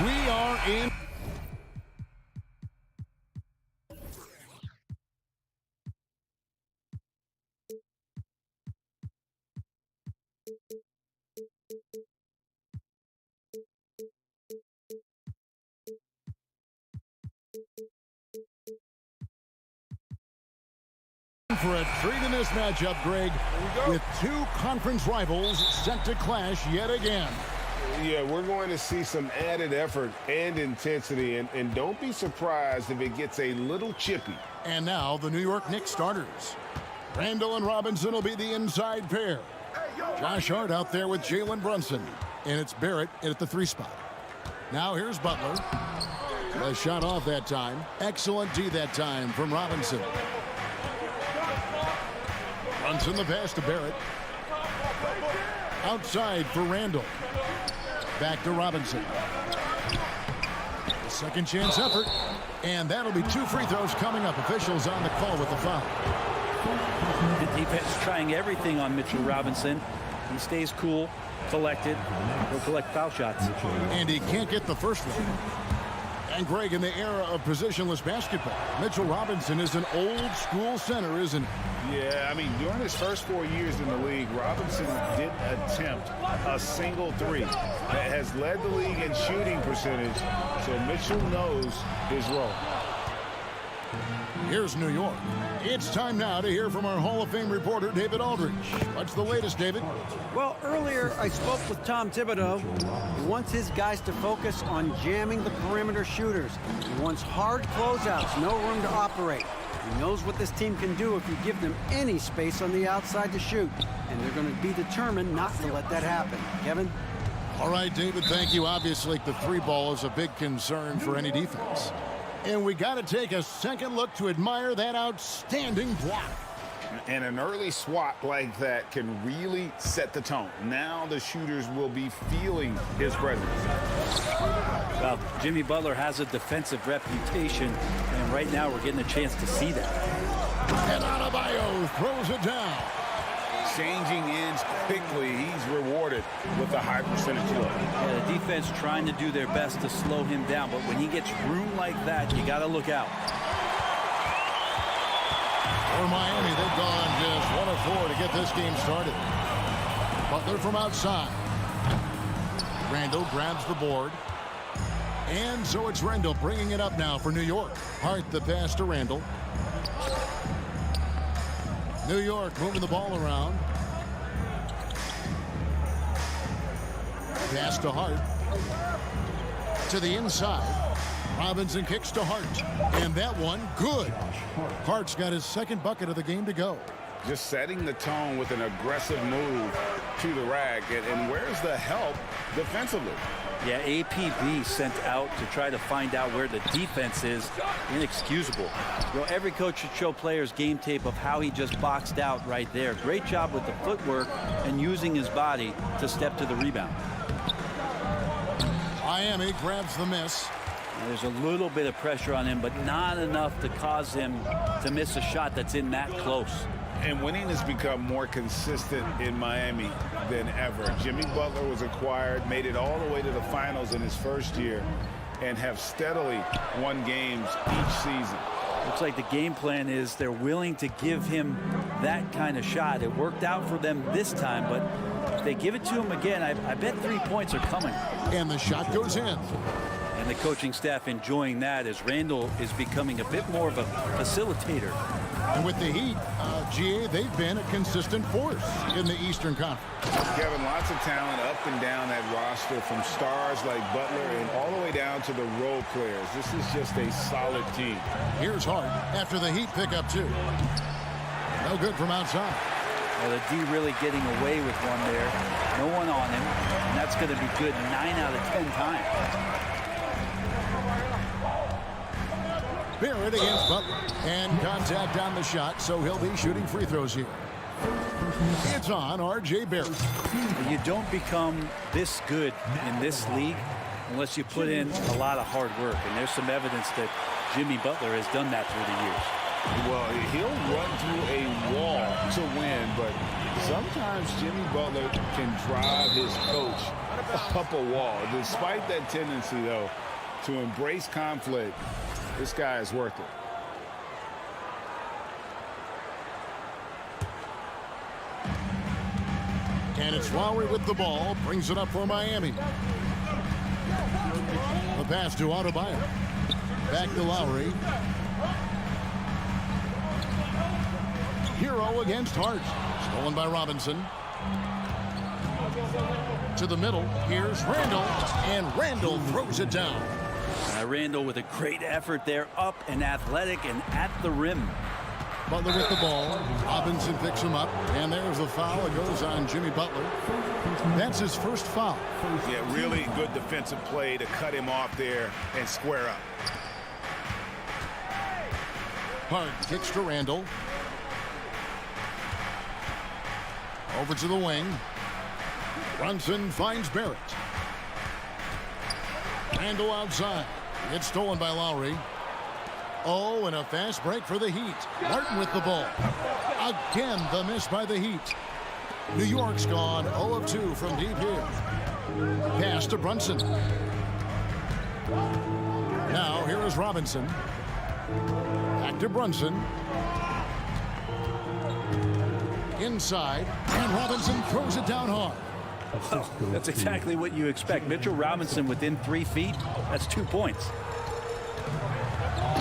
We are in. For a treat in this matchup, Greg, with two conference rivals set to clash yet again. Yeah, we're going to see some added effort and intensity, and don't be surprised if it gets a little chippy. And now the New York Knicks starters. Randall and Robinson will be the inside pair. Josh Hart out there with Jalen Brunson, and it's Barrett at the 3 spot. Now here's Butler. A shot off that time. Excellent D that time from Robinson. Brunson the pass to Barrett. Outside for Randall. Back to Robinson. The second chance effort. And that'll be 2 free throws coming up. Officials on the call with the foul. The defense trying everything on Mitchell Robinson. He stays cool, collected. He'll collect foul shots. And he can't get the first one. And Greg, in the era of positionless basketball, Mitchell Robinson is an old-school center, isn't he? Yeah, I mean, during his first 4 years in the league, Robinson didn't attempt a single three. That has led the league in shooting percentage, so Mitchell knows his role. Here's New York. It's time now to hear from our Hall of Fame reporter, David Aldridge. What's the latest, David? Well, earlier I spoke with Tom Thibodeau. He wants his guys to focus on jamming the perimeter shooters. He wants hard closeouts, no room to operate. He knows what this team can do if you give them any space on the outside to shoot. And they're going to be determined not to let that happen. Kevin? All right, David, thank you. Obviously, the 3 ball is a big concern for any defense. And we got to take a second look to admire that outstanding block. And an early swat like that can really set the tone. Now the shooters will be feeling his presence. Well, Jimmy Butler has a defensive reputation, and right now we're getting a chance to see that. And Adebayo throws it down. Changing ends quickly. He's rewarded with a high percentage look. Yeah, the defense trying to do their best to slow him down, but when he gets room like that, you got to look out. For Miami, they've gone just 1 of 4 to get this game started. Butler from outside. Randall grabs the board. And so it's Randall bringing it up now for New York. Hart the pass to Randall. New York moving the ball around. Pass to Hart. To the inside. Robinson kicks to Hart. And that one, good. Hart's got his second bucket of the game to go. Just setting the tone with an aggressive move to the rack. And where's the help defensively? Yeah, APB sent out to try to find out where the defense is. Inexcusable. You know, every coach should show players game tape of how he just boxed out right there. Great job with the footwork and using his body to step to the rebound. Miami grabs the miss. There's a little bit of pressure on him, but not enough to cause him to miss a shot that's in that close. And winning has become more consistent in Miami than ever. Jimmy Butler was acquired, made it all the way to the finals in his first year, and have steadily won games each season. Looks like the game plan is they're willing to give him that kind of shot. It worked out for them this time, but if they give it to him again, I bet 3 points are coming. And the shot goes in. And the coaching staff enjoying that as Randall is becoming a bit more of a facilitator. And with the Heat, GA, they've been a consistent force in the Eastern Conference. Kevin, lots of talent up and down that roster, from stars like Butler and all the way down to the role players. This is just a solid team. Here's Hart after the Heat pick up 2. No good from outside. Well, the D really getting away with one there. No one on him, and that's going to be good 9 out of 10 times. Barrett against Butler. And contact on the shot, so he'll be shooting free throws here. It's on R.J. Barrett. You don't become this good in this league unless you put in a lot of hard work. And there's some evidence that Jimmy Butler has done that through the years. Well, he'll run through a wall to win, but Sometimes Jimmy Butler can drive his coach up a wall. Despite that tendency, though, to embrace conflict, this guy is worth it. And it's Lowry with the ball. Brings it up for Miami. The pass to Adebayo. Back to Lowry. Hero against Hart. Stolen by Robinson. To the middle. Here's Randall. And Randall throws it down. Randall with a great effort there. Up and athletic and at the rim. Butler with the ball. Robinson picks him up. And there's the foul. It goes on Jimmy Butler. That's his first foul. Yeah, really good defensive play to cut him off there and square up. Hart kicks to Randall. Over to the wing. Brunson finds Barrett. Randall outside. It's stolen by Lowry. Oh, and a fast break for the Heat. Martin with the ball. Again, the miss by the Heat. New York's gone 0 of 2 from deep here. Pass to Brunson. Now, here is Robinson. Back to Brunson. Inside, and Robinson throws it down hard. Oh, that's exactly what you expect. Mitchell Robinson within 3 feet. That's 2 points.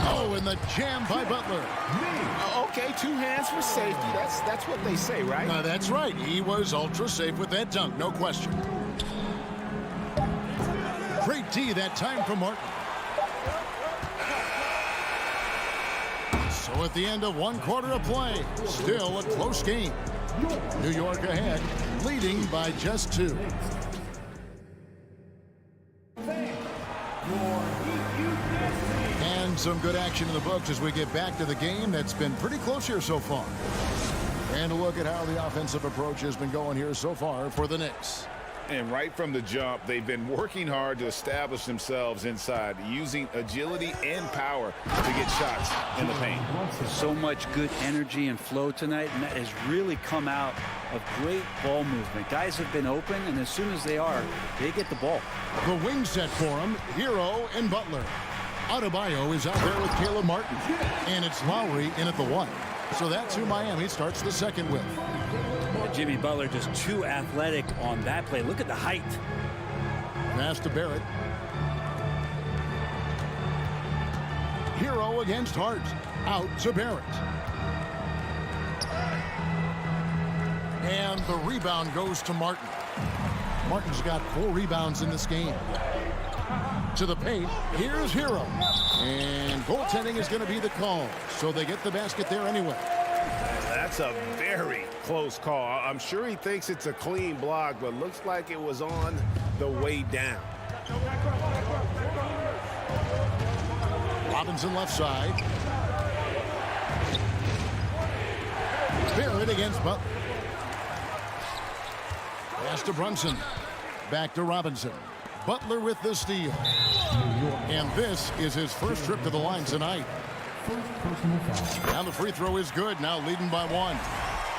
Oh, and the jam by Butler. Okay, 2 hands for safety. That's what they say, right? That's right. He was ultra safe with that dunk, no question. Great D that time from Martin. So at the end of 1 quarter of play, still a close game. New York ahead, leading by just 2. And some good action in the books as we get back to the game that's been pretty close here so far. And a look at how the offensive approach has been going here so far for the Knicks. And right from the jump, they've been working hard to establish themselves inside, using agility and power to get shots in the paint. So much good energy and flow tonight, and that has really come out of great ball movement. Guys have been open, and as soon as they are, they get the ball. The wing set for him, Hero and Butler. Adebayo is out there with Caleb Martin, and it's Lowry in at the 1. So that's who Miami starts the second with. Jimmy Butler just too athletic on that play. Look at the height. Pass to Barrett. Hero against Hart. Out to Barrett. And the rebound goes to Martin. Martin's got 4 rebounds in this game. To the paint. Here's Hero. And goaltending is going to be the call. So they get the basket there anyway. That's a very close call. I'm sure he thinks it's a clean block, but looks like it was on the way down. Robinson left side. Barrett against Butler. Pass to Brunson. Back to Robinson. Butler with the steal. And this is his first trip to the line tonight. Now the free throw is good. Now leading by 1.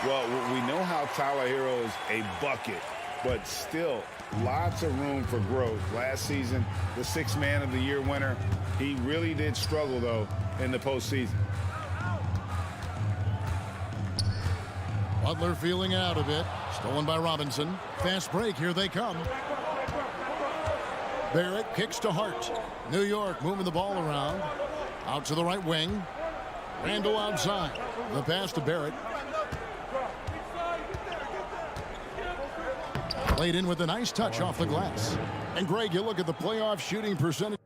Well, we know how Tyler Hero is a bucket, but still lots of room for growth. Last season, the 6th Man of the Year winner. He really did struggle, though, in the postseason. Butler feeling out a bit. Stolen by Robinson. Fast break. Here they come. Barrett kicks to Hart. New York moving the ball around. Out to the right wing. Randall outside. The pass to Barrett. Played in with a nice touch off the glass. And Greg, you look at the playoff shooting percentage.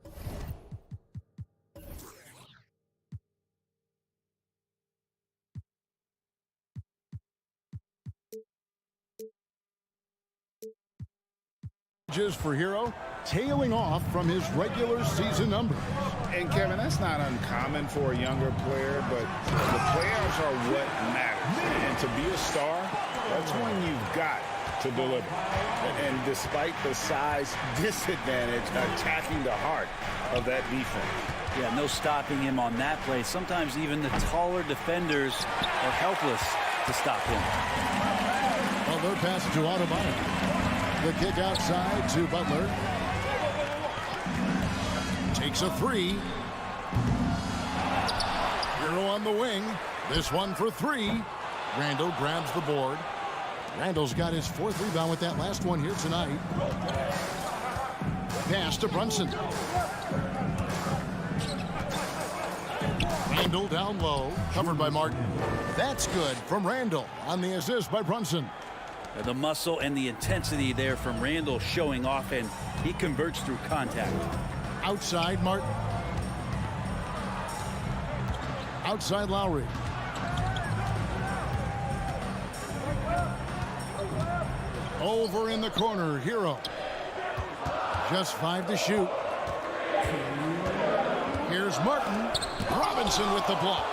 For Hero, tailing off from his regular season numbers. And Kevin, that's not uncommon for a younger player, but the playoffs are what matters. And to be a star, that's when you've got to deliver. And despite the size disadvantage, attacking the heart of that defense. Yeah, no stopping him on that play. Sometimes even the taller defenders are helpless to stop him. Butler passes to Adebayo. The kick outside to Butler. Takes a three. Hero on the wing. This one for three. Randall grabs the board. Randall's got his 4th rebound with that last one here tonight. Pass to Brunson. Randall down low, covered by Martin. That's good from Randall on the assist by Brunson. The muscle and the intensity there from Randall showing off, and he converts through contact. Outside Martin. Outside Lowry. Over in the corner, Hero. Just 5 to shoot. Here's Martin. Robinson with the block.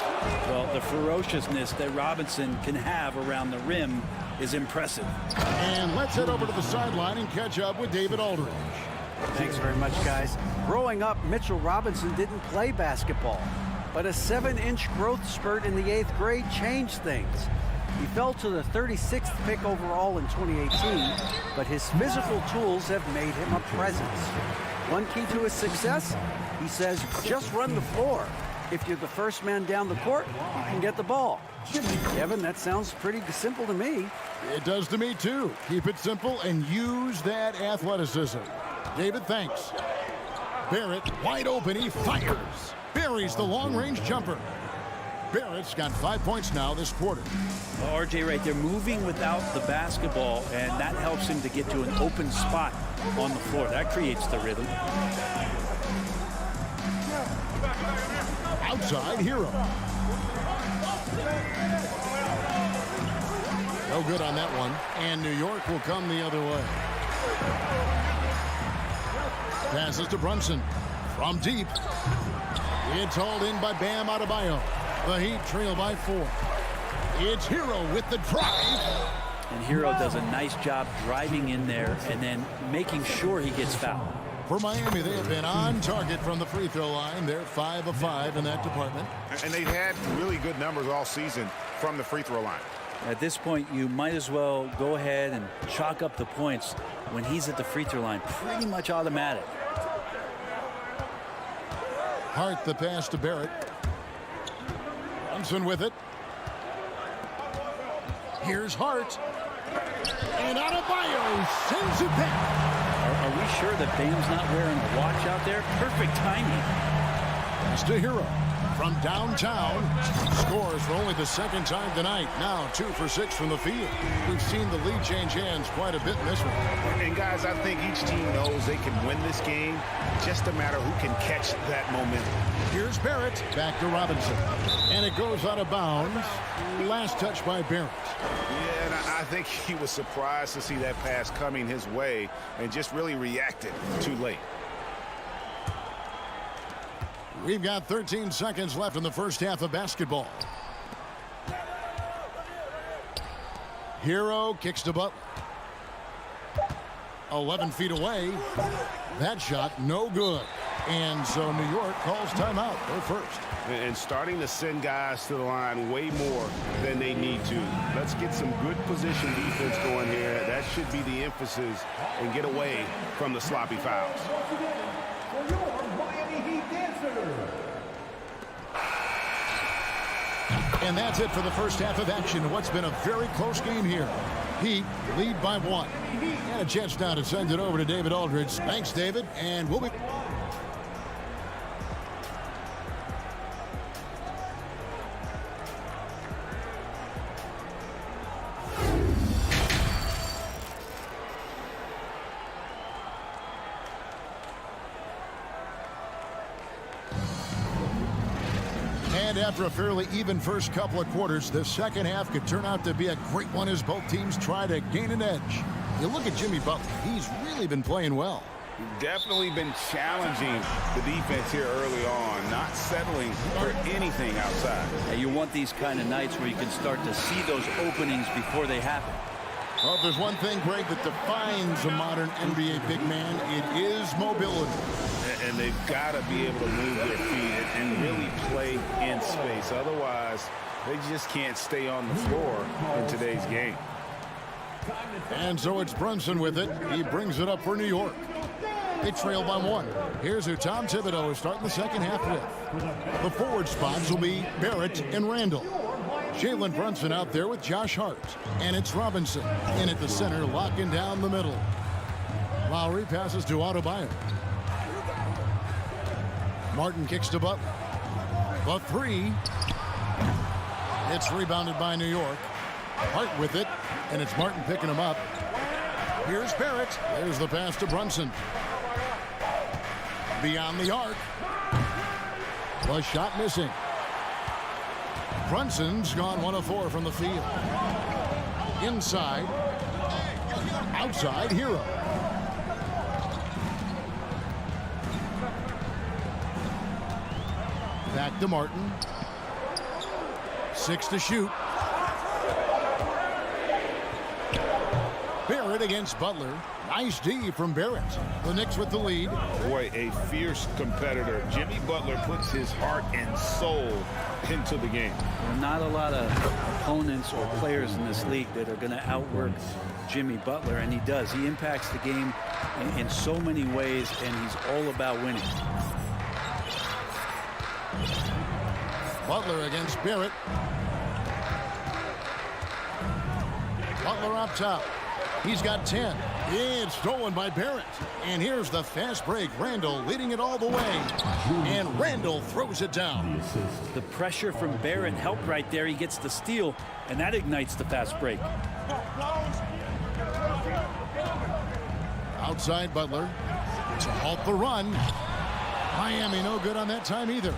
Well, the ferociousness that Robinson can have around the rim is impressive. And let's head over to the sideline and catch up with David Aldridge. Thanks very much, guys. Growing up, Mitchell Robinson didn't play basketball, but a 7-inch growth spurt in the 8th grade changed things. He fell to the 36th pick overall in 2018, but his physical tools have made him a presence. One key to his success, he says, just run the floor. If you're the first man down the court, you can get the ball. Kevin, that sounds pretty simple to me. It does to me, too. Keep it simple and use that athleticism. David, thanks. Barrett, wide open, he fires. Buries the long-range jumper. Barrett's got 5 points now this quarter. Well, RJ, right there, moving without the basketball, and that helps him to get to an open spot on the floor. That creates the rhythm. Outside, Hero. No good on that one. And New York will come the other way. Passes to Brunson. From deep. It's hauled in by Bam Adebayo. The Heat trail by 4. It's Hero with the drive. And Hero does a nice job driving in there and then making sure he gets fouled. For Miami, they have been on target from the free throw line. They're 5 of 5 in that department. And they've had really good numbers all season from the free throw line. At this point, you might as well go ahead and chalk up the points when he's at the free throw line. Pretty much automatic. Hart the pass to Barrett. Brunson with it. Here's Hart. And Adebayo sends it back. Are we sure that Bam's not wearing a watch out there? Perfect timing. Pass to Hero. From downtown. Scores for only the 2nd time tonight. Now 2 for 6 from the field. We've seen the lead change hands quite a bit in this one. And guys, I think each team knows they can win this game. Just a matter who can catch that momentum. Here's Barrett. Back to Robinson. And it goes out of bounds. Last touch by Barrett. Yeah, and I think he was surprised to see that pass coming his way and just really reacted too late. We've got 13 seconds left in the first half of basketball. Hero kicks to Butler. 11 feet away. That shot no good. And so New York calls timeout. They're first. And starting to send guys to the line way more than they need to. Let's get some good position defense going here. That should be the emphasis, and get away from the sloppy fouls. And that's it for the first half of action. What's been a very close game here. Heat lead by 1. And a chance now to send it over to David Aldridge. Thanks, David. And we'll be... And after a fairly even first couple of quarters, the second half could turn out to be a great one as both teams try to gain an edge. You look at Jimmy Butler. He's really been playing well. Definitely been challenging the defense here early on, not settling for anything outside. Yeah, you want these kind of nights where you can start to see those openings before they happen. Well, if there's one thing, Greg, that defines a modern NBA big man, it is mobility. And they've got to be able to move their feet and really play in space. Otherwise, they just can't stay on the floor in today's game. And so it's Brunson with it. He brings it up for New York. They trail by 1. Here's who Tom Thibodeau is starting the second half with. The forward spots will be Barrett and Randall. Jalen Brunson out there with Josh Hart. And it's Robinson in at the center, locking down the middle. Lowry passes to Adebayo. Martin kicks to Butler. The 3. It's rebounded by New York. Hart with it, and it's Martin picking him up. Here's Barrett. There's the pass to Brunson. Beyond the arc. The shot missing. Brunson's gone 1 of 4 from the field. Inside. Outside, Hero. Back to Martin. 6 to shoot. Barrett against Butler. Nice D from Barrett. The Knicks with the lead. Boy, a fierce competitor. Jimmy Butler puts his heart and soul into the game. Not a lot of opponents or players in this league that are going to outwork Jimmy Butler, and he does. He impacts the game in so many ways, and he's all about winning. Butler against Barrett. Butler up top. He's got 10. It's stolen by Barrett. And here's the fast break. Randall leading it all the way. And Randall throws it down. The pressure from Barrett helped right there. He gets the steal, and that ignites the fast break. Outside Butler to halt the run. Miami no good on that time either.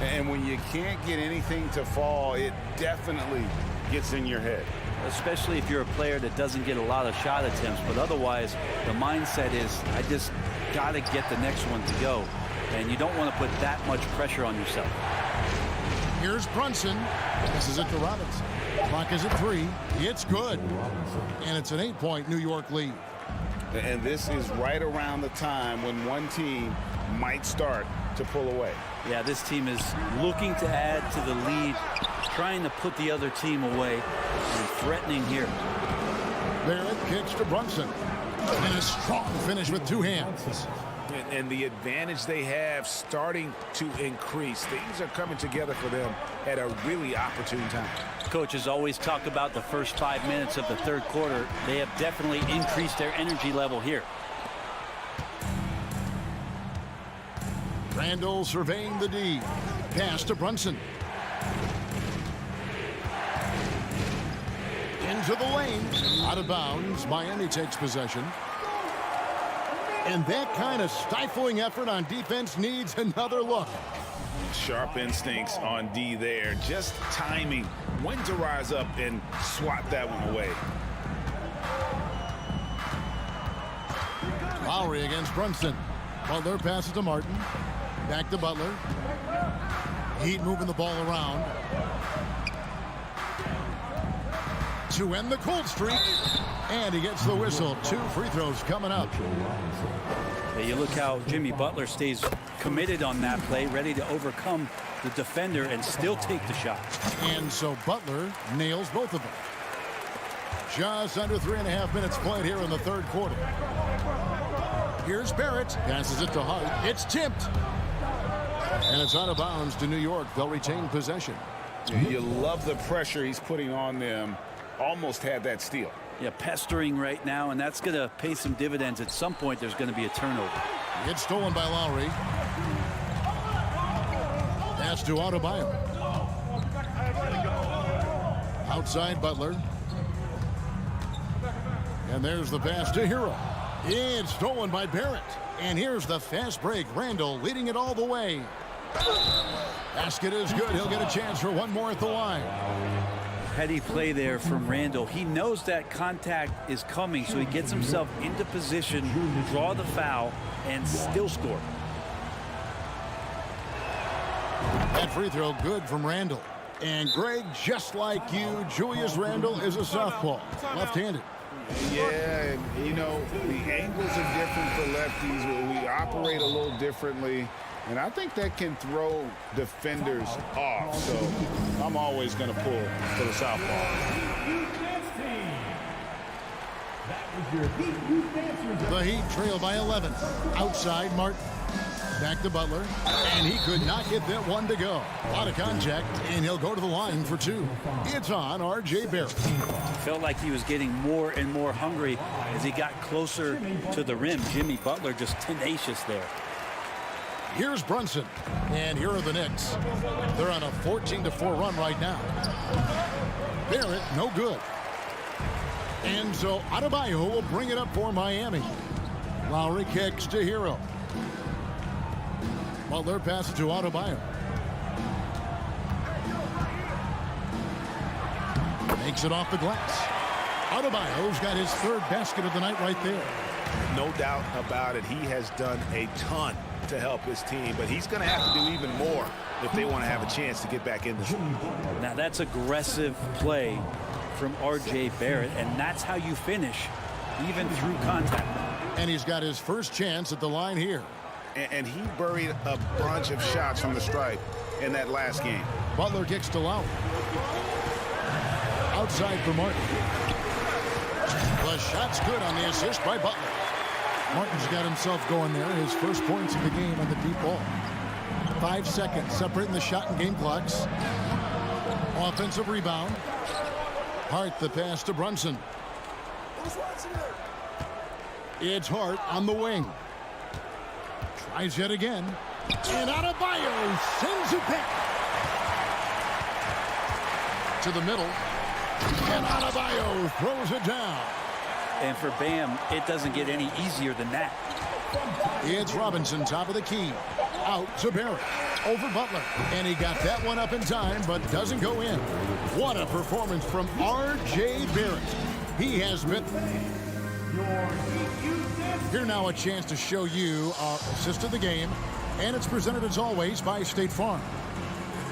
And when you can't get anything to fall, it definitely gets in your head. Especially if you're a player that doesn't get a lot of shot attempts, but otherwise the mindset is, I just got to get the next one to go, and you don't want to put that much pressure on yourself. Here's Brunson. This is it to Robinson. Clock is at 3. It's good, and it's an 8-point New York lead. And this is right around the time when one team might start to pull away. Yeah, this team is looking to add to the lead, trying to put the other team away, and threatening here. Barrett kicks to Brunson. And a strong finish with 2 hands. And the advantage they have starting to increase. Things are coming together for them at a really opportune time. Coaches always talk about the first 5 minutes of the third quarter. They have definitely increased their energy level here. Randall surveying the D. Pass to Brunson. Into the lane. Out of bounds. Miami takes possession. And that kind of stifling effort on defense needs another look. Sharp instincts on D there. Just timing when to rise up and swat that one away. Lowry against Brunson. Butler passes to Martin. Back to Butler. Heat moving the ball around. To end the cold streak. And he gets the whistle. 2 free throws coming up. Yeah, you look how Jimmy Butler stays committed on that play, ready to overcome the defender and still take the shot. And so Butler nails both of them. Just under 3.5 minutes played here in the third quarter. Here's Barrett. Passes it to Hart. It's tipped. And it's out of bounds to New York. They'll retain possession. You love the pressure he's putting on them. Almost had that steal. Yeah, pestering right now, and that's going to pay some dividends. At some point, there's going to be a turnover. It's stolen by Lowry. Pass to Adebayo. Outside Butler. And there's the pass to Hero. It's stolen by Barrett. And here's the fast break. Randall leading it all the way. Basket is good. He'll get a chance for one more at the line. Heady play there from Randall. He knows that contact is coming, so he gets himself into position, draw the foul, and still score. That free throw good from Randall. And Greg, just like you, Julius Randall is a southpaw, left-handed. Yeah, and you know, the angles are different for lefties. We operate a little differently. And I think that can throw defenders off. So I'm always going to pull for the southpaw. The Heat trail by 11. Outside, Martin. Back to Butler. And he could not get that one to go. A lot of contact, and he'll go to the line for two. It's on R.J. Barrett. Felt like he was getting more and more hungry as he got closer to the rim. Jimmy Butler just tenacious there. Here's Brunson. And here are the Knicks. They're on a 14-4 run right now. Barrett, no good. And so Adebayo will bring it up for Miami. Lowry kicks to Hero. Butler passes to Adebayo. Makes it off the glass. Adebayo's got his third basket of the night right there. No doubt about it. He has done a ton to help his team, but he's going to have to do even more if they want to have a chance to get back in this one. Now that's aggressive play from R.J. Barrett, and that's how you finish, even through contact. And he's got his first chance at the line here. And he buried a bunch of shots from the stripe in that last game. Butler kicks to Lowry. Outside for Martin. The shot's good on the assist by Butler. Martin's got himself going there. His first points of the game on the deep ball. 5 seconds separating the shot and game clocks. Offensive rebound. Hart the pass to Brunson. It's Hart on the wing. Tries yet again. And Adebayo sends it back to the middle. And Adebayo throws it down. And for Bam, it doesn't get any easier than that. It's Robinson, top of the key. Out to Barrett. Over Butler. And he got that one up in time, but doesn't go in. What a performance from R.J. Barrett. He has been... Here now a chance to show you our assist of the game. And it's presented as always by State Farm.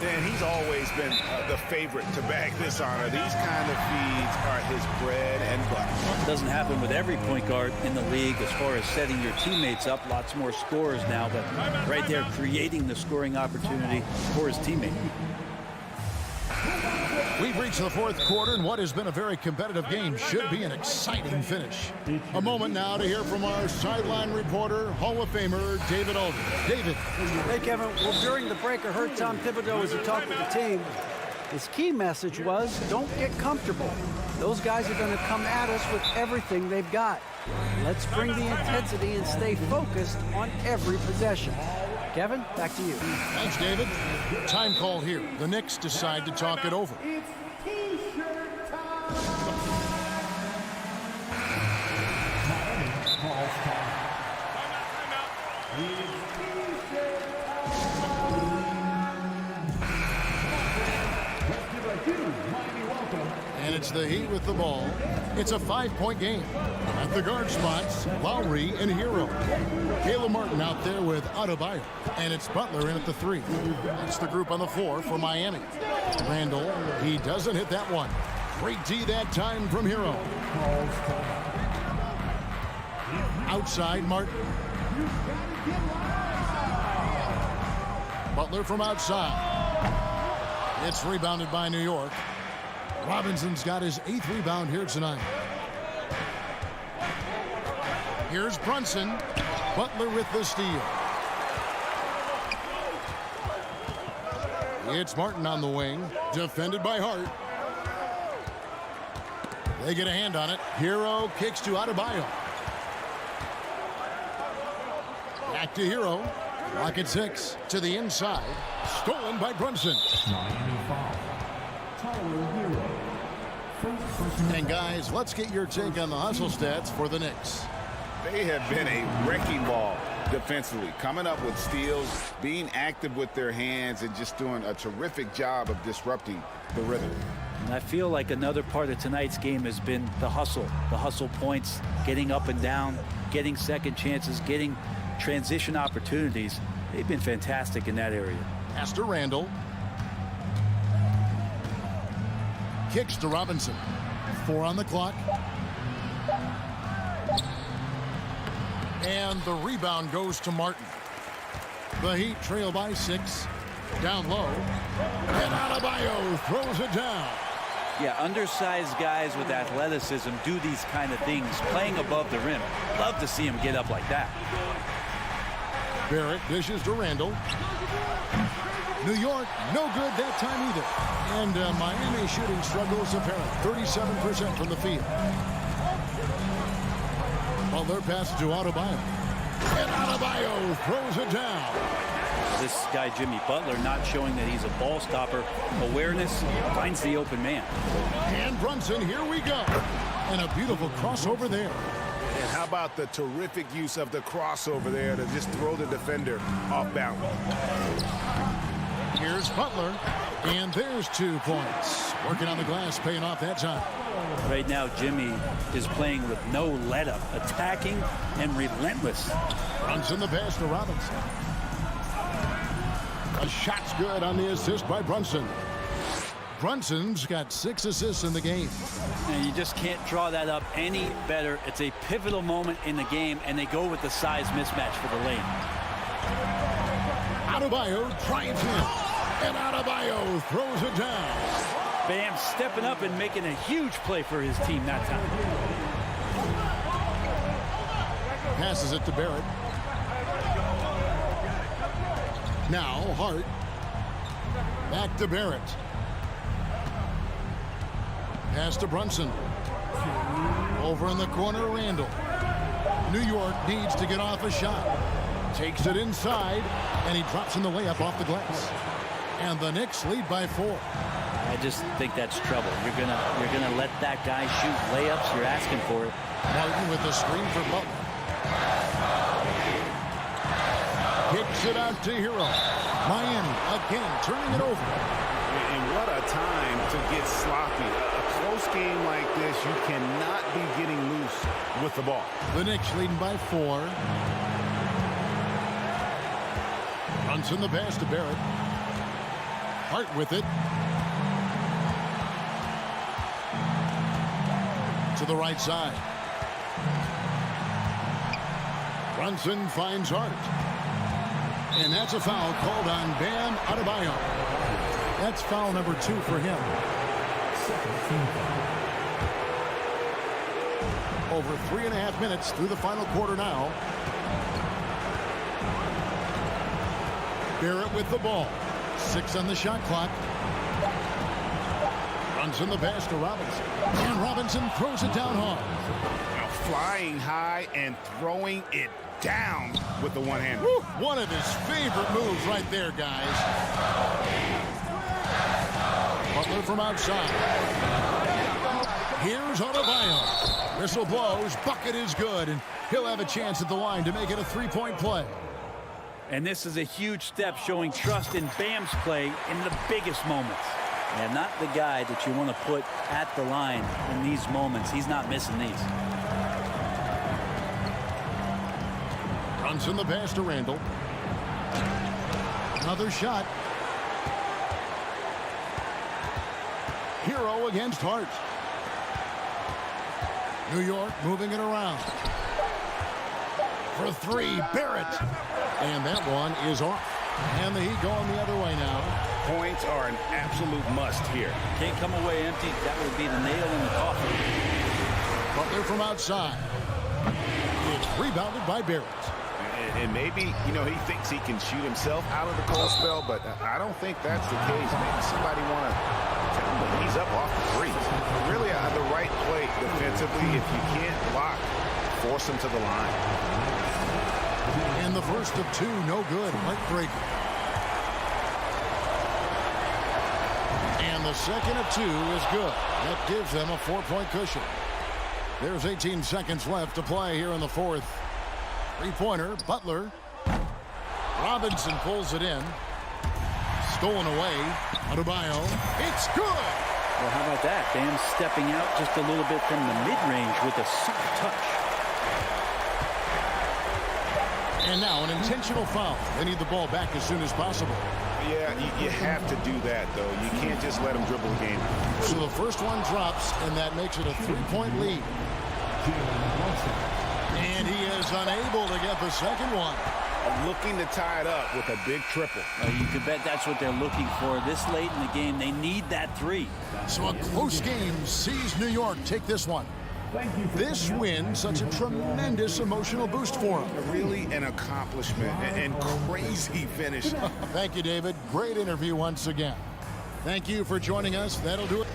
And he's always been the favorite to bag this honor. These kind of feeds are his bread and butter. It doesn't happen with every point guard in the league as far as setting your teammates up. Lots more scorers now, but right there creating the scoring opportunity for his teammate. We've reached the fourth quarter, and what has been a very competitive game should be an exciting finish. A moment now to hear from our sideline reporter, Hall of Famer David Aldridge. David. Hey, Kevin. Well, during the break, I heard Tom Thibodeau as he talked with the team. His key message was, don't get comfortable. Those guys are going to come at us with everything they've got. Let's bring the intensity and stay focused on every possession. Kevin, back to you. Thanks, David. Time call here. The Knicks decide to talk it over. It's T-shirt time. And it's the Heat with the ball. It's a 5-point game. At the guard spots, Lowry and Hero. Caleb Martin out there with Adebayo. And it's Butler in at the 3. That's the group on the floor for Miami. Randall, he doesn't hit that one. Great D that time from Hero. Outside, Martin. Butler from outside. It's rebounded by New York. Robinson's got his 8th rebound here tonight. Here's Brunson. Butler with the steal. It's Martin on the wing. Defended by Hart. They get a hand on it. Hero kicks to Adebayo. Back to Hero. Rocket 6 to the inside. Stolen by Brunson. And guys, let's get your take on the hustle stats for the Knicks. They have been a wrecking ball defensively, coming up with steals, being active with their hands, and just doing a terrific job of disrupting the rhythm. And I feel like another part of tonight's game has been the hustle points, getting up and down, getting second chances, getting transition opportunities. They've been fantastic in that area. Pass to Randall. Kicks to Robinson. 4 on the clock. And the rebound goes to Martin. The Heat trail by 6. Down low. And Adebayo throws it down. Yeah, undersized guys with athleticism do these kind of things, playing above the rim. Love to see him get up like that. Barrett dishes to Randall. New York, no good that time either. And Miami shooting struggles apparent. 37% from the field. Butler passes to Adebayo. And Adebayo throws it down. This guy, Jimmy Butler, not showing that he's a ball stopper. Awareness, finds the open man. And Brunson, here we go. And a beautiful crossover there. And how about the terrific use of the crossover there to just throw the defender off balance. Here's Butler. And there's 2 points. Working on the glass, paying off that time. Right now, Jimmy is playing with no let-up, attacking and relentless. Brunson the pass to Robinson. A shot's good on the assist by Brunson. Brunson's got 6 assists in the game. And you just can't draw that up any better. It's a pivotal moment in the game, and they go with the size mismatch for the lane. Adebayo drives in. And Adebayo throws it down. Bam stepping up and making a huge play for his team that time. Passes it to Barrett. Now Hart. Back to Barrett. Pass to Brunson. Over in the corner, Randall. New York needs to get off a shot. Takes it inside, and he drops in the layup off the glass. And the Knicks lead by 4. I just think that's trouble. You're gonna let that guy shoot layups. You're asking for it. Martin with the screen for Butler. Kicks it out to Hero. Miami again turning it over. And what a time to get sloppy. A close game like this, you cannot be getting loose with the ball. The Knicks leading by 4. Brunson the pass to Barrett. Hart with it. To the right side. Brunson finds Hart. And that's a foul called on Bam Adebayo. That's foul number 2 for him. Over 3.5 minutes through the final quarter now. Barrett with the ball. 6 on the shot clock. Brunson the pass to Robinson. And Robinson throws it down hard. Now flying high and throwing it down with the one-hander. One of his favorite moves right there, guys. Butler from outside. Here's Adebayo. Whistle blows. Bucket is good, and he'll have a chance at the line to make it a 3-point play. And this is a huge step showing trust in Bam's play in the biggest moments. And not the guy that you want to put at the line in these moments. He's not missing these. Brunson the pass to Randall. Another shot. Hero against Hart. New York moving it around. For 3, Barrett. And that one is off. And the Heat going the other way now. Points are an absolute must here. Can't come away empty. That would be the nail in the coffin. Butler from outside. It's rebounded by Barrett. And maybe, you know, he thinks he can shoot himself out of the cold spell, but I don't think that's the case. Maybe somebody want to tell him that he's up off the threes. Really the right play defensively. If you can't block, force him to the line. And the first of 2, no good. Heartbreaker. And the second of 2 is good. That gives them a 4-point cushion. There's 18 seconds left to play here in the 4th. 3-pointer, Butler. Robinson pulls it in. Stolen away. Adebayo. It's good! Well, how about that? Bam stepping out just a little bit from the mid-range with a soft touch. And now an intentional foul. They need the ball back as soon as possible. Yeah, you have to do that, though. You can't just let him dribble the game. So the first one drops, and that makes it a 3-point lead. And he is unable to get the second one. looking to tie it up with a big triple. You can bet that's what they're looking for this late in the game. They need that three. So a close game sees New York take this one. This win, such a tremendous emotional boost for them. Really an accomplishment and crazy finish. Thank you, David. Great interview once again. Thank you for joining us. That'll do it.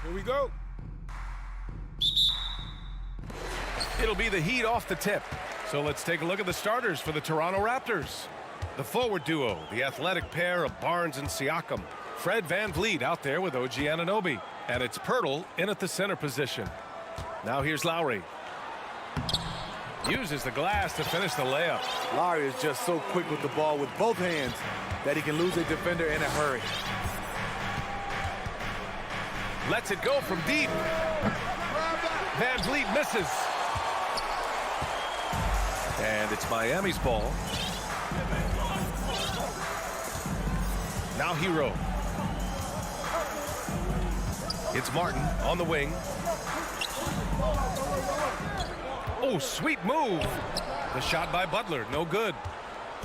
Here we go. It'll be the Heat off the tip. So let's take a look at the starters for the Toronto Raptors. The forward duo, the athletic pair of Barnes and Siakam. Fred VanVleet out there with OG Anunoby. And it's Pirtle in at the center position. Now here's Lowry. Uses the glass to finish the layup. Lowry is just so quick with the ball with both hands that he can lose a defender in a hurry. Lets it go from deep. VanVleet misses. And it's Miami's ball. Now Hero. It's Martin on the wing. Oh, sweet move. The shot by Butler, no good.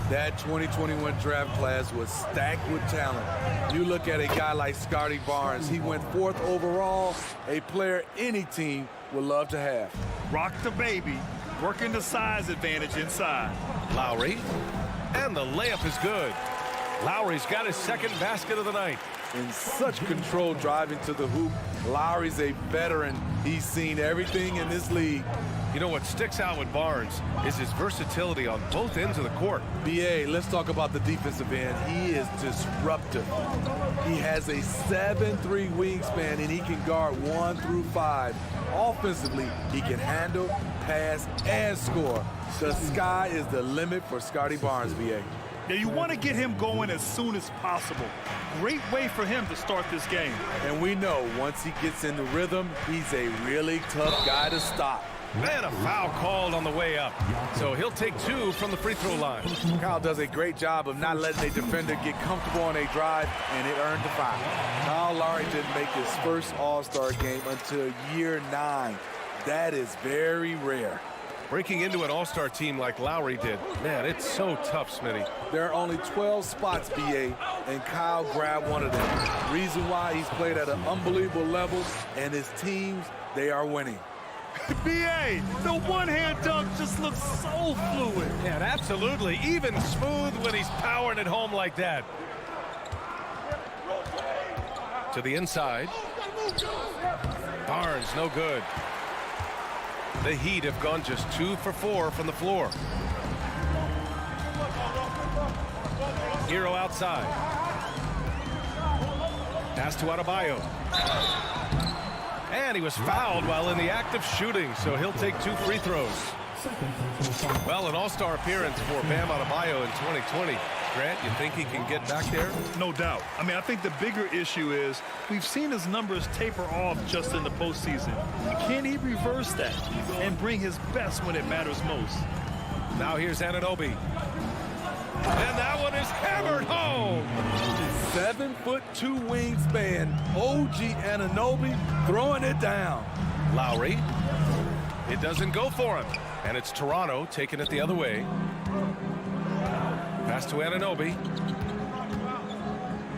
That 2021 draft class was stacked with talent. You look at a guy like Scotty Barnes. He went 4th overall, a player any team would love to have. Rock the baby, working the size advantage inside. Lowry, and the layup is good. Lowry's got his second basket of the night. In such control driving to the hoop, Lowry's a veteran. He's seen everything in this league. You know what sticks out with Barnes is his versatility on both ends of the court. BA, let's talk about the defensive end. He is disruptive. He has a 7'3" wingspan, and he can guard 1 through 5. Offensively, he can handle, pass, and score. The sky is the limit for Scotty Barnes, BA. Now you want to get him going as soon as possible. Great way for him to start this game. And we know once he gets in the rhythm, he's a really tough guy to stop. And a foul called on the way up. So he'll take 2 from the free throw line. Kyle does a great job of not letting a defender get comfortable on a drive, and it earned the foul. Kyle Lowry didn't make his first All-Star game until year 9. That is very rare. Breaking into an all-star team like Lowry did, man, it's so tough, Smitty. There are only 12 spots, BA, and Kyle grabbed one of them. Reason why he's played at an unbelievable level, and his teams, they are winning. BA, the one-hand dunk just looks so fluid. Yeah, absolutely. Even smooth when he's powering it home like that. To the inside. Barnes, no good. The Heat have gone just 2 for 4 from the floor. Hero outside. Pass to Adebayo. And he was fouled while in the act of shooting, so he'll take 2 free throws. Well, an all-star appearance for Bam Adebayo in 2020. Grant, you think he can get back there? No doubt. I mean, I think the bigger issue is we've seen his numbers taper off just in the postseason. Can he reverse that and bring his best when it matters most? Now here's Anunoby. And that one is hammered home. 7'2" wingspan, OG Anunoby throwing it down. Lowry. It doesn't go for him. And it's Toronto taking it the other way. Pass to Anunoby.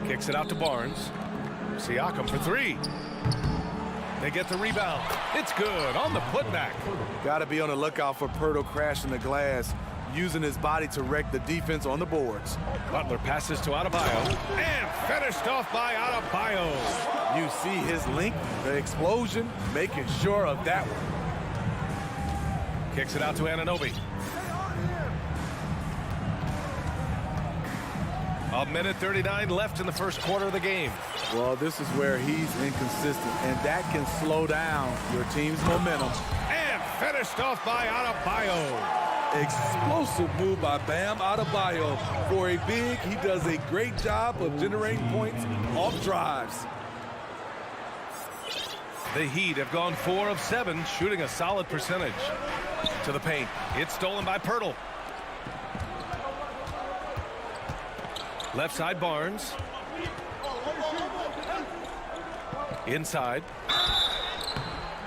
Kicks it out to Barnes. Siakam for 3. They get the rebound. It's good on the putback. Got to be on the lookout for Pirtle crashing the glass, using his body to wreck the defense on the boards. Butler passes to Adebayo. And finished off by Adebayo. You see his length, the explosion, making sure of that one. Kicks it out to Anunoby. A minute 39 left in the first quarter of the game. Well, this is where he's inconsistent, and that can slow down your team's momentum. And finished off by Adebayo. Explosive move by Bam Adebayo. For a big, he does a great job of generating points off drives. The Heat have gone 4 of 7, shooting a solid percentage. To the paint. It's stolen by Pirtle. Left side Barnes. Inside.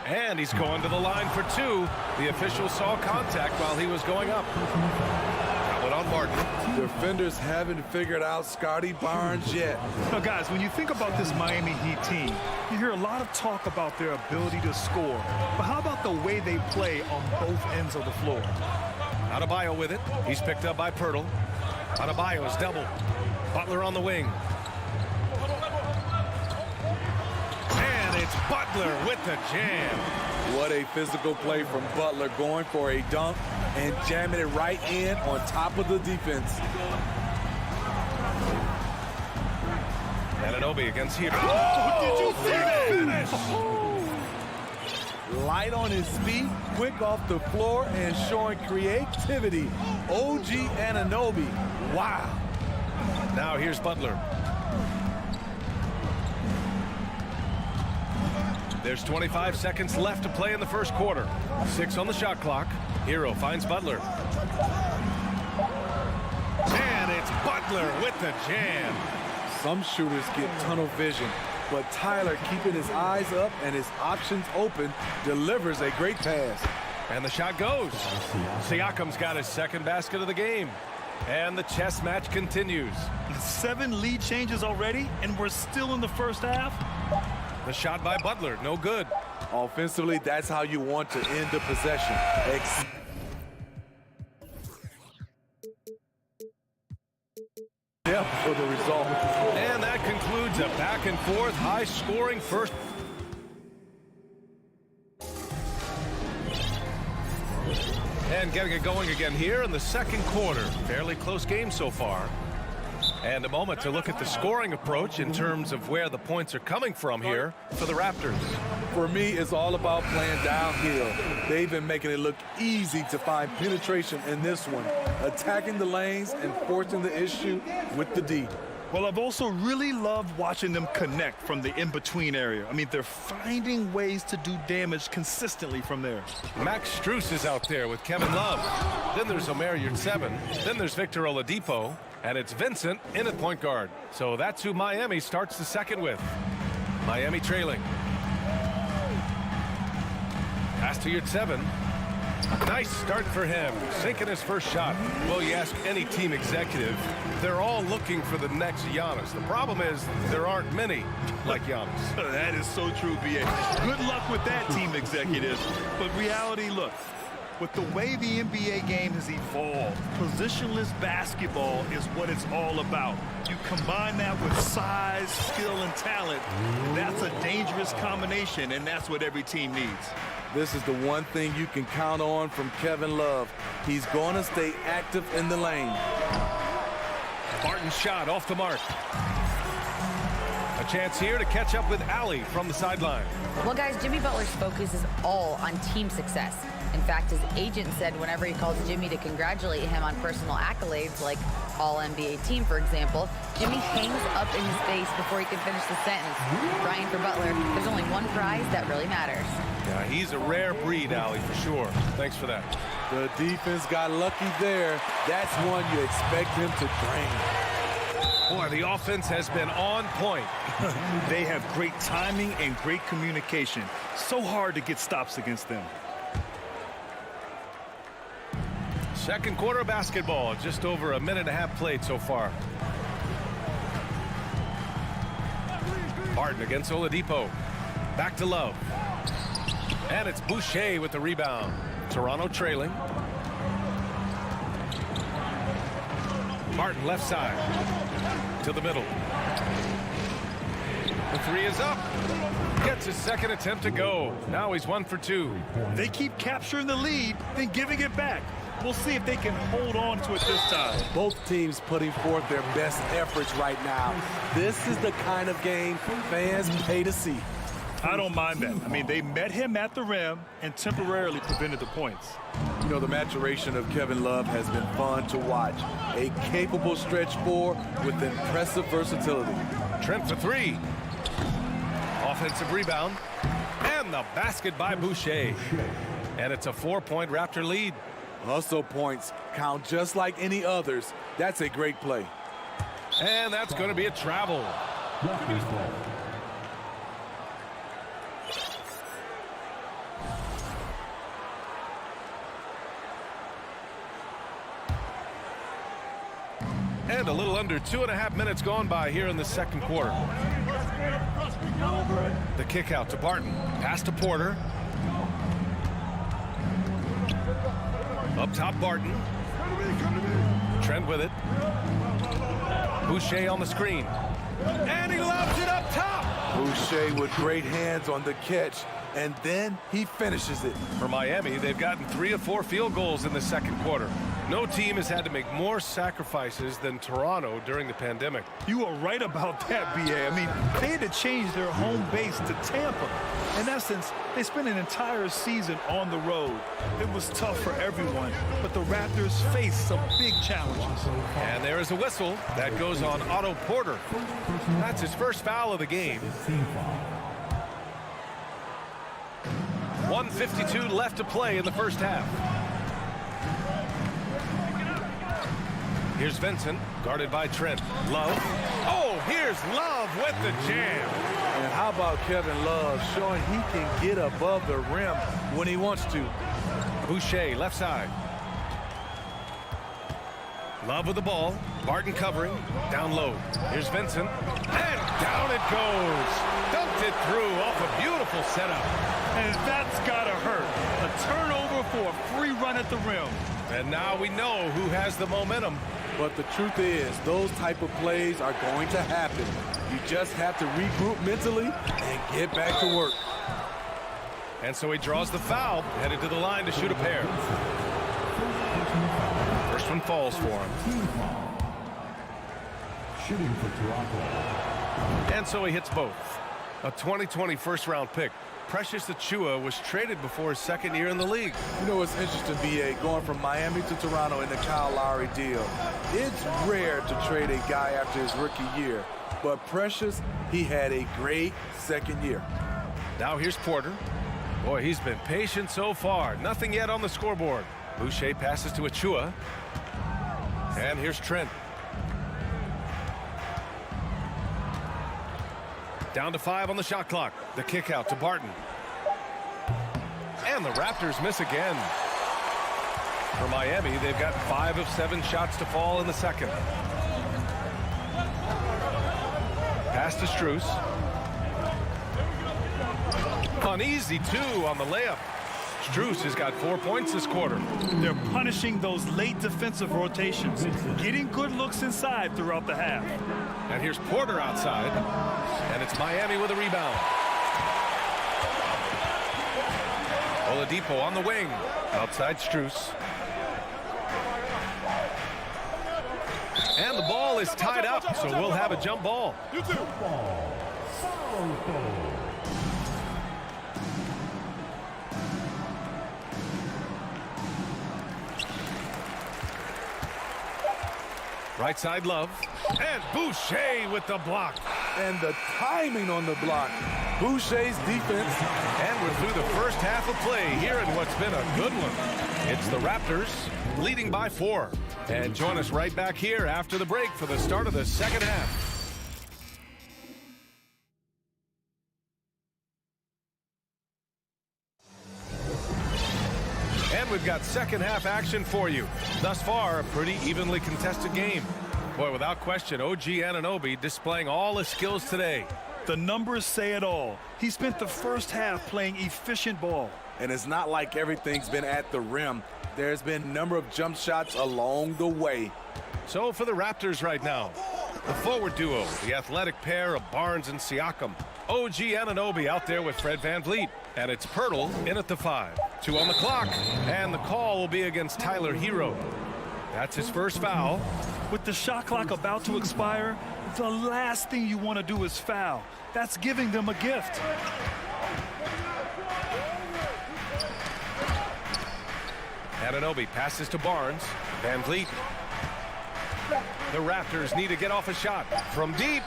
And he's going to the line for 2. The official saw contact while he was going up. That one on Martin. Defenders haven't figured out Scotty Barnes yet. Now, guys, when you think about this Miami Heat team, you hear a lot of talk about their ability to score. But how about the way they play on both ends of the floor? Adebayo with it. He's picked up by Pirtle. Adebayo is double. Butler on the wing. And it it's Butler with the jam. What a physical play from Butler, going for a dunk and jamming it right in on top of the defense. Anunoby against here. Oh, did you see that finish? Light on his feet, quick off the floor, and showing creativity. OG Anunoby. Wow. Now here's Butler. There's 25 seconds left to play in the first quarter. 6 on the shot clock. Hero finds Butler. And it's Butler with the jam. Some shooters get tunnel vision, but Tyler, keeping his eyes up and his options open, delivers a great pass. And the shot goes. Siakam's got his second basket of the game. And the chess match continues. 7 lead changes already, and we're still in the first half. The shot by Butler, no good. Offensively, that's how you want to end the possession. For the result. And that concludes a back-and-forth, high-scoring first. And getting it going again here in the second quarter. Fairly close game so far. And a moment to look at the scoring approach in terms of where the points are coming from here for the Raptors. For me, it's all about playing downhill. They've been making it look easy to find penetration in this one, attacking the lanes and forcing the issue with the D. Well, I've also really loved watching them connect from the in-between area. I mean, they're finding ways to do damage consistently from there. Max Strus is out there with Kevin Love. Then there's Omer Yurtseven. Then there's Victor Oladipo. And it's Vincent in at point guard. So that's who Miami starts the second with. Miami trailing. Pass to Yurtseven. Nice start for him, sinking his first shot. Well, you ask any team executive, they're all looking for the next Giannis. The problem is there aren't many like Giannis. That is so true, B.A. Good luck with that, team executives. But reality, look, with the way the NBA game has evolved, positionless basketball is what it's all about. You combine that with size, skill, and talent, that's a dangerous combination, and that's what every team needs. This is the one thing you can count on from Kevin Love. He's going to stay active in the lane. Barton's shot off the mark. A chance here to catch up with Allie from the sideline. Well, guys, Jimmy Butler's focus is all on team success. In fact, his agent said whenever he calls Jimmy to congratulate him on personal accolades, like All-NBA team, for example, Jimmy hangs up in his face before he can finish the sentence. Crying for Butler, there's only one prize that really matters. Yeah, he's a rare breed, Allie, for sure. Thanks for that. The defense got lucky there. That's one you expect him to drain. Boy, the offense has been on point. They have great timing and great communication. So hard to get stops against them. Second quarter of basketball, just over a minute and a half played so far. Barton against Oladipo. Back to Love. And it's Boucher with the rebound. Toronto trailing. Barton left side. To the middle. The three is up. Gets his second attempt to go. Now he's 1 for 2. They keep capturing the lead, then giving it back. We'll see if they can hold on to it this time. Both teams putting forth their best efforts right now. This is the kind of game fans pay to see. I don't mind that. I mean, they met him at the rim and temporarily prevented the points. You know, the maturation of Kevin Love has been fun to watch. A capable stretch four with impressive versatility. Trent for 3. Offensive rebound. And the basket by Boucher. And it's a 4-point Raptor lead. Hustle points count just like any others. That's a great play. And that's going to be a travel. And a little under 2.5 minutes gone by here in the second quarter. The kick out to Barton. Pass to Porter. Up top, Barton. Trent with it. Boucher on the screen. And he lobs it up top. Boucher with great hands on the catch, and then he finishes it. For Miami, they've gotten 3 of 4 field goals in the second quarter. No team has had to make more sacrifices than Toronto during the pandemic. You are right about that, B.A. I mean, they had to change their home base to Tampa. In essence, they spent an entire season on the road. It was tough for everyone, but the Raptors faced some big challenges. And there is a whistle that goes on Otto Porter. That's his first foul of the game. 1:52 left to play in the first half. Here's Vincent, guarded by Trent. Love. Oh, here's Love with the jam. And how about Kevin Love showing he can get above the rim when he wants to. Boucher, left side. Love with the ball. Barton covering. Down low. Here's Vincent. And down it goes. Dunked it through off a beautiful setup. And that's gotta hurt. A turnover for a free run at the rim. And now we know who has the momentum. But the truth is, those type of plays are going to happen. You just have to regroup mentally and get back to work. And so he draws the foul, headed to the line to shoot a pair. First one falls for him. Shooting for Toronto. And so he hits both. A 2020 first-round pick. Precious Achiuwa was traded before his second year in the league. You know, it's interesting, B.A., going from Miami to Toronto in the Kyle Lowry deal. It's rare to trade a guy after his rookie year. But Precious, he had a great second year. Now here's Porter. Boy, he's been patient so far. Nothing yet on the scoreboard. Boucher passes to Achiuwa. And here's Trent. Down to 5 on the shot clock. The kick out to Barton. And the Raptors miss again. For Miami, they've got 5 of 7 shots to fall in the second. Pass to Strus. Uneasy 2 on the layup. Strus has got 4 points this quarter. They're punishing those late defensive rotations, getting good looks inside throughout the half. And here's Porter outside. And it's Miami with a rebound. Oladipo on the wing. Outside Strus. And the ball is tied up, so we'll have a jump ball. Right side Love. And Boucher with the block. And the timing on the block. Boucher's defense. And we're through the first half of play here in what's been a good one. It's the Raptors leading by 4. And join us right back here after the break for the start of the second half. And we've got second half action for you. Thus far, a pretty evenly contested game. Boy, without question, OG Anunoby displaying all his skills today. The numbers say it all. He spent the first half playing efficient ball. And it's not like everything's been at the rim. There's been a number of jump shots along the way. So for the Raptors right now, the forward duo, the athletic pair of Barnes and Siakam. OG Anunoby out there with Fred VanVleet. And it's Pirtle in at the 5. 2 on the clock. And the call will be against Tyler Hero. That's his first foul. With the shot clock about to expire, the last thing you want to do is foul. That's giving them a gift. Anunoby passes to Barnes. VanVleet. The Raptors need to get off a shot from deep.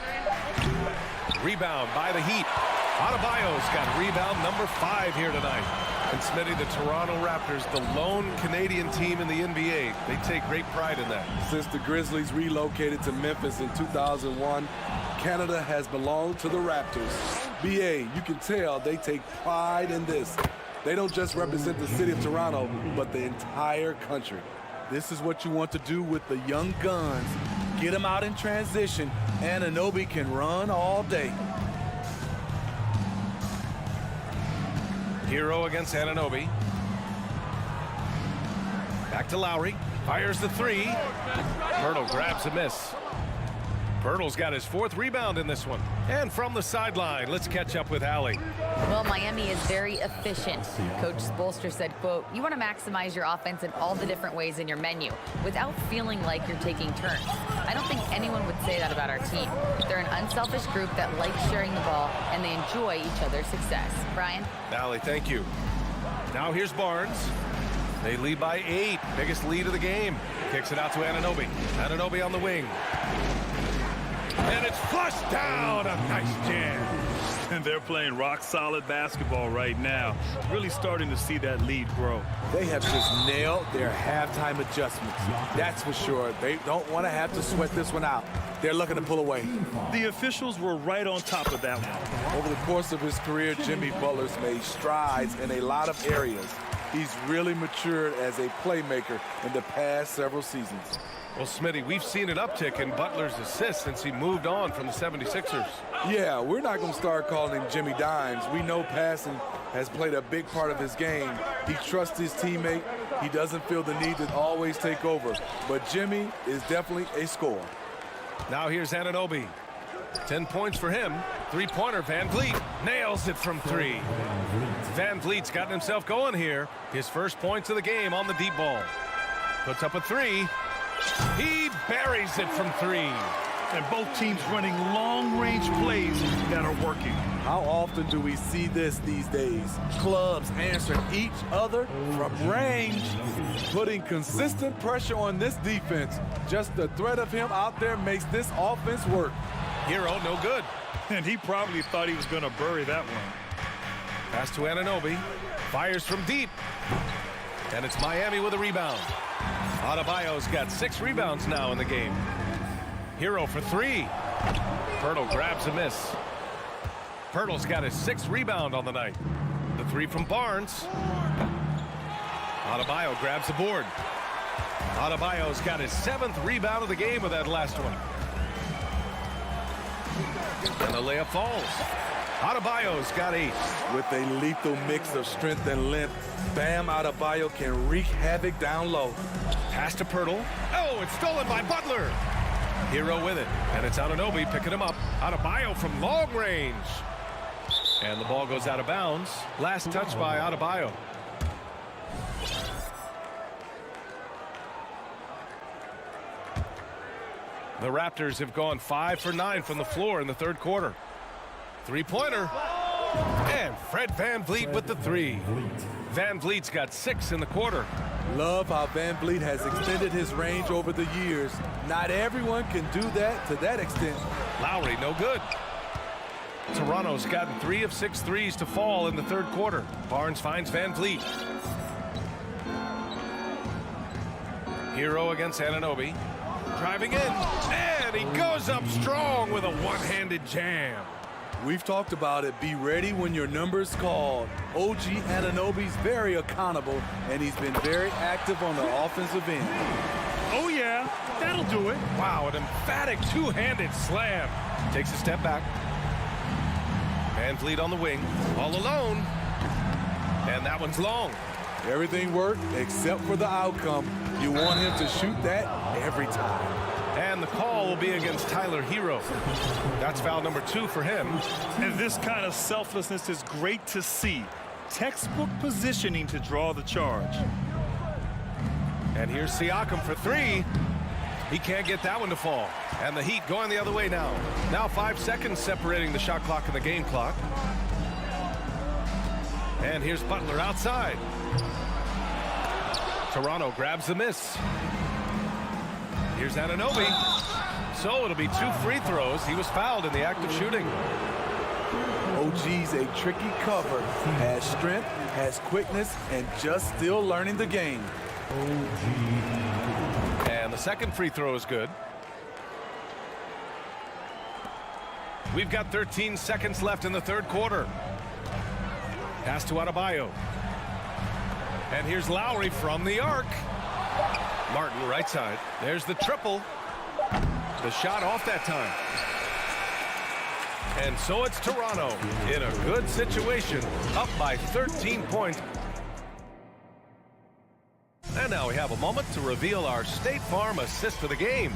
Rebound by the Heat. Adebayo's got rebound number 5 here tonight. And Smitty, the Toronto Raptors, the lone Canadian team in the NBA. They take great pride in that. Since the Grizzlies relocated to Memphis in 2001, Canada has belonged to the Raptors. BA, you can tell they take pride in this. They don't just represent the city of Toronto, but the entire country. This is what you want to do with the young guns. Get them out in transition, and Anunoby can run all day. Hero against Anunoby. Back to Lowry. Fires the 3. Pirtle grabs a miss. Pirtle's got his 4th rebound in this one. And from the sideline, let's catch up with Allie. Well, Miami is very efficient. Coach Spoelstra said, quote, "You want to maximize your offense in all the different ways in your menu without feeling like you're taking turns." I don't think anyone would say that about our team. They're an unselfish group that likes sharing the ball, and they enjoy each other's success. Brian? Allie, thank you. Now here's Barnes. They lead by 8. Biggest lead of the game. Kicks it out to Anunoby. Anunoby on the wing. And it's flushed down. A nice jam. And they're playing rock-solid basketball right now. Really starting to see that lead grow. They have just nailed their halftime adjustments. That's for sure. They don't want to have to sweat this one out. They're looking to pull away. The officials were right on top of that one. Over the course of his career, Jimmy Butler's made strides in a lot of areas. He's really matured as a playmaker in the past several seasons. Well, Smitty, we've seen an uptick in Butler's assists since he moved on from the 76ers. Yeah, we're not going to start calling him Jimmy Dimes. We know passing has played a big part of his game. He trusts his teammate. He doesn't feel the need to always take over. But Jimmy is definitely a scorer. Now here's Anunoby. 10 points for him. 3-pointer, Van Vliet nails it from 3. Van Vliet's gotten himself going here. His first points of the game on the deep ball. Puts up a 3. He buries it from 3. And both teams running long-range plays that are working. How often do we see this these days? Clubs answering each other from range, putting consistent pressure on this defense. Just the threat of him out there makes this offense work. Hero, no good. And he probably thought he was going to bury that one. Pass to Anunoby. Fires from deep. And it's Miami with a rebound. Adebayo's got 6 rebounds now in the game. Hero for 3. Pirtle grabs a miss. Pirtle's got his 6th rebound on the night. The 3 from Barnes. Adebayo grabs the board. Adebayo's got his 7th rebound of the game with that last one. And the layup falls. Adebayo's got 8. With a lethal mix of strength and length, Bam Adebayo can wreak havoc down low. Pass to Pirtle. Oh, it's stolen by Butler. Hero with it, and it's Anunoby picking him up. Adebayo from long range. And the ball goes out of bounds. Last touch by Adebayo. The Raptors have gone 5 for 9 from the floor in the 3rd quarter. 3-pointer. And Fred Van Vliet with the 3. Van Vliet's got 6 in the quarter. Love how Van Vliet has extended his range over the years. Not everyone can do that to that extent. Lowry, no good. Toronto's gotten 3 of 6 threes to fall in the 3rd quarter. Barnes finds Van Vliet. Hero against Anunoby. Driving in, and he goes up strong with a one-handed jam. We've talked about it. Be ready when your number's called. OG Anunoby's very accountable, and he's been very active on the offensive end. Oh, yeah, that'll do it. Wow, an emphatic two-handed slam. Takes a step back. Van Vliet on the wing, all alone. And that one's long. Everything worked except for the outcome. You want him to shoot that every time. And the call will be against Tyler Hero. That's foul number 2 for him. And this kind of selflessness is great to see. Textbook positioning to draw the charge. And here's Siakam for 3. He can't get that one to fall. And the Heat going the other way now. Now 5 seconds separating the shot clock and the game clock. And here's Butler outside. Toronto grabs the miss. Here's Anunoby. So it'll be 2 free throws. He was fouled in the act of shooting. OG's a tricky cover. Has strength, has quickness, and just still learning the game. And the second free throw is good. We've got 13 seconds left in the 3rd quarter. Pass to Adebayo. And here's Lowry from the arc. Martin right side. There's the triple. The shot off that time. And so it's Toronto in a good situation, up by 13 points. And now we have a moment to reveal our State Farm assist of the game.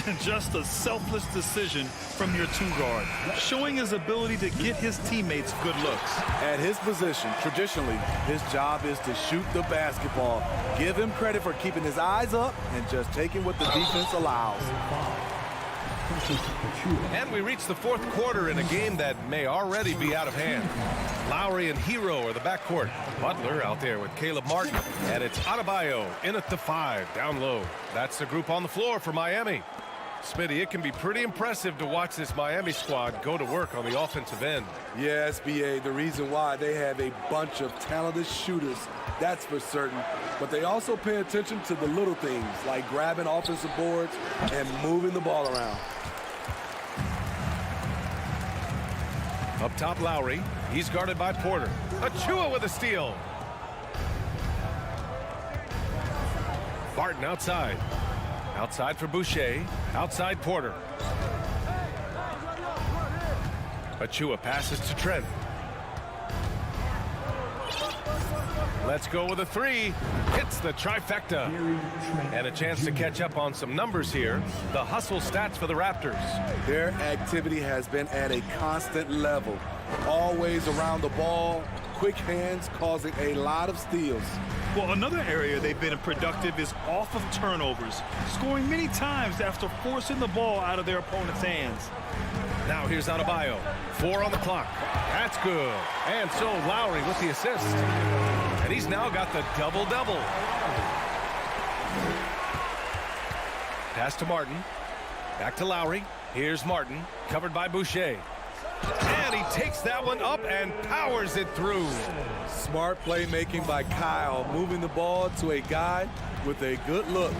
And just a selfless decision from your two-guard, showing his ability to get his teammates good looks. At his position, traditionally, his job is to shoot the basketball. Give him credit for keeping his eyes up and just taking what the defense allows. And we reach the fourth quarter in a game that may already be out of hand. Lowry and Hero are the backcourt. Butler out there with Caleb Martin. And it's Adebayo in at the 5, down low. That's the group on the floor for Miami. Smitty, it can be pretty impressive to watch this Miami squad go to work on the offensive end. Yes, BA, the reason why they have a bunch of talented shooters, that's for certain. But they also pay attention to the little things, like grabbing offensive boards and moving the ball around. Up top, Lowry. He's guarded by Porter. Achua with a steal. Barton outside. Outside for Boucher. Outside Porter. Achua passes to Trent. Let's go with a 3. Hits the trifecta. And a chance to catch up on some numbers here. The hustle stats for the Raptors. Their activity has been at a constant level. Always around the ball. Quick hands causing a lot of steals. Well, another area they've been productive is off of turnovers, scoring many times after forcing the ball out of their opponent's hands. Now here's Adebayo. 4 on the clock. That's good. And so Lowry with the assist. And he's now got the double-double. Pass to Martin. Back to Lowry. Here's Martin, covered by Boucher. And he takes that one up and powers it through. Smart playmaking by Kyle, moving the ball to a guy with a good look.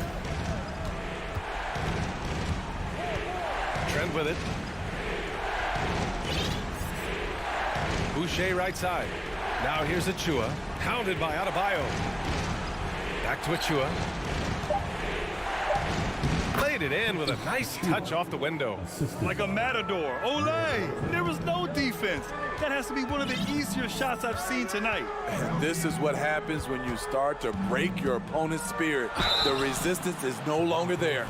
Trent with it. Boucher right side. Now here's Achua, pounded by Adebayo. Back to Achua. Played it in with a nice touch off the window. Like a matador. Olé! There was no defense. That has to be one of the easier shots I've seen tonight. And this is what happens when you start to break your opponent's spirit. The resistance is no longer there.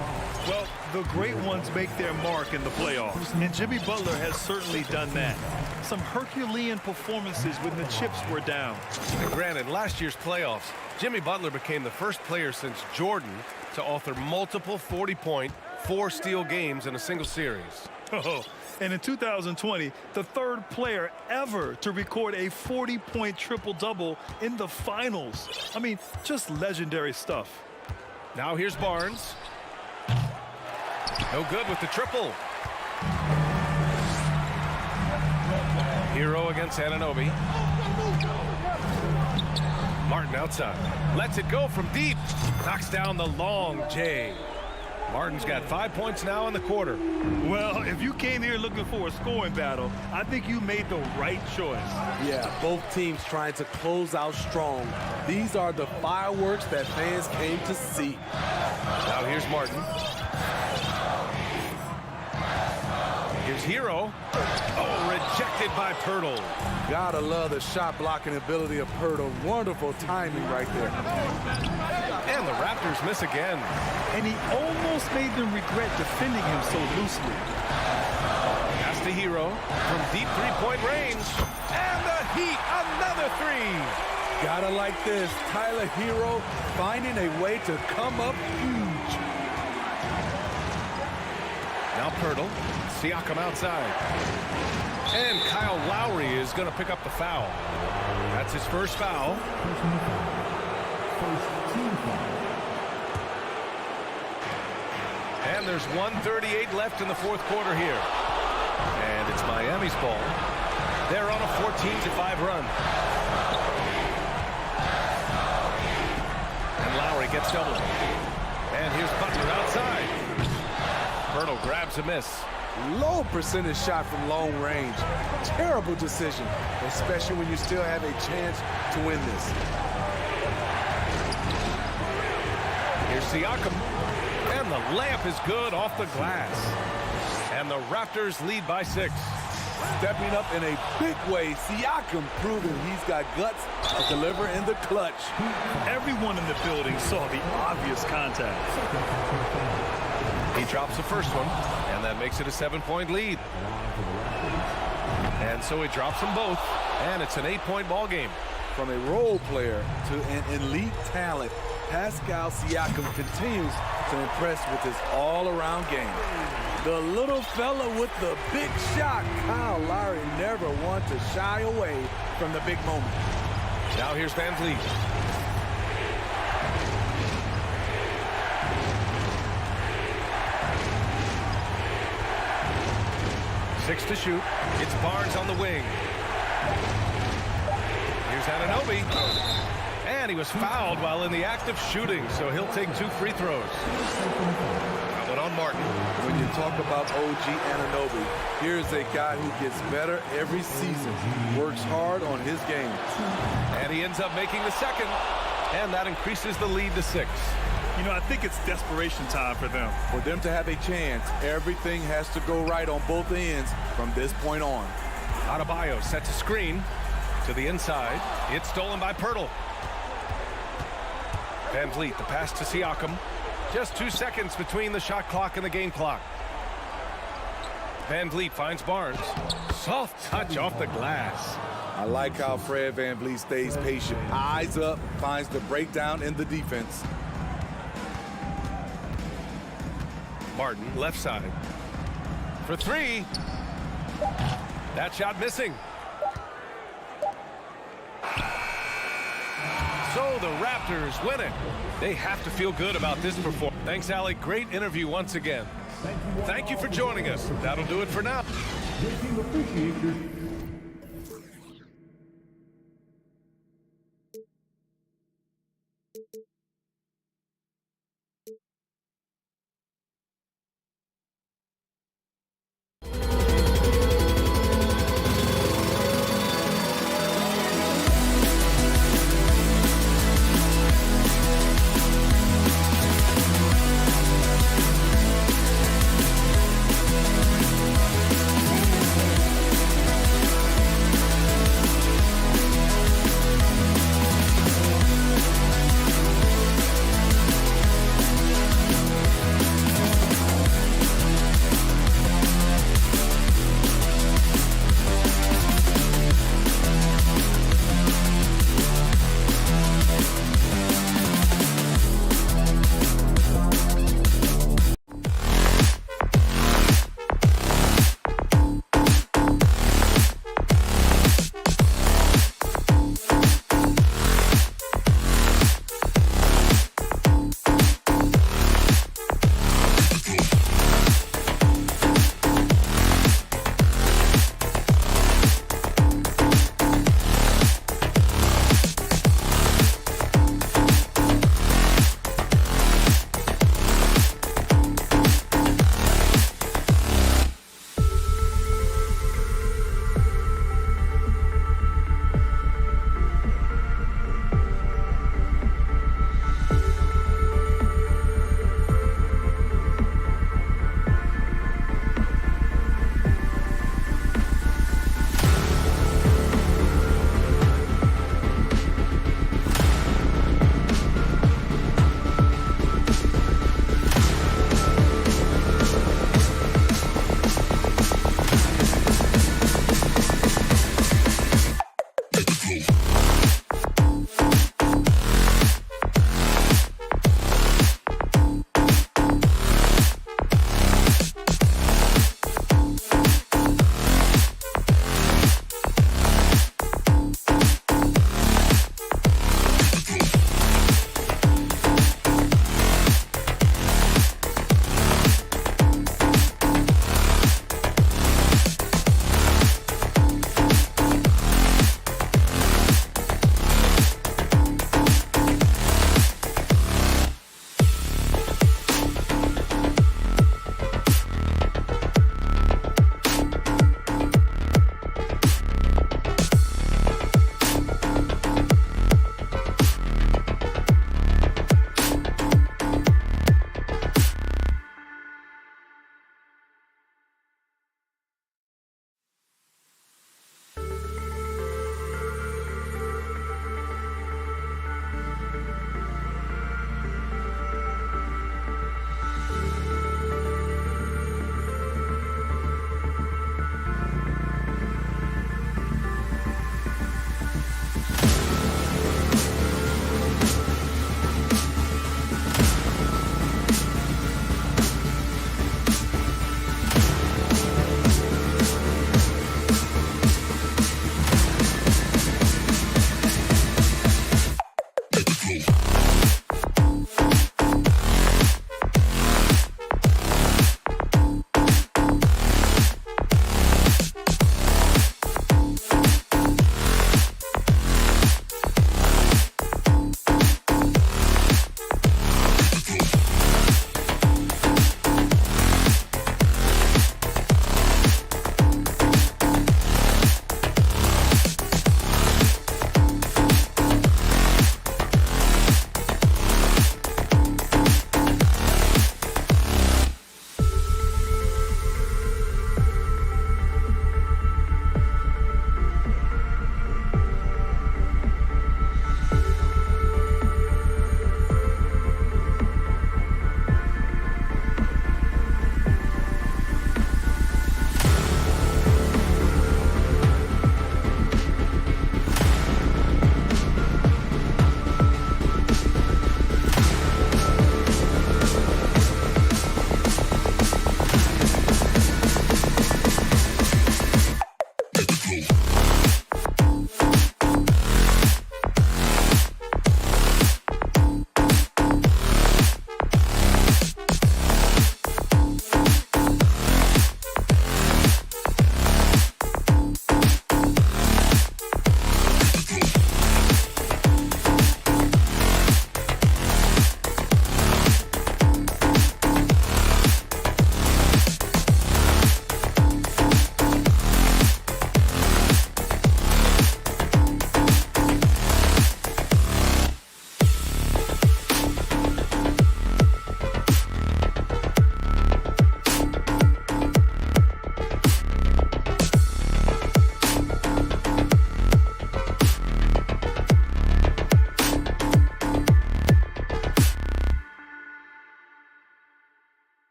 Well, the great ones make their mark in the playoffs, and Jimmy Butler has certainly done that. Some Herculean performances when the chips were down. And granted, last year's playoffs, Jimmy Butler became the first player since Jordan to author multiple 40-point, 4-steal games in a single series. Oh, and in 2020, the third player ever to record a 40-point triple-double in the finals. I mean, just legendary stuff. Now here's Barnes. No good with the triple. Hero against Anunoby. Martin outside. Lets it go from deep. Knocks down the long J. Martin's got 5 points now in the quarter. Well, if you came here looking for a scoring battle, I think you made the right choice. Yeah, both teams trying to close out strong. These are the fireworks that fans came to see. Now here's Martin. Here's Hero. Oh, rejected by Pirtle. Gotta love the shot blocking ability of Pirtle. Wonderful timing right there. And the Raptors miss again. And he almost made them regret defending him so loosely. Pass to Hero from deep three-point range. And the Heat, another 3. Gotta like this. Tyler Hero finding a way to come up huge. Now Pirtle. Siakam outside. And Kyle Lowry is going to pick up the foul. That's his first foul. And there's 1:38 left in the fourth quarter here. And it's Miami's ball. They're on a 14-5 run. And Lowry gets doubled. And here's Butler outside. Pirtle grabs a miss. Low percentage shot from long range. Terrible decision, especially when you still have a chance to win this. Here's Siakam. And the layup is good off the glass. And the Raptors lead by 6. Stepping up in a big way, Siakam proving he's got guts to deliver in the clutch. Everyone in the building saw the obvious contact. He drops the first one, and that makes it a 7-point lead. And so he drops them both, and it's an 8-point ball game. From a role player to an elite talent, Pascal Siakam continues to impress with his all-around game. The little fella with the big shot. Kyle Lowry never one to shy away from the big moment. Now here's Van Vliet. Six to shoot. It's Barnes on the wing. Here's Anunoby. And he was fouled while in the act of shooting, so he'll take 2 free throws. Foul on Martin. When you talk about OG Anunoby, here's a guy who gets better every season, works hard on his game. And he ends up making the second, and that increases the lead to 6. You know, I think it's desperation time for them. For them to have a chance, everything has to go right on both ends from this point on. Adebayo sets a screen to the inside. It's stolen by Pirtle. Van Vliet, the pass to Siakam. Just 2 seconds between the shot clock and the game clock. Van Vliet finds Barnes. Soft touch off the glass. I like how Fred VanVleet stays patient. Eyes up, finds the breakdown in the defense. Martin, left side. For 3. That shot missing. So the Raptors win it. They have to feel good about this performance. Thanks, Alec. Great interview once again. Thank you for joining us. That'll do it for now.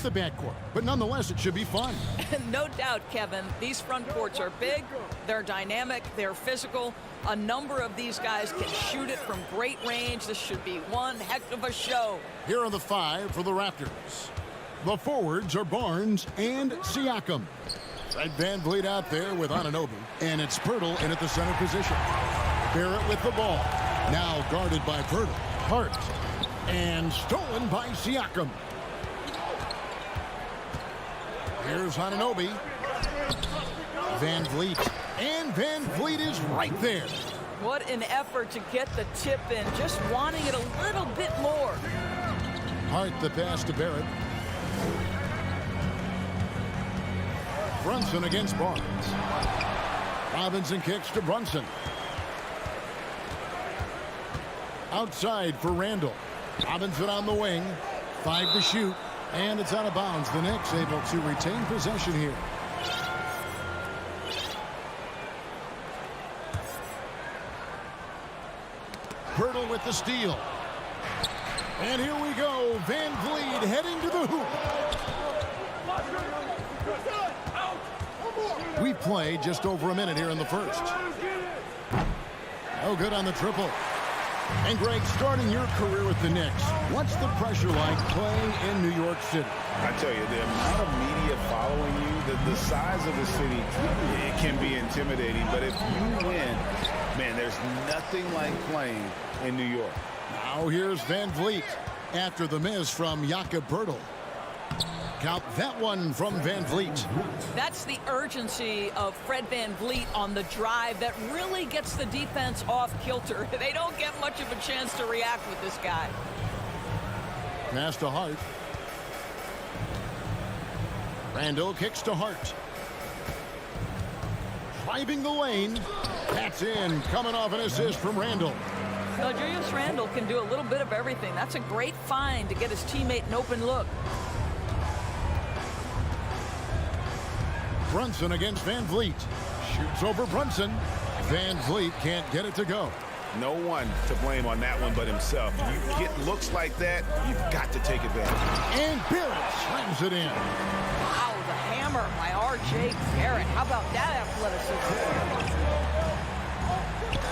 the backcourt, but nonetheless, it should be fun. No doubt, Kevin. These front courts are big, they're dynamic, they're physical. A number of these guys can shoot it from great range. This should be one heck of a show. Here are the 5 for the Raptors. The forwards are Barnes and Siakam. Fred VanVleet out there with Anunoby, and it's Pirtle in at the center position. Barrett with the ball. Now guarded by Pirtle. Hart. And stolen by Siakam. Here's Anunoby. VanVleet. And VanVleet is right there. What an effort to get the tip in, just wanting it a little bit more. Hart the pass to Barrett. Brunson against Barnes. Robinson kicks to Brunson. Outside for Randall. Robinson on the wing. 5 to shoot. And it's out of bounds. The Knicks able to retain possession here. Pirtle with the steal. And here we go. VanVleet heading to the hoop. We played just over a minute here in the first. No good on the triple. And Greg, starting your career with the Knicks, what's the pressure like playing in New York City? I tell you, the amount of media following you, the size of the city, it can be intimidating. But if you win, man, there's nothing like playing in New York. Now here's VanVleet after the miss from Jakob Pirtle. Count that one from VanVleet. That's the urgency of Fred VanVleet on the drive that really gets the defense off kilter. They don't get much of a chance to react with this guy. Pass to Hart. Randall kicks to Hart. Driving the lane. That's in. Coming off an assist from Randall. Now, Julius Randall can do a little bit of everything. That's a great find to get his teammate an open look. Brunson against VanVleet. Shoots over Brunson. VanVleet can't get it to go. No one to blame on that one but himself. You get looks like that, you've got to take advantage. And Barrett slams it in. Wow, the hammer by R.J. Barrett. How about that athleticism?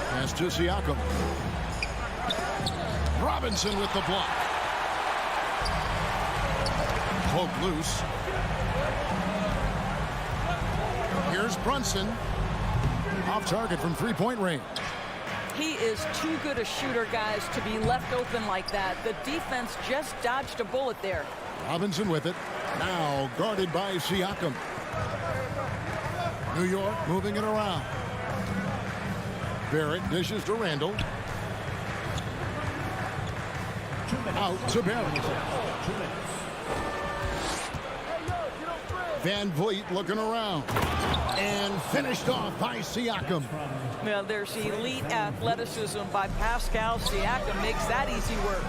Pass to Siakam. Robinson with the block. Poke loose. Here's Brunson. Off target from three-point range. He is too good a shooter, guys, to be left open like that. The defense just dodged a bullet there. Robinson with it. Now guarded by Siakam. New York moving it around. Barrett dishes to Randall. Out to Barrett. VanVleet looking around. And finished off by Siakam. Well, there's elite athleticism by Pascal Siakam. Makes that easy work.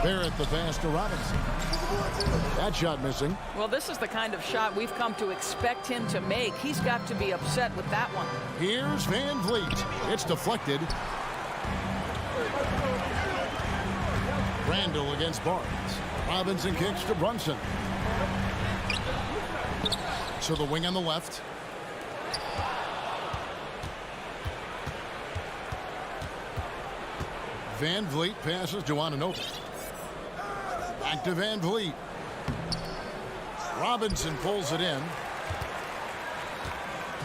Barrett the pass to Robinson. That shot missing. Well, this is the kind of shot we've come to expect him to make. He's got to be upset with that one. Here's VanVleet. It's deflected. Randall against Barnes. Robinson kicks to Brunson. So the wing on the left. VanVleet passes to Anunoby. Back to VanVleet. Robinson pulls it in.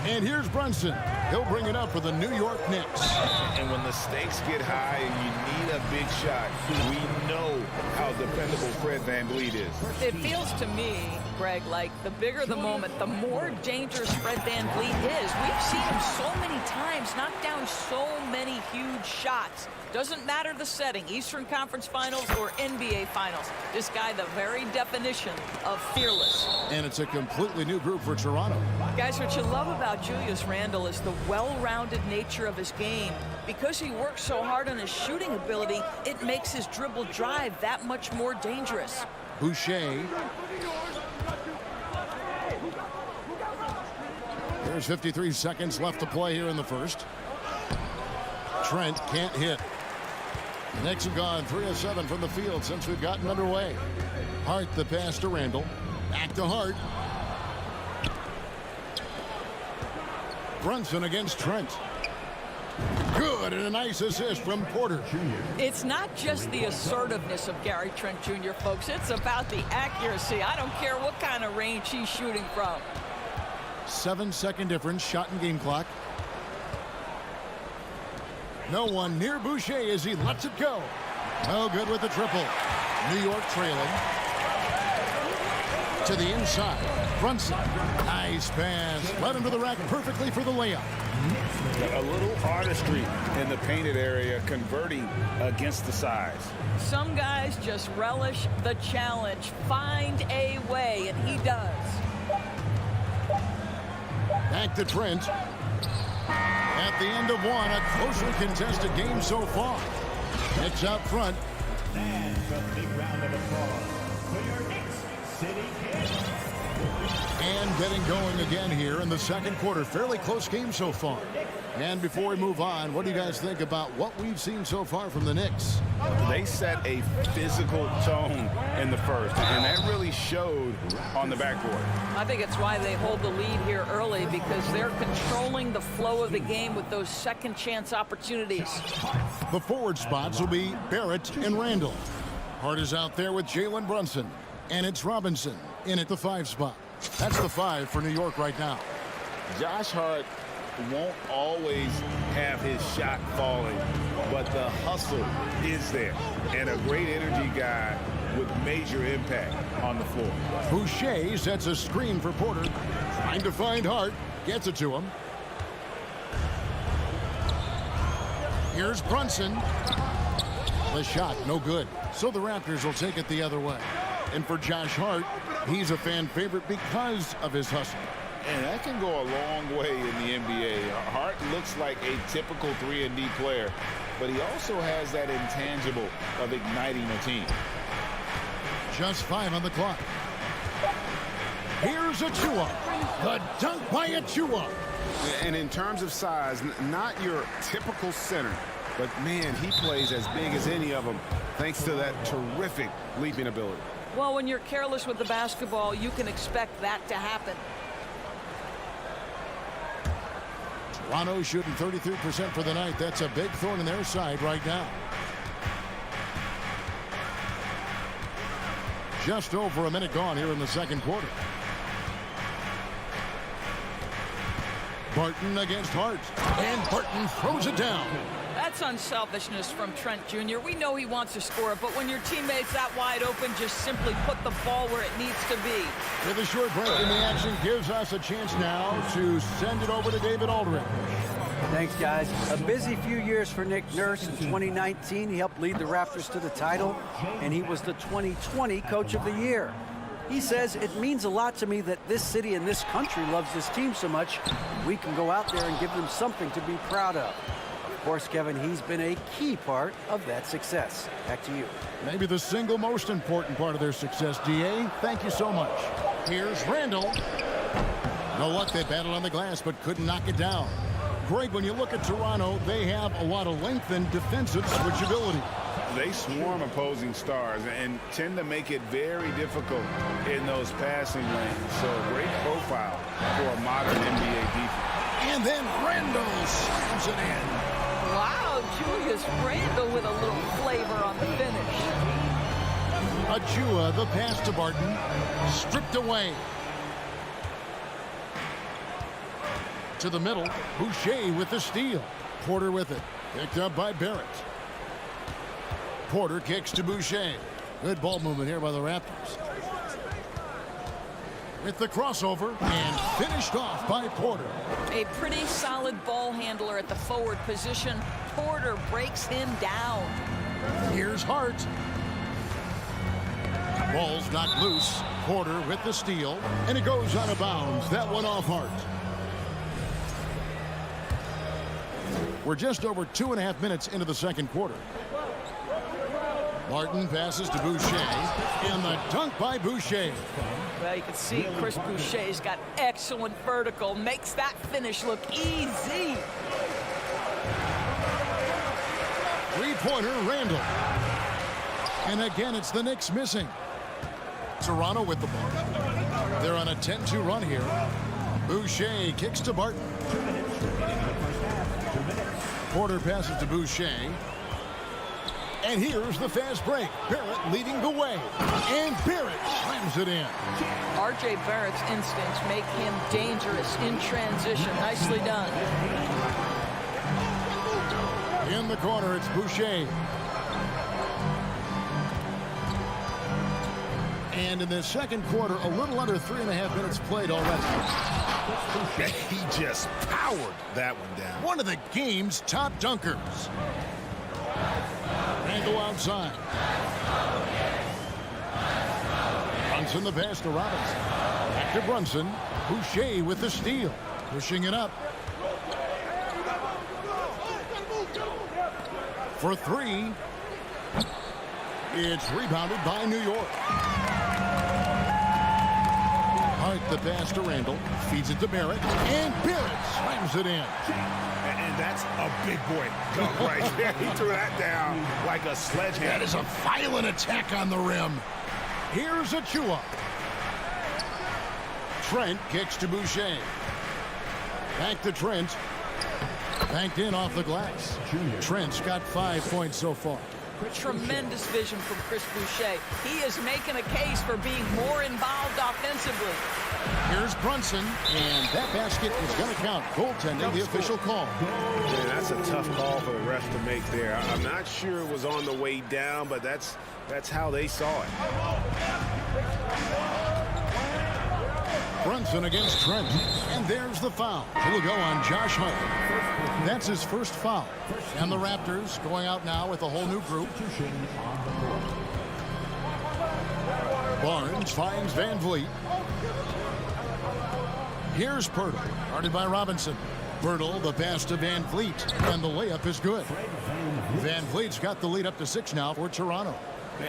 And here's Brunson. He'll bring it up for the New York Knicks. And when the stakes get high and you need a big shot, we know how dependable Fred VanVleet is. It feels to me, Greg, like the bigger the moment, the more dangerous Fred VanVleet is. We've seen him so many times knock down so many huge shots. Doesn't matter the setting, Eastern Conference Finals or NBA Finals. This guy, the very definition of fearless. And it's a completely new group for Toronto. Guys, what you love about Julius Randle is the well-rounded nature of his game. Because he works so hard on his shooting ability, it makes his dribble drive that much more dangerous. Boucher. There's 53 seconds left to play here in the first. Trent can't hit. The Knicks have gone 3 of 7 from the field since we've gotten underway. Hart the pass to Randall. Back to Hart. Brunson against Trent. Good, and a nice assist from Porter. It's not just the assertiveness of Gary Trent Jr., folks. It's about the accuracy. I don't care what kind of range he's shooting from. 7-second difference, shot and game clock. No one near Boucher as he lets it go. No good with the triple. New York trailing. To the inside. Brunson. Nice pass. Led him to the rack perfectly for the layup. A little artistry in the painted area, converting against the size. Some guys just relish the challenge. Find a way, and he does. Back to Trent. At the end of one, a closely contested game so far. Knicks out front. And a big round of applause for your Knicks City Kings. And getting going again here in the second quarter. Fairly close game so far. And before we move on, what do you guys think about what we've seen so far from the Knicks? They set a physical tone in the first, and that really showed on the backboard. I think it's why they hold the lead here early, because they're controlling the flow of the game with those second chance opportunities. The forward spots will be Barrett and Randall. Hart is out there with Jalen Brunson. And it's Robinson in at the 5 spot. That's the 5 for New York right now. Josh Hart won't always have his shot falling, but the hustle is there. And a great energy guy with major impact on the floor. Boucher sets a screen for Porter. Trying to find Hart. Gets it to him. Here's Brunson. The shot, no good. So the Raptors will take it the other way. And for Josh Hart, he's a fan favorite because of his hustle. And that can go a long way in the NBA. Hart looks like a typical 3-and-D player, but he also has that intangible of igniting a team. Just 5 on the clock. Here's Achua. The dunk by Achua. And in terms of size, not your typical center, but man, he plays as big as any of them thanks to that terrific leaping ability. Well, when you're careless with the basketball, you can expect that to happen. Toronto shooting 33% for the night. That's a big thorn in their side right now. Just over a minute gone here in the second quarter. Barton against Hart. And Barton throws it down. That's unselfishness from Trent Jr. We know he wants to score, but when your teammate's that wide open, just simply put the ball where it needs to be. With a short break in the action, gives us a chance now to send it over to David Aldridge. Thanks, guys. A busy few years for Nick Nurse. In 2019, he helped lead the Raptors to the title, and he was the 2020 Coach of the Year. He says, it means a lot to me that this city and this country loves this team so much. We can go out there and give them something to be proud of. Of course, Kevin, he's been a key part of that success. Back to you. Maybe the single most important part of their success, D.A. Thank you so much. Here's Randall. No luck, they battled on the glass, but couldn't knock it down. Greg, when you look at Toronto, they have a lot of length and defensive switchability. They swarm opposing stars and tend to make it very difficult in those passing lanes. So a great profile for a modern NBA defense. And then Randall slams it in. Wow, Julius Randle with a little flavor on the finish. Achua, the pass to Barton, stripped away. To the middle, Boucher with the steal. Porter with it, picked up by Barrett. Porter kicks to Boucher. Good ball movement here by the Raptors. With the crossover and finished off by Porter. A pretty solid ball handler at the forward position. Porter breaks him down. Here's Hart. Ball's knocked loose. Porter with the steal, and it goes out of bounds. That one off Hart. We're just over 2.5 minutes into the second quarter. Martin passes to Boucher, and the dunk by Boucher. Well, you can see Chris Boucher's got excellent vertical. Makes that finish look easy. Three-pointer, Randall. And again, it's the Knicks missing. Toronto with the ball. They're on a 10-2 run here. Boucher kicks to Barton. Porter passes to Boucher. And here's the fast break. Barrett leading the way. And Barrett slams it in. R.J. Barrett's instincts make him dangerous in transition. Nicely done. In the corner, it's Boucher. And in the second quarter, a little under 3.5 minutes played already. He just powered that one down. One of the game's top dunkers. Angle outside. Brunson the pass to Robinson. Back to Brunson. Boucher with the steal. Pushing it up. For three. It's rebounded by New York. Hart the pass to Randall. Feeds it to Barrett. And Barrett slams it in. And that's a big boy dunk right there. He threw that down like a sledgehammer. That is a violent attack on the rim. Here's Achua. Trent kicks to Boucher. Back to Trent. Banked in off the glass. Trent's got 5 points so far. Tremendous vision from Chris Boucher. He is making a case for being more involved offensively. Here's Brunson, and that basket is going to count. Goaltending, the official call. Man, that's a tough call for the ref to make there. I'm not sure it was on the way down, but that's how they saw it. Brunson against Trent, and there's the foul. It'll go on Josh Hart. That's his first foul. And the Raptors going out now with a whole new group. Barnes finds Van Vliet. Here's Pirtle, guarded by Robinson. Pirtle, the pass to Van Vliet, and the layup is good. Van Vliet's got the lead up to 6 now for Toronto.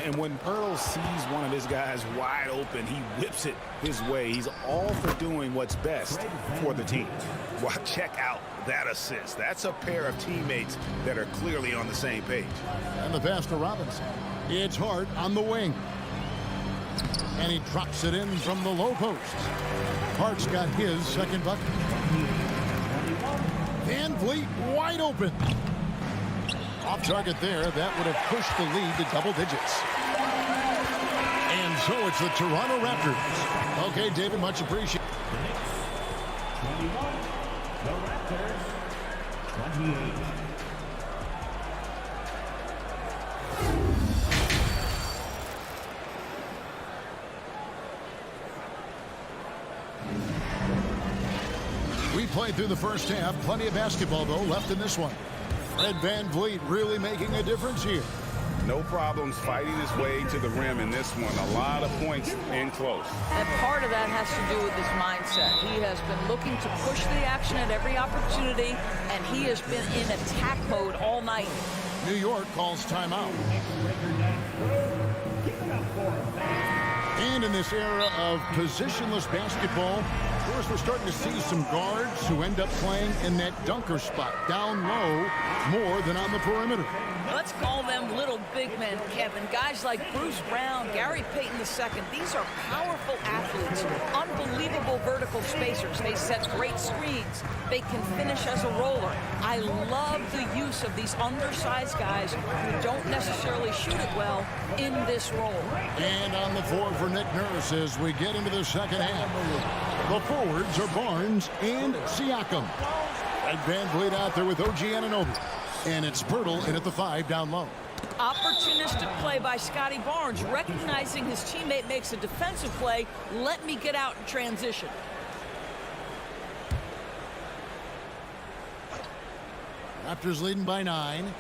And when Pirtle sees one of his guys wide open, he whips it his way. He's all for doing what's best for the team. Well, check out that assist. That's a pair of teammates that are clearly on the same page. And the pass to Robinson. It's Hart on the wing. And he drops it in from the low post. Hart's got his second bucket. Van Vliet wide open. Off target there. That would have pushed the lead to double digits. And so it's the Toronto Raptors. Okay, David, much appreciated. The Knicks, 21. The Raptors, 28. We played through the first half. Plenty of basketball, though, left in this one. Fred Van Vliet really making a difference here. No problems fighting his way to the rim in this one. A lot of points in close. And part of that has to do with his mindset. He has been looking to push the action at every opportunity, and he has been in attack mode all night. New York calls timeout. And in this era of positionless basketball, first we're starting to see some guards who end up playing in that dunker spot, down low, more than on the perimeter. Let's call them little big men, Kevin. Guys like Bruce Brown, Gary Payton II. These are powerful athletes, unbelievable vertical spacers. They set great screens. They can finish as a roller. I love the use of these undersized guys who don't necessarily shoot it well in this role. And on the floor for Nick Nurse as we get into the second half. The forwards are Barnes and Siakam. And Van Vliet out there with OG Anunoby. And it's Pirtle in at the 5 down low. Opportunistic play by Scotty Barnes, recognizing his teammate makes a defensive play. Let me get out in transition. Raptors leading by 9.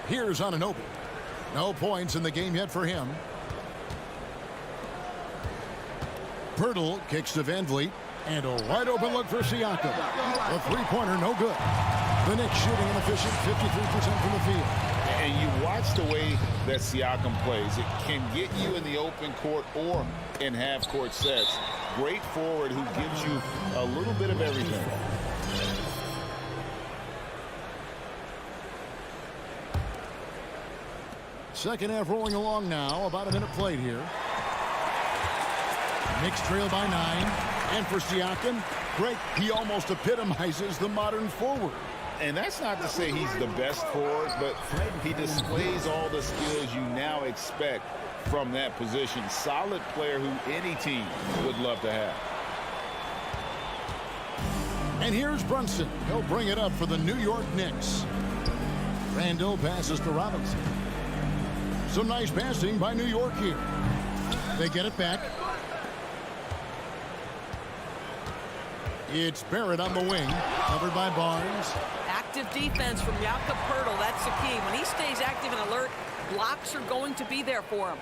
Here's Anunoby. No points in the game yet for him. Pirtle kicks to Van Vliet. And a wide open look for Siakam. A three-pointer, no good. The Knicks shooting an efficient 53% from the field. And you watch the way that Siakam plays. It can get you in the open court or in half-court sets. Great forward who gives you a little bit of everything. Second half rolling along now. About a minute played here. Knicks trail by 9. And for Siakam, Greg, he almost epitomizes the modern forward. And that's not to say he's the best forward, but he displays all the skills you now expect from that position. Solid player who any team would love to have. And here's Brunson. He'll bring it up for the New York Knicks. Randall passes to Robinson. Some nice passing by New York here. They get it back. It's Barrett on the wing, covered by Barnes. Active defense from Jakob Poeltl. That's the key. When he stays active and alert, blocks are going to be there for him.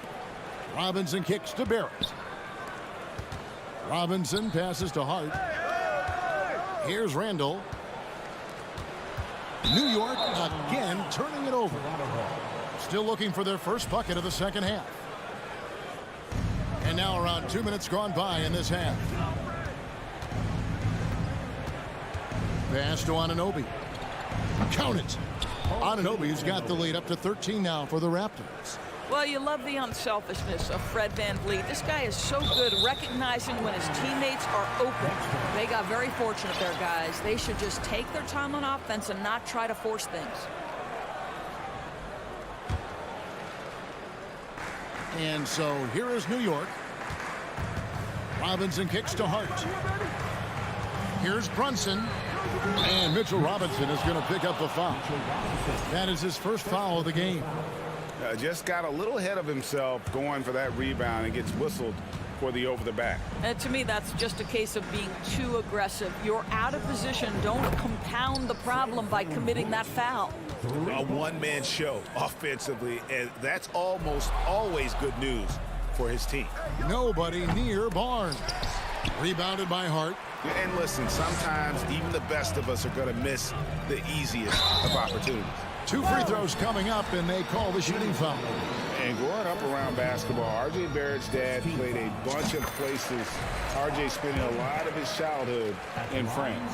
Robinson kicks to Barrett. Robinson passes to Hart. Here's Randall. New York again turning it over. Still looking for their first bucket of the second half. And now around 2 minutes gone by in this half. Pass to Anunoby. Count it. Anunoby's got the lead up to 13 now for the Raptors. Well, you love the unselfishness of Fred VanVleet. This guy is so good recognizing when his teammates are open. They got very fortunate there, guys. They should just take their time on offense and not try to force things. And so here is New York. Robinson kicks to Hart. Here's Brunson. And Mitchell Robinson is going to pick up the foul. That is his first foul of the game. Just got a little ahead of himself going for that rebound and gets whistled for the over the back. And to me, that's just a case of being too aggressive. You're out of position. Don't compound the problem by committing that foul. A one-man show offensively, and that's almost always good news for his team. Nobody near Barnes. Rebounded by Hart. And listen, sometimes even the best of us are going to miss the easiest of opportunities. 2 free throws coming up, and they call the shooting foul. And growing up around basketball, R.J. Barrett's dad played a bunch of places. R.J. spending a lot of his childhood in France.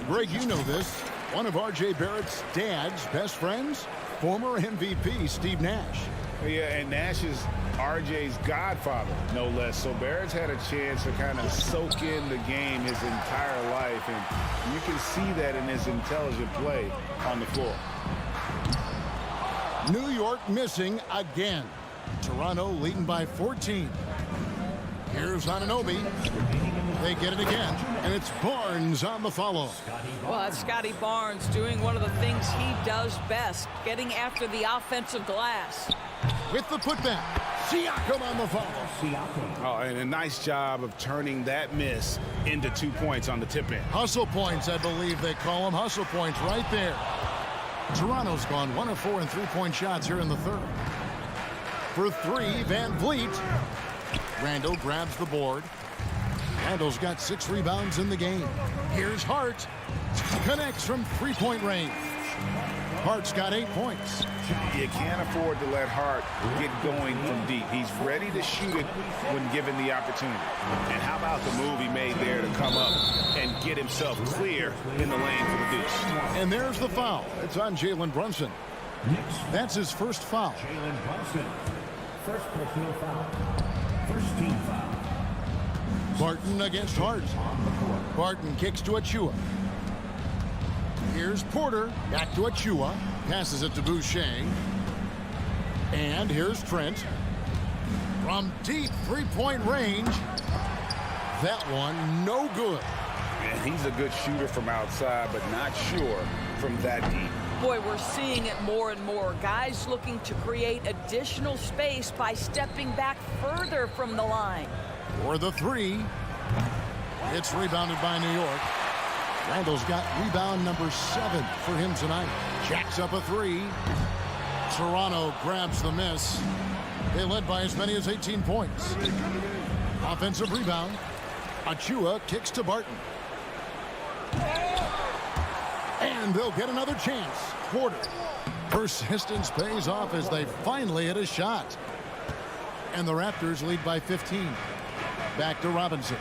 Greg, you know this. One of R.J. Barrett's dad's best friends, former MVP Steve Nash. Yeah, and Nash is R.J.'s godfather, no less. So Barrett's had a chance to kind of soak in the game his entire life, and you can see that in his intelligent play on the floor. New York missing again. Toronto leading by 14. Here's Anunoby. They get it again, and it's Barnes on the follow. Well, that's Scotty Barnes doing one of the things he does best, getting after the offensive glass. With the putback, Siakam on the follow. Oh, and a nice job of turning that miss into 2 points on the tip in. Hustle points, I believe they call them. Hustle points right there. Toronto's gone 1 of 4 in three-point shots here in the third. For 3, VanVleet. Randall grabs the board. Randall's got 6 rebounds in the game. Here's Hart. Connects from three-point range. Hart's got 8 points. You can't afford to let Hart get going from deep. He's ready to shoot it when given the opportunity. And how about the move he made there to come up and get himself clear in the lane for the deuce? And there's the foul. It's on Jalen Brunson. That's his first foul. Jalen Brunson. First personal foul. First team foul. Barton against Hart. Barton kicks to Achua. Here's Porter. Back to Achua. Passes it to Boucher. And here's Trent. From deep three-point range. That one no good. And he's a good shooter from outside, but not sure from that deep. Boy, we're seeing it more and more. Guys looking to create additional space by stepping back further from the line. For the 3. It's rebounded by New York. Randall's got rebound number 7 for him tonight. Jacks up a 3. Toronto grabs the miss. They led by as many as 18 points. Offensive rebound. Achua kicks to Barton. And they'll get another chance. Porter. Persistence pays off as they finally hit a shot. And the Raptors lead by 15. Back to Robinson.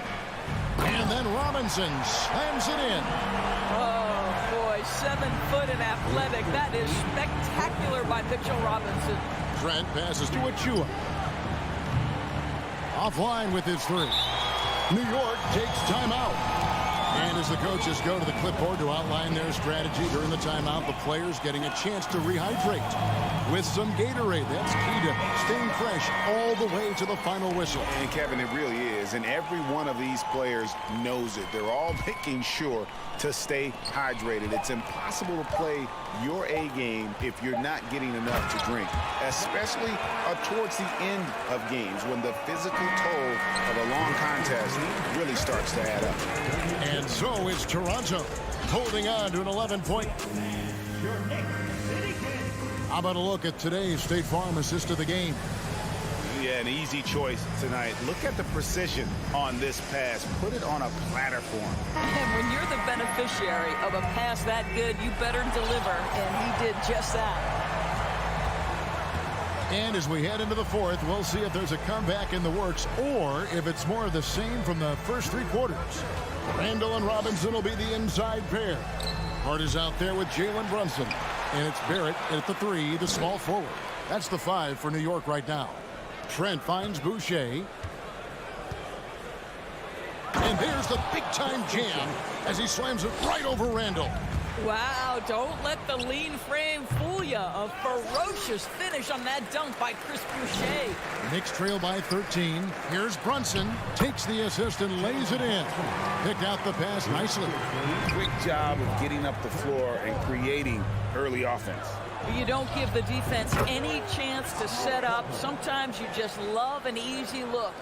And then Robinson slams it in. Oh, boy, 7 foot and athletic. That is spectacular by Mitchell Robinson. Trent passes to Achua. Offline with his three. New York takes timeout. And as the coaches go to the clipboard to outline their strategy during the timeout, the players getting a chance to rehydrate with some Gatorade. That's key to staying fresh all the way to the final whistle. And Kevin, it really is. And every one of these players knows it. They're all making sure to stay hydrated. It's impossible to play your A game if you're not getting enough to drink, especially towards the end of games when the physical toll of a long contest really starts to add up. And so is Toronto holding on to an 11-point. How about a look at today's State Farm assist of the game? Yeah, an easy choice tonight. Look at the precision on this pass. Put it on a platter for him. And when you're the beneficiary of a pass that good, you better deliver, and he did just that. And as we head into the fourth, we'll see if there's a comeback in the works or if it's more of the same from the first three quarters. Randall and Robinson will be the inside pair. Hart is out there with Jalen Brunson. And it's Barrett at the three, the small forward. That's the 5 for New York right now. Trent finds Boucher. And there's the big-time jam as he slams it right over Randall. Wow, don't let the lean frame fool you. A ferocious finish on that dunk by Chris Boucher. Knicks trail by 13. Here's Brunson. Takes the assist and lays it in. Picked out the pass nicely. Quick job of getting up the floor and creating early offense. You don't give the defense any chance to set up. Sometimes you just love an easy look.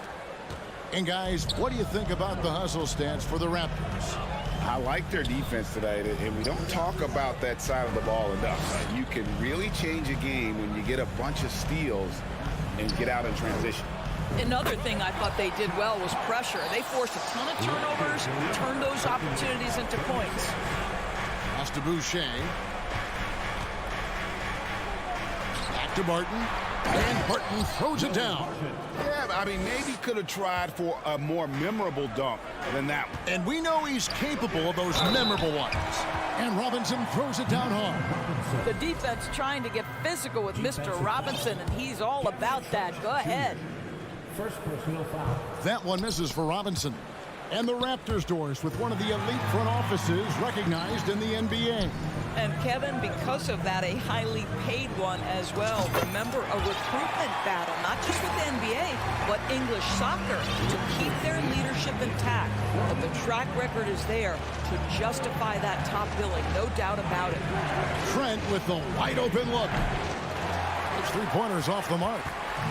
And guys, what do you think about the hustle stats for the Raptors? I like their defense tonight, and we don't talk about that side of the ball enough. You can really change a game when you get a bunch of steals and get out in transition. Another thing I thought they did well was pressure. They forced a ton of turnovers, turned those opportunities into points. Pass to Boucher. Back to Barton. And Barton throws it down. Yeah, I mean, maybe could have tried for a more memorable dunk than that one. And we know he's capable of those memorable ones. And Robinson throws it down hard. The defense trying to get physical with Mr. Robinson, and he's all about that. Go ahead. First personal foul. That one misses for Robinson. And the Raptors doors with one of the elite front offices recognized in the NBA. And Kevin, because of that, a highly paid one as well. Remember, a recruitment battle, not just with the NBA, but English soccer, to keep their leadership intact. But the track record is there to justify that top billing, no doubt about it. Trent with the wide open look. Those three-pointers off the mark.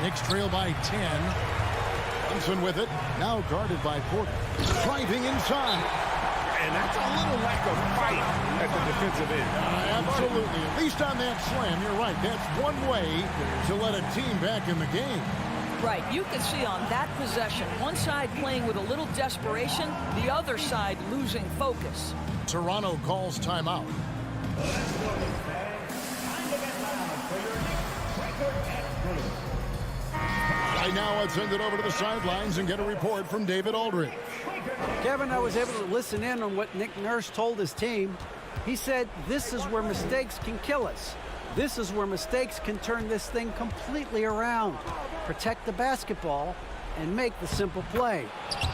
Knicks trail by 10. Brunson with it, now guarded by Porter. Driving inside. And that's a little lack of fight at the defensive end. Absolutely. At least on that slam, you're right. That's one way to let a team back in the game. Right. You can see on that possession, one side playing with a little desperation, the other side losing focus. Toronto calls timeout. Right now, let's send it over to the sidelines and get a report from David Aldridge. Kevin, I was able to listen in on what Nick Nurse told his team. He said, this is where mistakes can kill us. This is where mistakes can turn this thing completely around. Protect the basketball and make the simple play.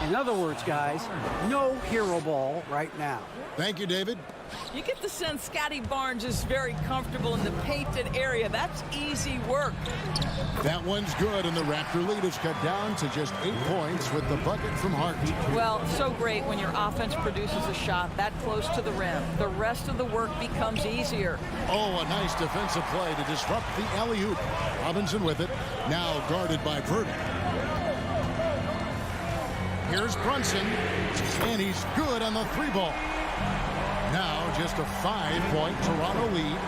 In other words, guys, no hero ball right now. Thank you, David. You get the sense Scotty Barnes is very comfortable in the painted area. That's easy work. That one's good, and the Raptor lead is cut down to just 8 points with the bucket from Hart. Well, so great when your offense produces a shot that close to the rim. The rest of the work becomes easier. Oh, a nice defensive play to disrupt the alley-oop. Robinson with it, now guarded by Burton. Here's Brunson, and he's good on the three ball. Now just a 5-point Toronto lead.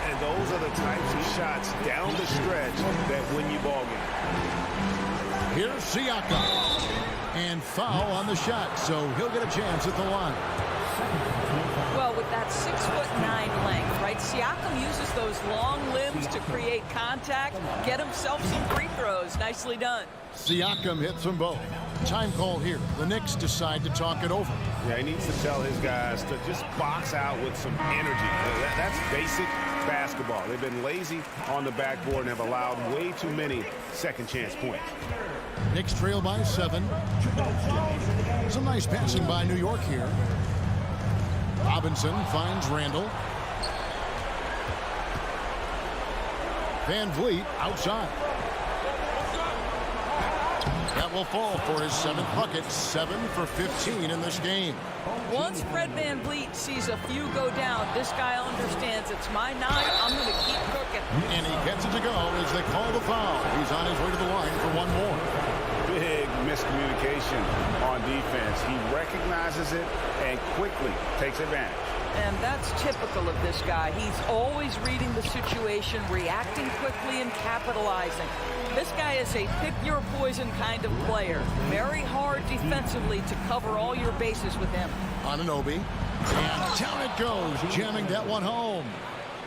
And those are the types of shots down the stretch that win you ball game. Here's Siakam. And foul on the shot, so he'll get a chance at the line. Well, with that 6'9" length, right? Siakam uses those long limbs to create contact, get himself some free throws. Nicely done. Siakam hits them both. Time call here. The Knicks decide to talk it over. Yeah, he needs to tell his guys to just box out with some energy. That's basic basketball. They've been lazy on the backboard and have allowed way too many second chance points. Knicks trail by 7. Some nice passing by New York here. Robinson finds Randall. Van Vliet outside. That will fall for his 7th bucket. 7 for 15 in this game. Once Fred Van Vliet sees a few go down, this guy understands it's my night. I'm going to keep cooking. And he gets it to go as they call the foul. He's on his way to the line for one more. Big miscommunication on defense. He recognizes it and quickly takes advantage. And that's typical of this guy. He's always reading the situation, reacting quickly, and capitalizing. This guy is a pick-your-poison kind of player. Very hard defensively to cover all your bases with him. Anunoby. And down it goes, jamming that one home.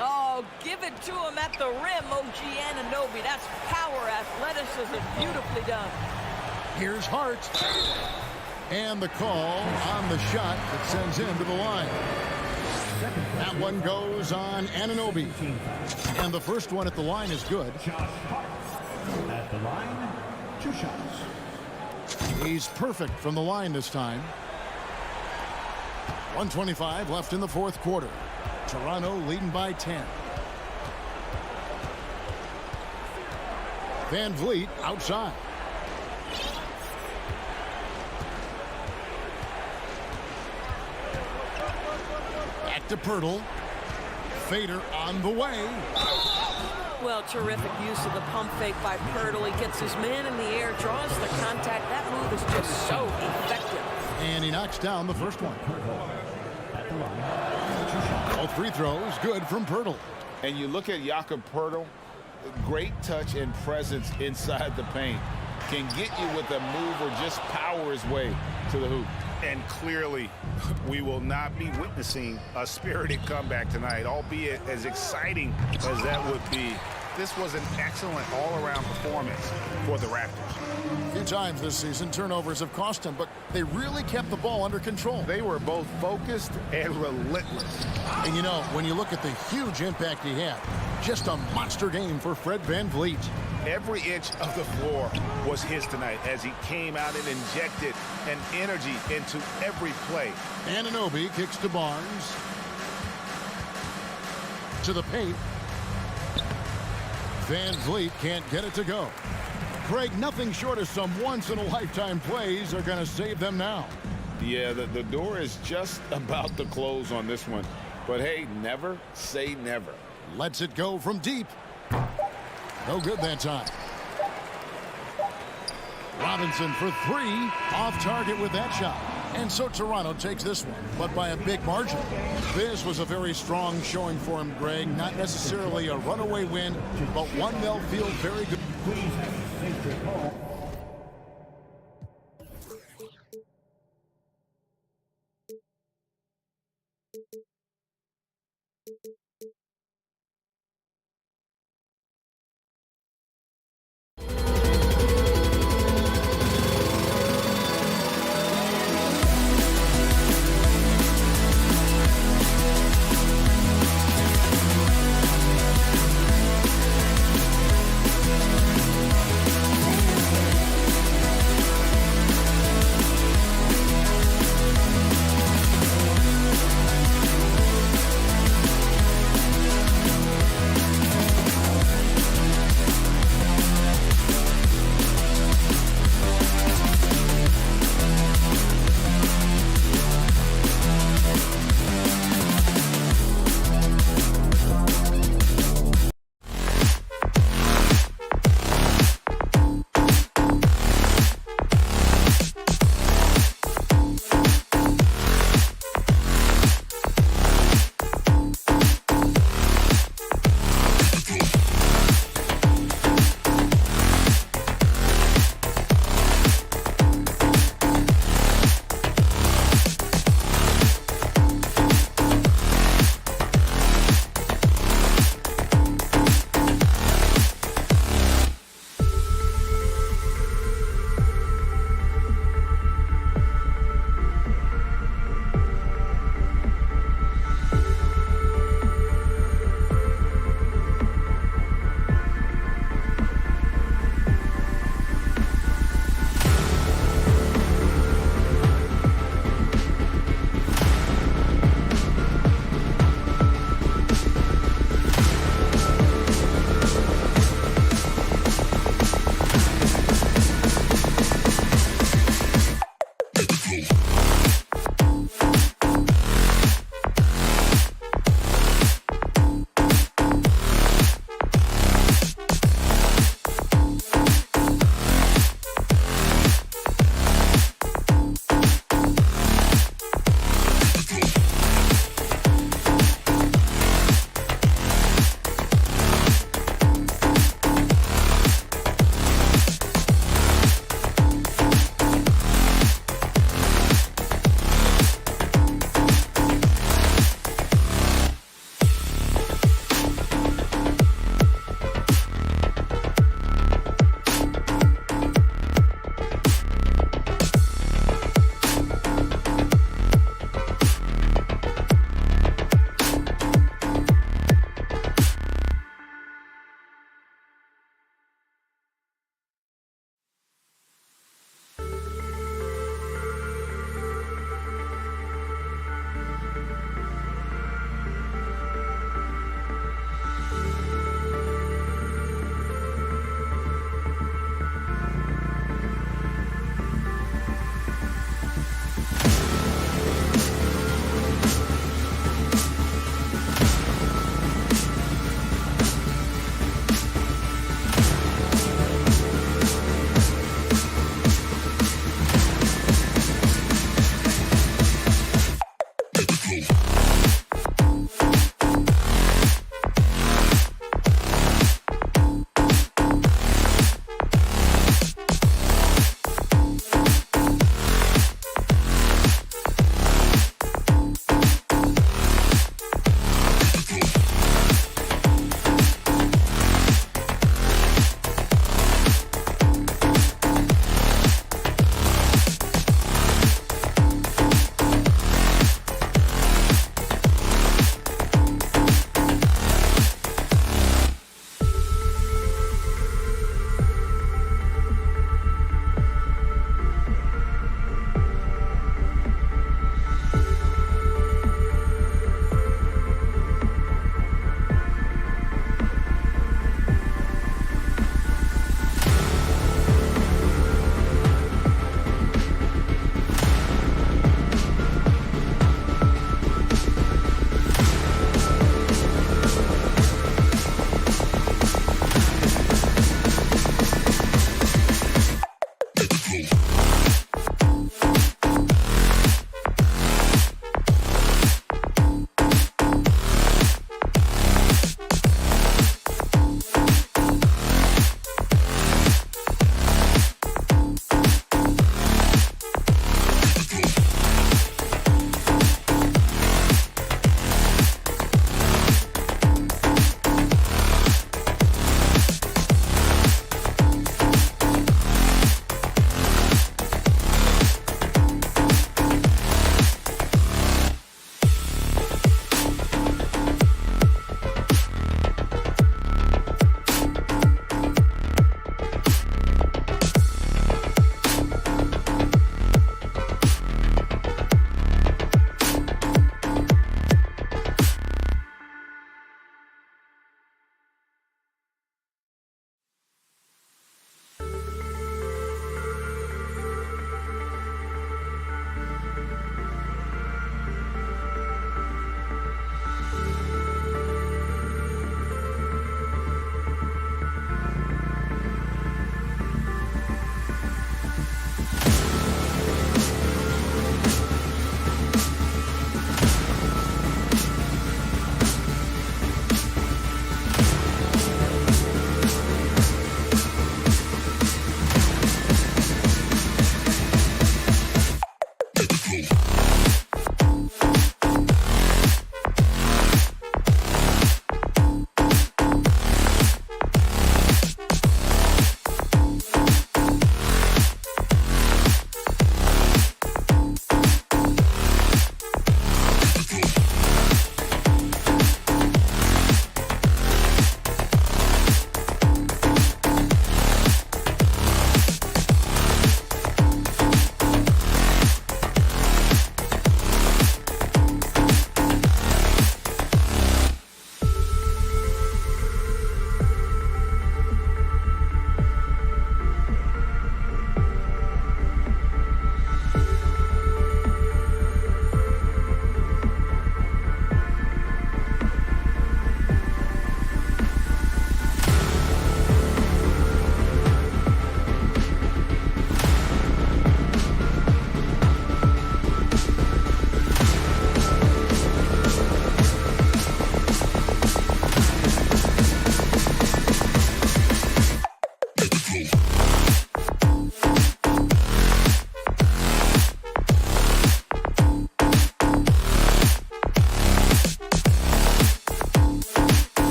Oh, give it to him at the rim, OG Anunoby. That's power, athleticism, beautifully done. Here's Hart. And the call on the shot that sends him to the line. That one goes on Anunoby. And the first one at the line is good. At the line, 2 shots. He's perfect from the line this time. 1:25 left in the 4th quarter. Toronto leading by 10. Van Vliet outside. Back to Pirtle. Fader on the way. Well, terrific use of the pump fake by Pirtle. He gets his man in the air, draws the contact. That move is just so effective. And he knocks down the first one. All free throws good from Pirtle. And you look at Jakob Pirtle, great touch and presence inside the paint. Can get you with a move or just power his way to the hoop. And clearly, we will not be witnessing a spirited comeback tonight, albeit as exciting as that would be. This was an excellent all-around performance for the Raptors. A few times this season, turnovers have cost them, but they really kept the ball under control. They were both focused and relentless. And you know, when you look at the huge impact he had, just a monster game for Fred Van Vliet. Every inch of the floor was his tonight as he came out and injected an energy into every play. Anunoby kicks to Barnes. To the paint. Van Vliet can't get it to go. Craig, nothing short of some once-in-a-lifetime plays are going to save them now. Yeah, the door is just about to close on this one. But hey, never say never. Lets it go from deep. No good that time. Robinson for 3. Off target with that shot. And so Toronto takes this one, but by a big margin. This was a very strong showing for him, Greg. Not necessarily a runaway win, but one they'll feel very good. Please take your call.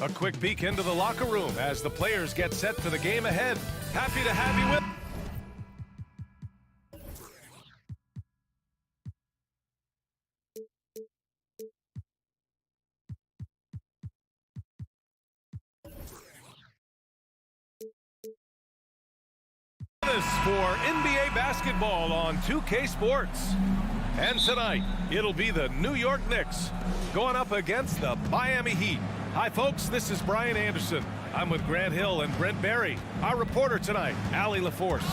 A quick peek into the locker room as the players get set for the game ahead. Happy to have you with. For NBA basketball on 2K Sports. And tonight, it'll be the New York Knicks going up against the Miami Heat. Hi, folks. This is Brian Anderson. I'm with Grant Hill and Brent Barry. Our reporter tonight, Allie LaForce.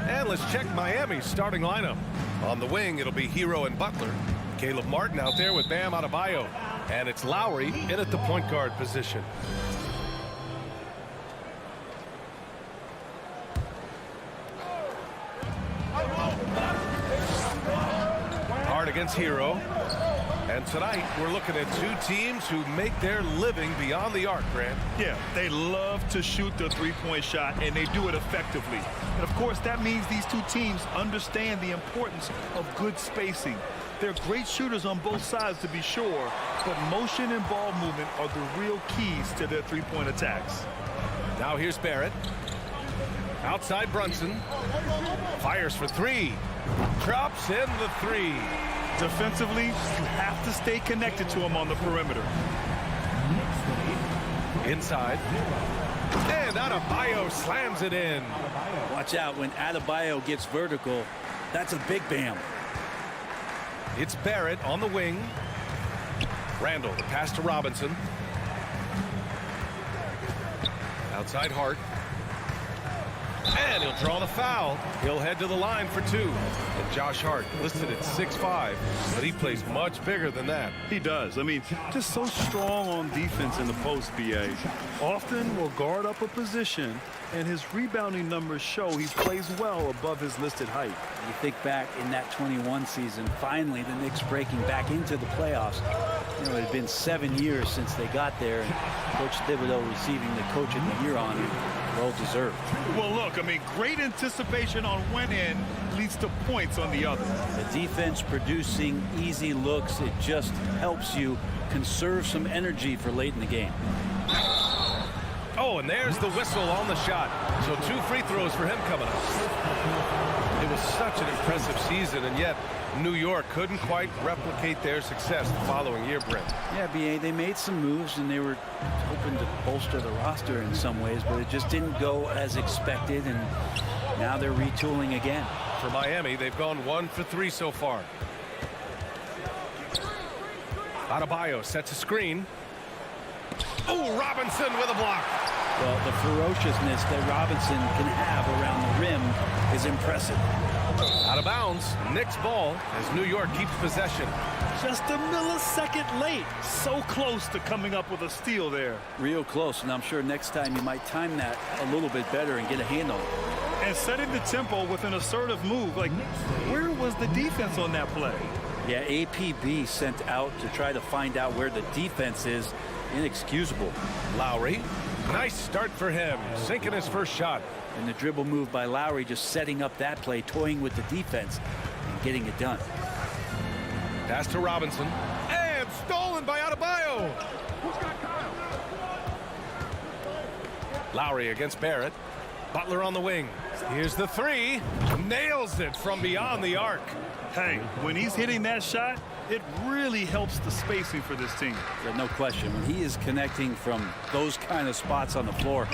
And let's check Miami's starting lineup. On the wing, it'll be Hero and Butler. Caleb Martin out there with Bam Adebayo. And it's Lowry in at the point guard position. Against Hero. And tonight we're looking at two teams who make their living beyond the arc, Grant. Yeah, they love to shoot the three-point shot, and they do it effectively. And of course that means these two teams understand the importance of good spacing. They're great shooters on both sides, to be sure, but motion and ball movement are the real keys to their three-point attacks. Now here's Barrett. Outside Brunson. Fires for three. Drops in the three. Defensively, you have to stay connected to him on the perimeter. Inside. And Adebayo slams it in. Watch out when Adebayo gets vertical. That's a big bam. It's Barrett on the wing. Randall, the pass to Robinson. Outside Hart. And he'll draw the foul. He'll head to the line for two. And Josh Hart listed at 6'5", but he plays much bigger than that. He does. I mean, just so strong on defense in the post, BA. Often will guard up a position, and his rebounding numbers show he plays well above his listed height. You think back in that 21 season, finally the Knicks breaking back into the playoffs. You know, it had been 7 years since they got there, and Coach Thibodeau receiving the Coach of the Year honor. Well deserved. Well, look, I mean, great anticipation on one end leads to points on the other. The defense producing easy looks. It just helps you conserve some energy for late in the game. Oh, and there's the whistle on the shot. So 2 free throws for him coming up. It was such an impressive season, and yet New York couldn't quite replicate their success the following year, Brent. Yeah, B.A., they made some moves, and they were hoping to bolster the roster in some ways, but it just didn't go as expected, and now they're retooling again. For Miami, they've gone 1 for 3 so far. Adebayo sets a screen. Oh, Robinson with a block. Well, the ferociousness that Robinson can have around the rim is impressive. Out of bounds, Knicks ball as New York keeps possession. Just a millisecond late. So close to coming up with a steal there. Real close, and I'm sure next time you might time that a little bit better and get a handle. And setting the tempo with an assertive move. Like, where was the defense on that play? Yeah, APB sent out to try to find out where the defense is. Inexcusable. Lowry, nice start for him, sinking his first shot. And the dribble move by Lowry, just setting up that play, toying with the defense and getting it done. Pass to Robinson, and stolen by Adebayo. Lowry against Barrett. Butler on the wing. Here's the three. Nails it from beyond the arc. Hey, when he's hitting that shot, it really helps the spacing for this team. Yeah, no question. When he is connecting from those kind of spots on the floor,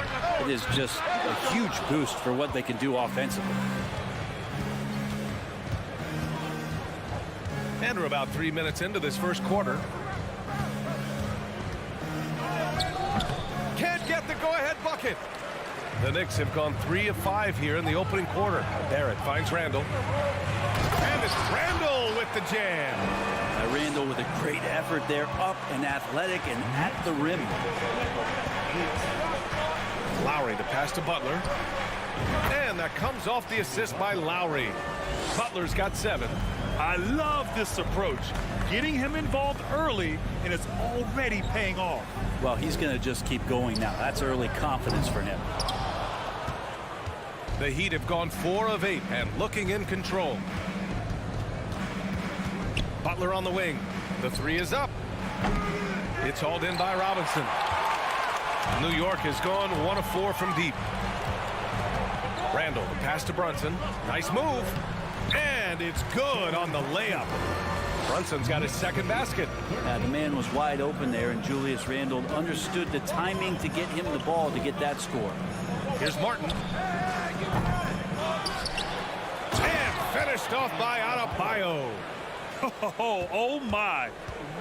it is just a huge boost for what they can do offensively. And we're about 3 minutes into this first quarter. Can't get the go-ahead bucket. The Knicks have gone 3 of 5 here in the opening quarter. Barrett finds Randall. And it's Randall with the jam. Randall with a great effort there, up and athletic and at the rim. Lowry, the pass to Butler. And that comes off the assist by Lowry. Butler's got 7. I love this approach. Getting him involved early, and it's already paying off. Well, he's going to just keep going now. That's early confidence for him. The Heat have gone 4 of 8 and looking in control. Butler on the wing. The three is up. It's hauled in by Robinson. New York has gone 1 of 4 from deep. Randall, the pass to Brunson. Nice move. And it's good on the layup. Brunson's got his second basket. The man was wide open there, and Julius Randle understood the timing to get him the ball to get that score. Here's Martin. And finished off by Adebayo. Oh my.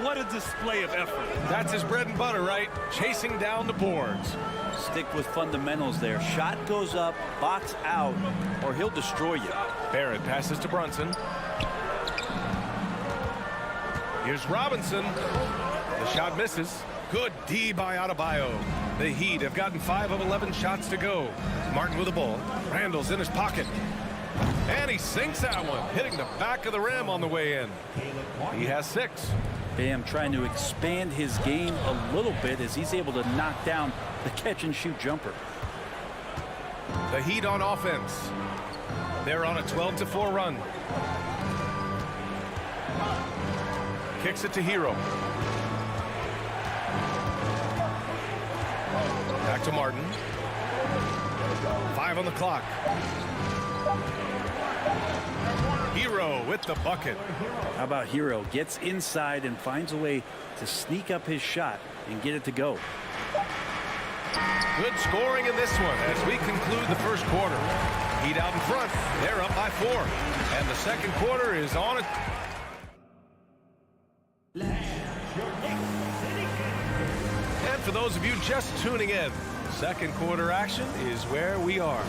What a display of effort. That's his bread and butter, right? Chasing down the boards. Stick with fundamentals there. Shot goes up, box out, or he'll destroy you. Barrett passes to Brunson. Here's Robinson. The shot misses. Good D by Adebayo. The Heat have gotten 5 of 11 shots to go. Martin with the ball. Randall's in his pocket. And he sinks that one, hitting the back of the rim on the way in. He has 6. Bam trying to expand his game a little bit as he's able to knock down the catch-and-shoot jumper. The Heat on offense. They're on a 12-4 run. Kicks it to Hero. Back to Martin. 5 on the clock. Hero with the bucket. How about Hero? Gets inside and finds a way to sneak up his shot and get it to go. Good scoring in this one as we conclude the first quarter. Heat out in front. They're up by 4. And the second quarter is on it. And for those of you just tuning in, second quarter action is where we are.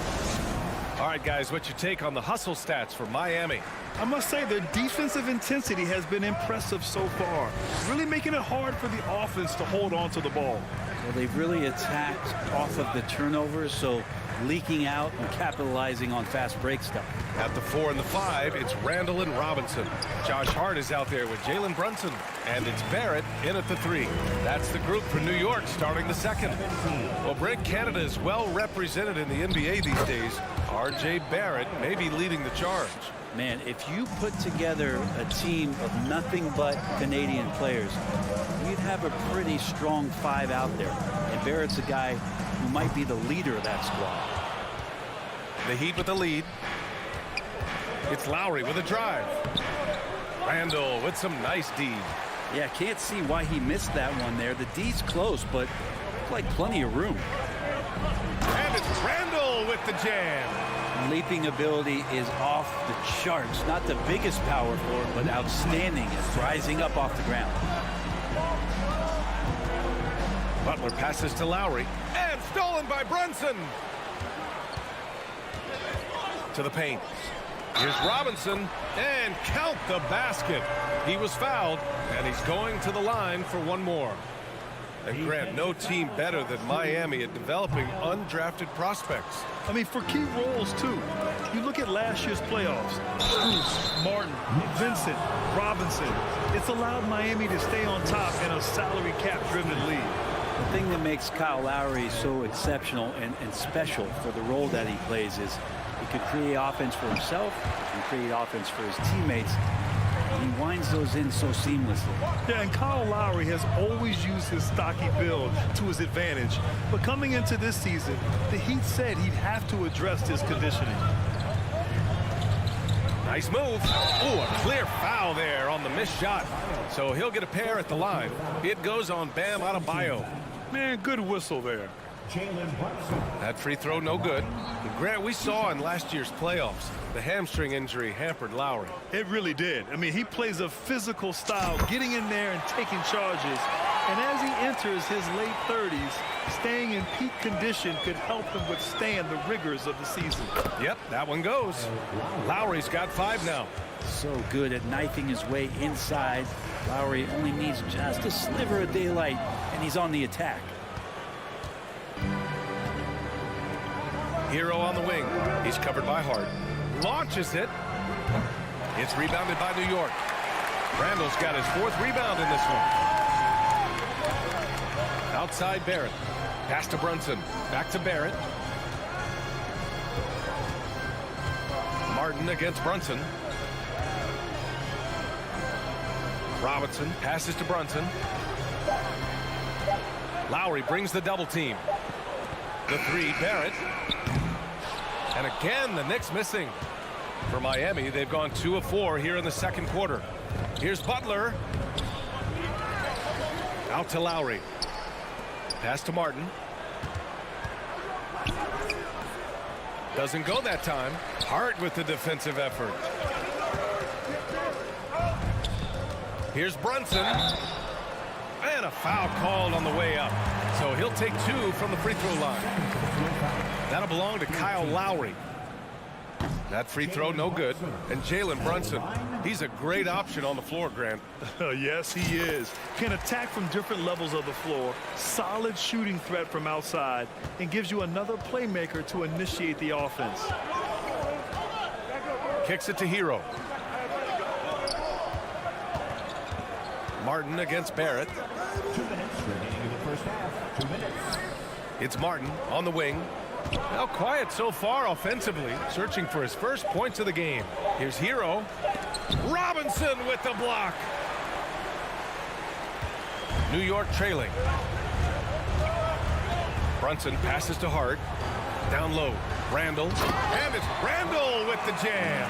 All right, guys, what's your take on the hustle stats for Miami? I must say their defensive intensity has been impressive so far, really making it hard for the offense to hold on to the ball. Well, they've really attacked off of the turnovers, so leaking out and capitalizing on fast break stuff. At the 4 and the 5, it's Randall and Robinson. Josh Hart is out there with Jalen Brunson, and it's Barrett in at the 3. That's the group for New York starting the second. Well, Brent, Canada is well represented in the NBA these days. R.J. Barrett may be leading the charge. Man, if you put together a team of nothing but Canadian players, you'd have a pretty strong 5 out there. And Barrett's a guy who might be the leader of that squad. The Heat with the lead. It's Lowry with a drive. Randall with some nice D. Yeah, can't see why he missed that one there. The D's close, but like plenty of room. And it's Randall with the jam. Leaping ability is off the charts. Not the biggest power forward, but outstanding at rising up off the ground. Butler passes to Lowry. And stolen by Brunson. To the paint. Here's Robinson. And count the basket. He was fouled, and he's going to the line for one more. And Grant, no team better than Miami at developing undrafted prospects. I mean, for key roles, too. You look at last year's playoffs. Strus, Martin, Vincent, Robinson. It's allowed Miami to stay on top in a salary cap-driven league. The thing that makes Kyle Lowry so exceptional and special for the role that he plays is he could create offense for himself and create offense for his teammates. He winds those in so seamlessly. Yeah, and Kyle Lowry has always used his stocky build to his advantage. But coming into this season, the Heat said he'd have to address his conditioning. Nice move. Ooh, a clear foul there on the missed shot. So he'll get a pair at the line. It goes on Bam Adebayo. Man, good whistle there. That free throw no good. But Grant, we saw in last year's playoffs, the hamstring injury hampered Lowry. It really did. I mean, he plays a physical style, getting in there and taking charges. And as he enters his late 30s, staying in peak condition could help him withstand the rigors of the season. Yep, that one goes. Lowry's got 5 now. So good at knifing his way inside. Lowry only needs just a sliver of daylight, and he's on the attack. Hero on the wing. He's covered by Hart. Launches it. It's rebounded by New York. Randall's got his 4th rebound in this one. Outside Barrett. Pass to Brunson. Back to Barrett. Martin against Brunson. Robinson passes to Brunson. Lowry brings the double team. The three, Barrett. And again, the Knicks missing. For Miami, they've gone 2 of 4 here in the second quarter. Here's Butler. Out to Lowry. Pass to Martin. Doesn't go that time. Hart with the defensive effort. Here's Brunson. And a foul called on the way up. So he'll take 2 from the free throw line. That'll belong to Kyle Lowry. That free throw no good. And Jalen Brunson, he's a great option on the floor, Grant. Yes, he is. Can attack from different levels of the floor. Solid shooting threat from outside. And gives you another playmaker to initiate the offense. Kicks it to Hero. Martin against Barrett. 2 minutes remaining in the first half. 2 minutes. It's Martin on the wing. Now quiet so far offensively, searching for his first points of the game. Here's Hero. Robinson with the block. New York trailing. Brunson passes to Hart. Down low. Randall. And it's Randall with the jam.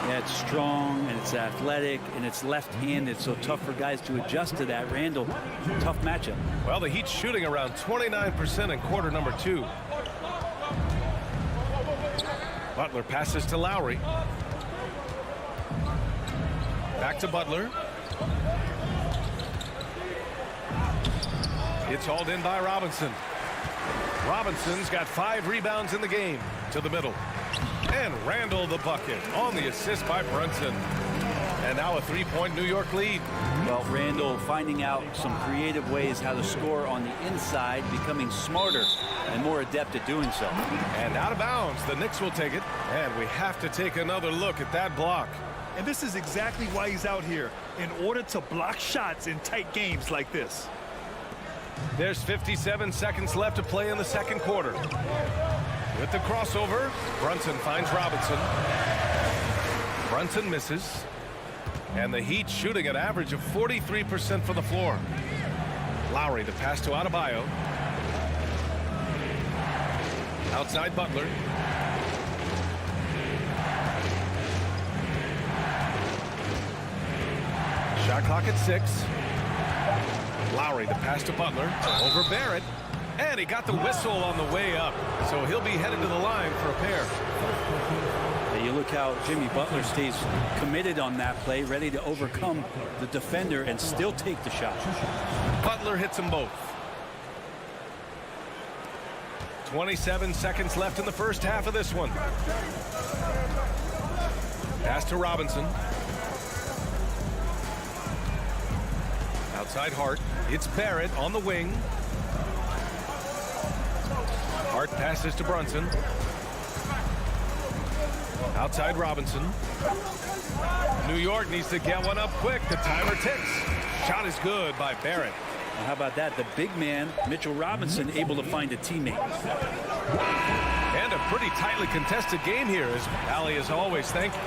Yeah, it's strong and it's athletic and it's left-handed, so tough for guys to adjust to that. Randall, tough matchup. Well, the Heat's shooting around 29% in quarter number 2. Butler passes to Lowry. Back to Butler. It's hauled in by Robinson. Robinson's got 5 rebounds in the game. To the middle. And Randall the bucket on the assist by Brunson. And now a 3-point New York lead. Well, Randall finding out some creative ways how to score on the inside, becoming smarter and more adept at doing so. And out of bounds, the Knicks will take it. And we have to take another look at that block. And this is exactly why he's out here, in order to block shots in tight games like this. There's 57 seconds left to play in the second quarter. With the crossover, Brunson finds Robinson. Brunson misses. And the Heat shooting an average of 43% from the floor. Lowry, the pass to Adebayo. Outside Butler. Shot clock at 6. Lowry, the pass to Butler. Over Barrett. And he got the whistle on the way up. So he'll be headed to the line for a pair. And you look how Jimmy Butler stays committed on that play, ready to overcome the defender and still take the shot. Butler hits them both. 27 seconds left in the first half of this one. Pass to Robinson. Outside Hart. It's Barrett on the wing. Hart passes to Brunson. Outside Robinson. New York needs to get one up quick. The timer ticks. Shot is good by Barrett. And how about that? The big man, Mitchell Robinson, able to find a teammate. And a pretty tightly contested game here, as Allie is always. Thank you.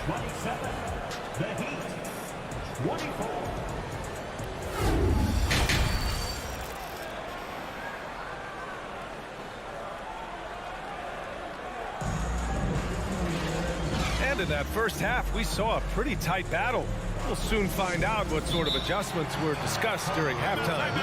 27. The Heat. 24. And in that first half, we saw a pretty tight battle. We'll soon find out what sort of adjustments were discussed during halftime.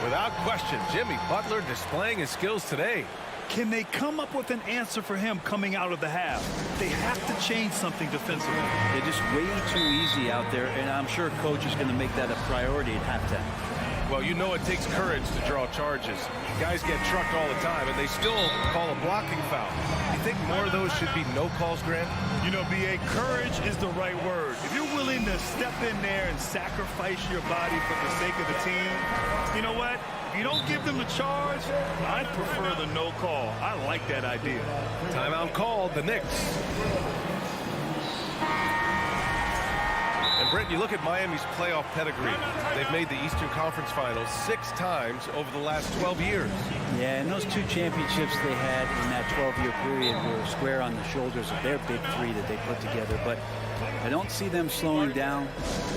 Without question, Jimmy Butler displaying his skills today. Can they come up with an answer for him coming out of the half? They have to change something defensively. They're just way too easy out there, and I'm sure coach is going to make that a priority at halftime. Well, you know it takes courage to draw charges. Guys get trucked all the time, and they still call a blocking foul. You think more of those should be no calls, Grant? You know, B.A., courage is the right word. If you're willing to step in there and sacrifice your body for the sake of the team, you know what? If you don't give them the charge, I'd prefer the no call. I like that idea. Timeout called, the Knicks. And Brent, you look at Miami's playoff pedigree. They've made the Eastern Conference Finals 6 times over the last 12 years. Yeah, and those 2 championships they had in that 12-year period were square on the shoulders of their big 3 that they put together. But I don't see them slowing down.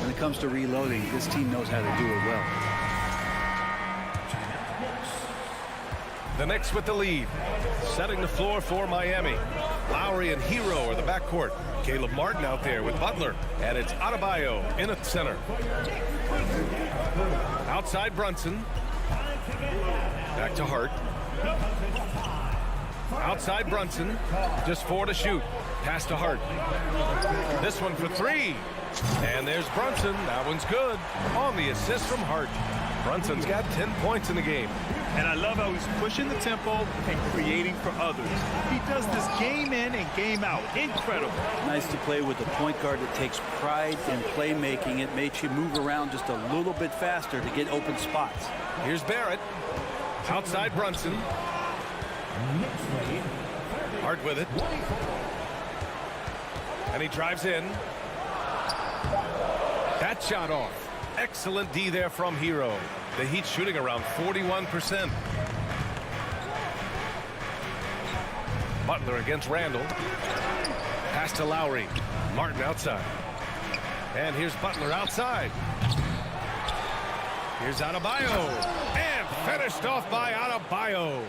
When it comes to reloading, this team knows how to do it well. The Knicks with the lead. Setting the floor for Miami. Lowry and Hero are the backcourt. Caleb Martin out there with Butler. And it's Adebayo in at center. Outside Brunson. Back to Hart. Outside Brunson. Just 4 to shoot. Pass to Hart. This one for 3. And there's Brunson. That one's good. On the assist from Hart. Brunson's got 10 points in the game. And I love how he's pushing the tempo and creating for others. He does this game in and game out. Incredible. Nice to play with a point guard that takes pride in playmaking. It makes you move around just a little bit faster to get open spots. Here's Barrett. Outside Brunson. Hart with it. And he drives in. That shot off. Excellent D there from Hero. The Heat shooting around 41%. Butler against Randall. Pass to Lowry. Martin outside. And here's Butler outside. Here's Adebayo. And finished off by Adebayo.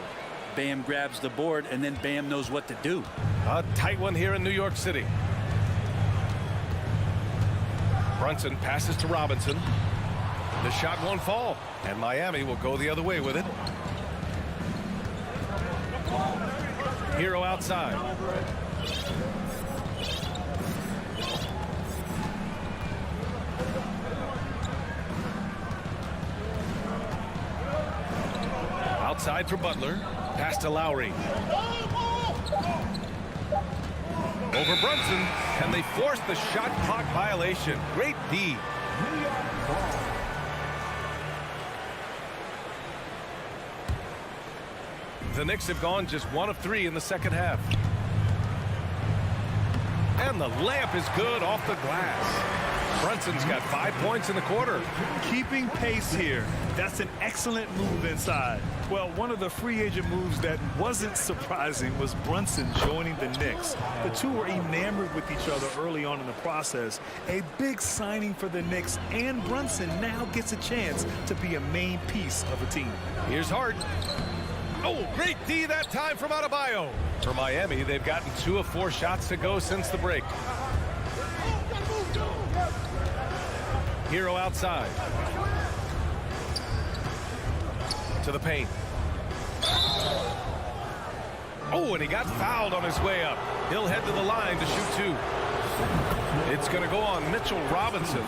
Bam grabs the board, and then Bam knows what to do. A tight one here in New York City. Brunson passes to Robinson. The shot won't fall, and Miami will go the other way with it. Hero outside. Outside for Butler. Pass to Lowry. Over Brunson, and they force the shot clock violation. Great D. The Knicks have gone just 1 of 3 in the second half. And the layup is good off the glass. Brunson's got 5 points in the quarter. Keeping pace here. That's an excellent move inside. Well, one of the free agent moves that wasn't surprising was Brunson joining the Knicks. The two were enamored with each other early on in the process. A big signing for the Knicks, and Brunson now gets a chance to be a main piece of a team. Here's Hart. Oh, great D that time from Adebayo. For Miami, they've gotten 2 of 4 shots to go since the break. Hero outside. To the paint. Oh, and he got fouled on his way up. He'll head to the line to shoot 2. It's going to go on Mitchell Robinson.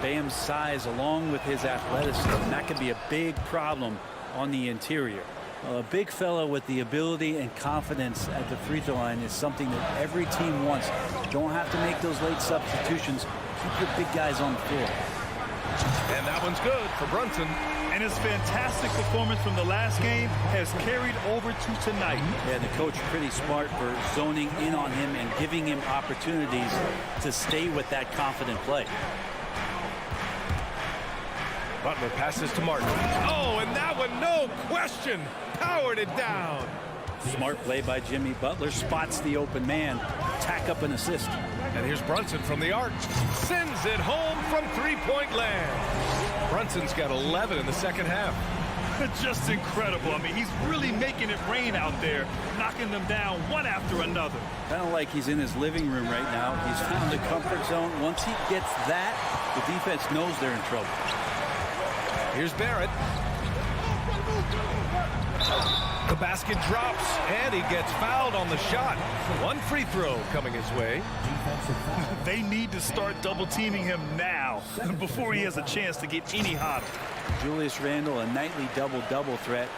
Bam's size along with his athleticism, that could be a big problem on the interior. A big fellow with the ability and confidence at the free throw line is something that every team wants. Don't have to make those late substitutions. Keep your big guys on the floor. And that one's good for Brunson. And his fantastic performance from the last game has carried over to tonight. Yeah, the coach pretty smart for zoning in on him and giving him opportunities to stay with that confident play. Butler passes to Martin. Oh, and that one, no question, powered it down. Smart play by Jimmy. Butler spots the open man, tack up an assist. And here's Brunson from the arc. Sends it home from three-point land. Brunson's got 11 in the second half. Just incredible. I mean, he's really making it rain out there, knocking them down one after another. Kind of like he's in his living room right now. He's found the comfort zone. Once he gets that, the defense knows they're in trouble. Here's Barrett. The basket drops, and he gets fouled on the shot. One free throw coming his way. They need to start double-teaming him now before he has a chance to get any hotter. Julius Randle, a nightly double-double threat.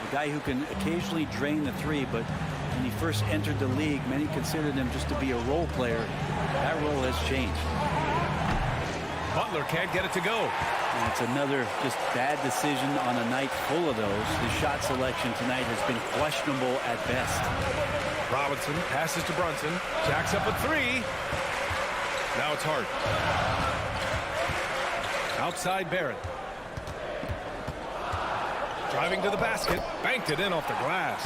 A guy who can occasionally drain the three, but when he first entered the league, many considered him just to be a role player. That role has changed. Butler can't get it to go. And it's another just bad decision on a night full of those. The shot selection tonight has been questionable at best. Robinson passes to Brunson. Jacks up a three. Now it's Hart. Outside Barrett. Driving to the basket. Banked it in off the glass.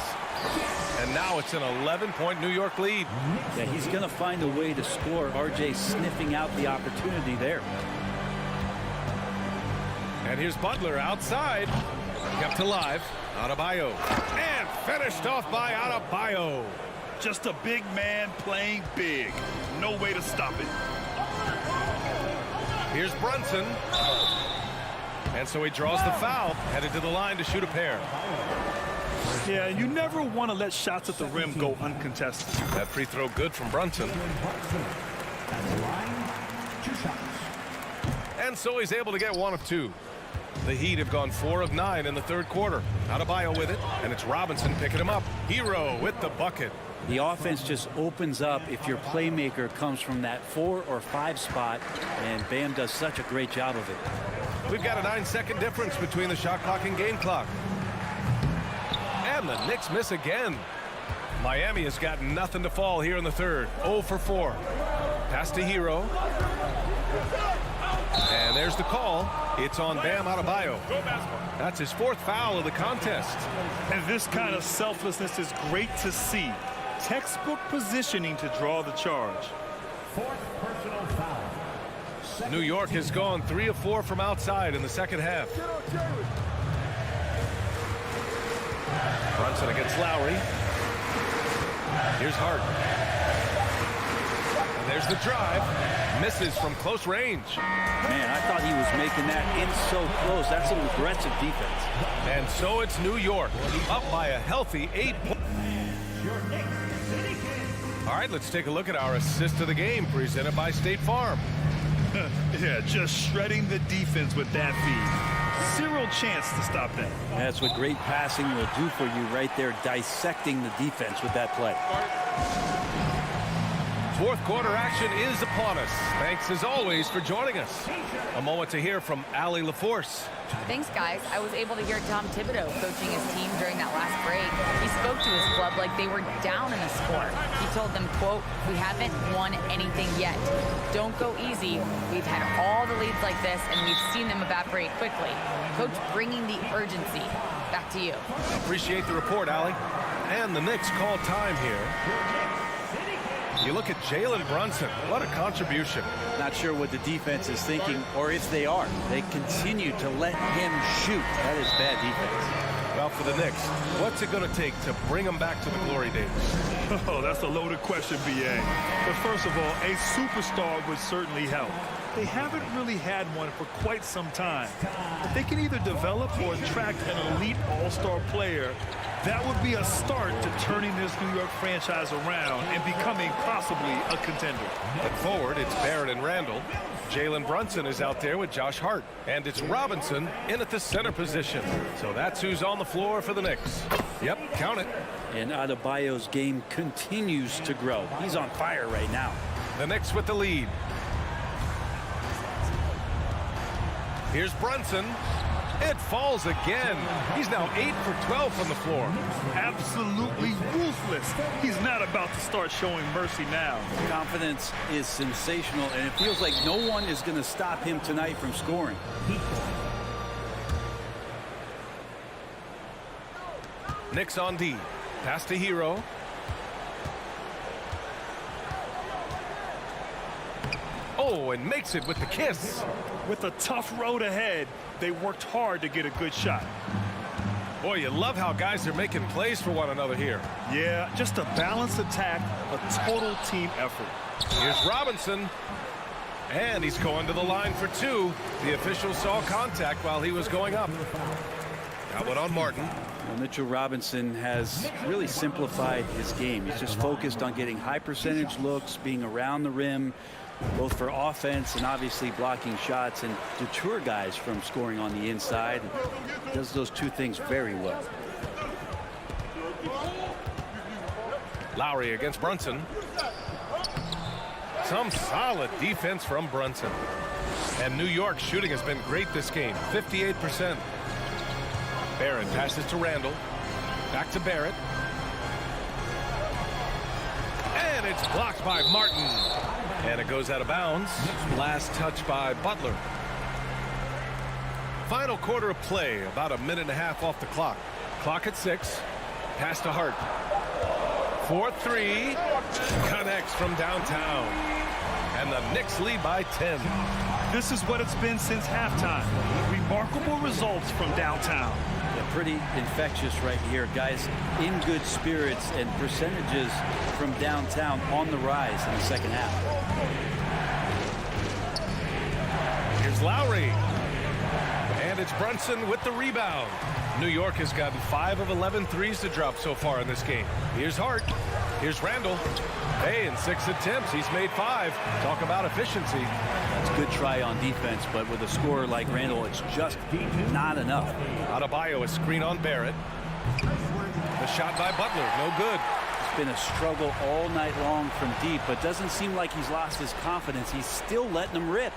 And now it's an 11-point New York lead. Yeah, he's going to find a way to score. RJ sniffing out the opportunity there. And here's Butler outside. Kept alive. Adebayo. And finished off by Adebayo. Just a big man playing big. No way to stop it. Here's Brunson. And so he draws the foul. Headed to the line to shoot a pair. Yeah, you never want to let shots at the rim go uncontested. That free throw good from Brunson. And so he's able to get 1 of 2. The Heat have gone 4 of 9 in the third quarter. Adebayo with it, and it's Robinson picking him up. Hero with the bucket. The offense just opens up if your playmaker comes from that 4 or 5 spot, and Bam does such a great job of it. We've got a 9-second difference between the shot clock and game clock. And the Knicks miss again. Miami has got nothing to fall here in the third. 0 for 4. Pass to Hero. And there's the call. It's on Bam Adebayo. That's his 4th foul of the contest. And this kind of selflessness is great to see. Textbook positioning to draw the charge. 4th personal foul. New York has gone 3 of 4 from outside in the second half. Brunson against Lowry. Here's Hart. And there's the drive. Misses from close range. Man, I thought he was making that in so close. That's some aggressive defense. And so it's New York up by a healthy 8 points. All right, let's take a look at our assist of the game presented by State Farm. Yeah, just shredding the defense with that feed. 0 chance to stop that. That's what great passing will do for you right there, dissecting the defense with that play. Fourth quarter action is upon us. Thanks as always for joining us. A moment to hear from Allie LaForce. Thanks, guys. I was able to hear Tom Thibodeau coaching his team during that last break. He spoke to his club like they were down in the score. He told them, quote, "We haven't won anything yet. Don't go easy. We've had all the leads like this, and we've seen them evaporate quickly." Coach bringing the urgency. Back to you. Appreciate the report, Allie. And the Knicks call time here. You look at Jalen Brunson. What a contribution. Not sure what the defense is thinking, or if they are. They continue to let him shoot. That is bad defense. Well, for the Knicks, what's it going to take to bring them back to the glory days? Oh, that's a loaded question, B.A. But first of all, a superstar would certainly help. They haven't really had one for quite some time. If they can either develop or attract an elite all-star player, that would be a start to turning this New York franchise around and becoming possibly a contender. At forward, it's Barrett and Randall. Jalen Brunson is out there with Josh Hart. And it's Robinson in at the center position. So that's who's on the floor for the Knicks. Yep, count it. And Adebayo's game continues to grow. He's on fire right now. The Knicks with the lead. Here's Brunson. It falls again. He's now 8 for 12 from the floor. Absolutely ruthless. He's not about to start showing mercy now. Confidence is sensational, and it feels like no one is going to stop him tonight from scoring. Knicks on D. Pass to Hero. Oh, and makes it with the kiss. With a tough road ahead, they worked hard to get a good shot. Boy, you love how guys are making plays for one another here. Yeah, just a balanced attack, a total team effort. Here's Robinson. And he's going to the line for 2. The official saw contact while he was going up. Got one on Martin. Well, Mitchell Robinson has really simplified his game. He's just focused on getting high percentage looks, being around the rim, both for offense and obviously blocking shots, and deter guys from scoring on the inside. Does those 2 things very well. Lowry against Brunson. Some solid defense from Brunson. And New York's shooting has been great this game, 58%. Barrett passes to Randall. Back to Barrett. And it's blocked by Martin. And it goes out of bounds. Last touch by Butler. Final quarter of play, about a minute and a half off the clock. Clock at 6. Pass to Hart. 4-3. Connects from downtown. And the Knicks lead by 10. This is what it's been since halftime. Remarkable results from downtown. Yeah, pretty infectious right here. Guys in good spirits, and percentages from downtown on the rise in the second half. Here's Lowry. And it's Brunson with the rebound. New York has gotten 5 of 11 threes to drop so far in this game. Here's Hart. Here's Randall. Hey, in 6 attempts, he's made 5. Talk about efficiency. That's a good try on defense, but with a scorer like Randall, it's just not enough. Adebayo, a screen on Barrett. The shot by Butler, no good. It's been a struggle all night long from deep, but doesn't seem like he's lost his confidence. He's still letting them rip.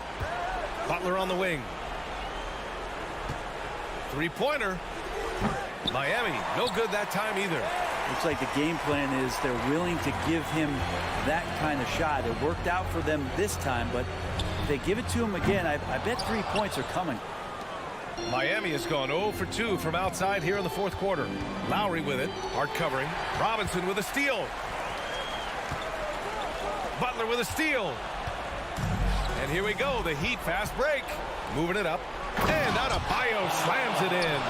Butler on the wing. Three-pointer. Miami, no good that time either. Looks like the game plan is they're willing to give him that kind of shot. It worked out for them this time, but if they give it to him again, I bet 3 points are coming. Miami has gone 0 for 2 from outside here in the fourth quarter. Lowry with it. Hart covering. Robinson with a steal. Butler with a steal. And here we go. The Heat fast break. Moving it up. And Adebayo slams it in.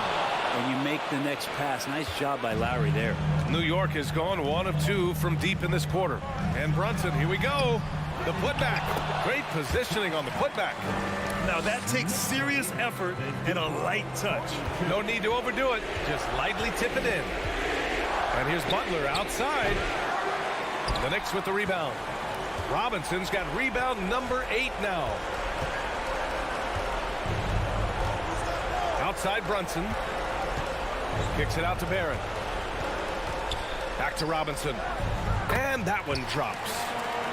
And you make the next pass. Nice job by Lowry there. New York has gone 1 of 2 from deep in this quarter. And Brunson, here we go. The putback. Great positioning on the putback. Now that takes serious effort and a light touch. No need to overdo it. Just lightly tip it in. And here's Butler outside. The Knicks with the rebound. Robinson's got rebound number 8 now. Outside Brunson. Kicks it out to Barrett. Back to Robinson. And that one drops.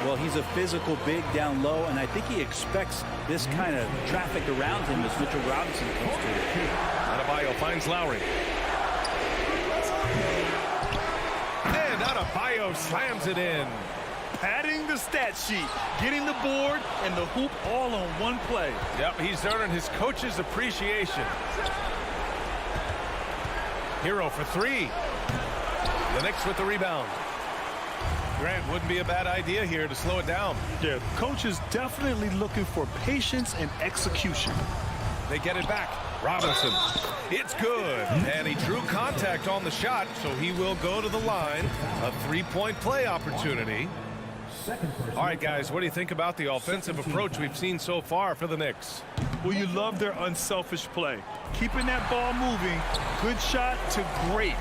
Well, he's a physical big down low, and I think he expects this kind of traffic around him as Mitchell Robinson comes to it. Adebayo finds Lowry. And Adebayo slams it in. Padding the stat sheet, getting the board and the hoop all on one play. Yep, he's earning his coach's appreciation. Hero for 3. The Knicks with the rebound. Grant, wouldn't be a bad idea here to slow it down. Yeah, coach is definitely looking for patience and execution. They get it back. Robinson. It's good. And he drew contact on the shot, so he will go to the line. A 3-point play opportunity. All right, guys, what do you think about the offensive approach we've seen so far for the Knicks? Well, you love their unselfish play. Keeping that ball moving, good shot to great.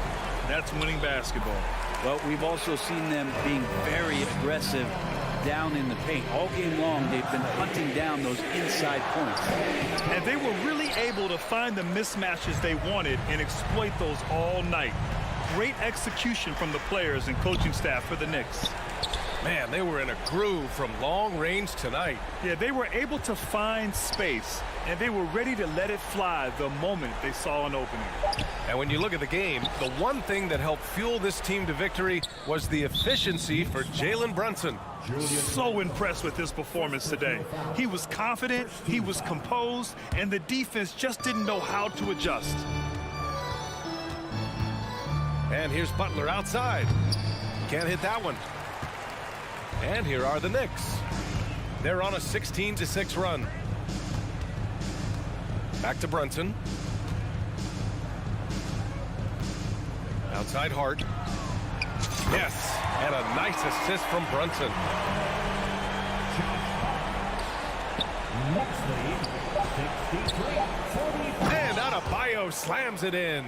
That's winning basketball. Well, we've also seen them being very aggressive down in the paint. All game long, they've been hunting down those inside points. And they were really able to find the mismatches they wanted and exploit those all night. Great execution from the players and coaching staff for the Knicks. Man, they were in a groove from long range tonight. Yeah, they were able to find space, and they were ready to let it fly the moment they saw an opening. And when you look at the game, the one thing that helped fuel this team to victory was the efficiency for Jalen Brunson. So impressed with his performance today. He was confident, he was composed, and the defense just didn't know how to adjust. And here's Butler outside. Can't hit that one. And here are the Knicks. They're on a 16-6 run. Back to Brunson. Outside Hart. Yes, and a nice assist from Brunson. And Adebayo slams it in.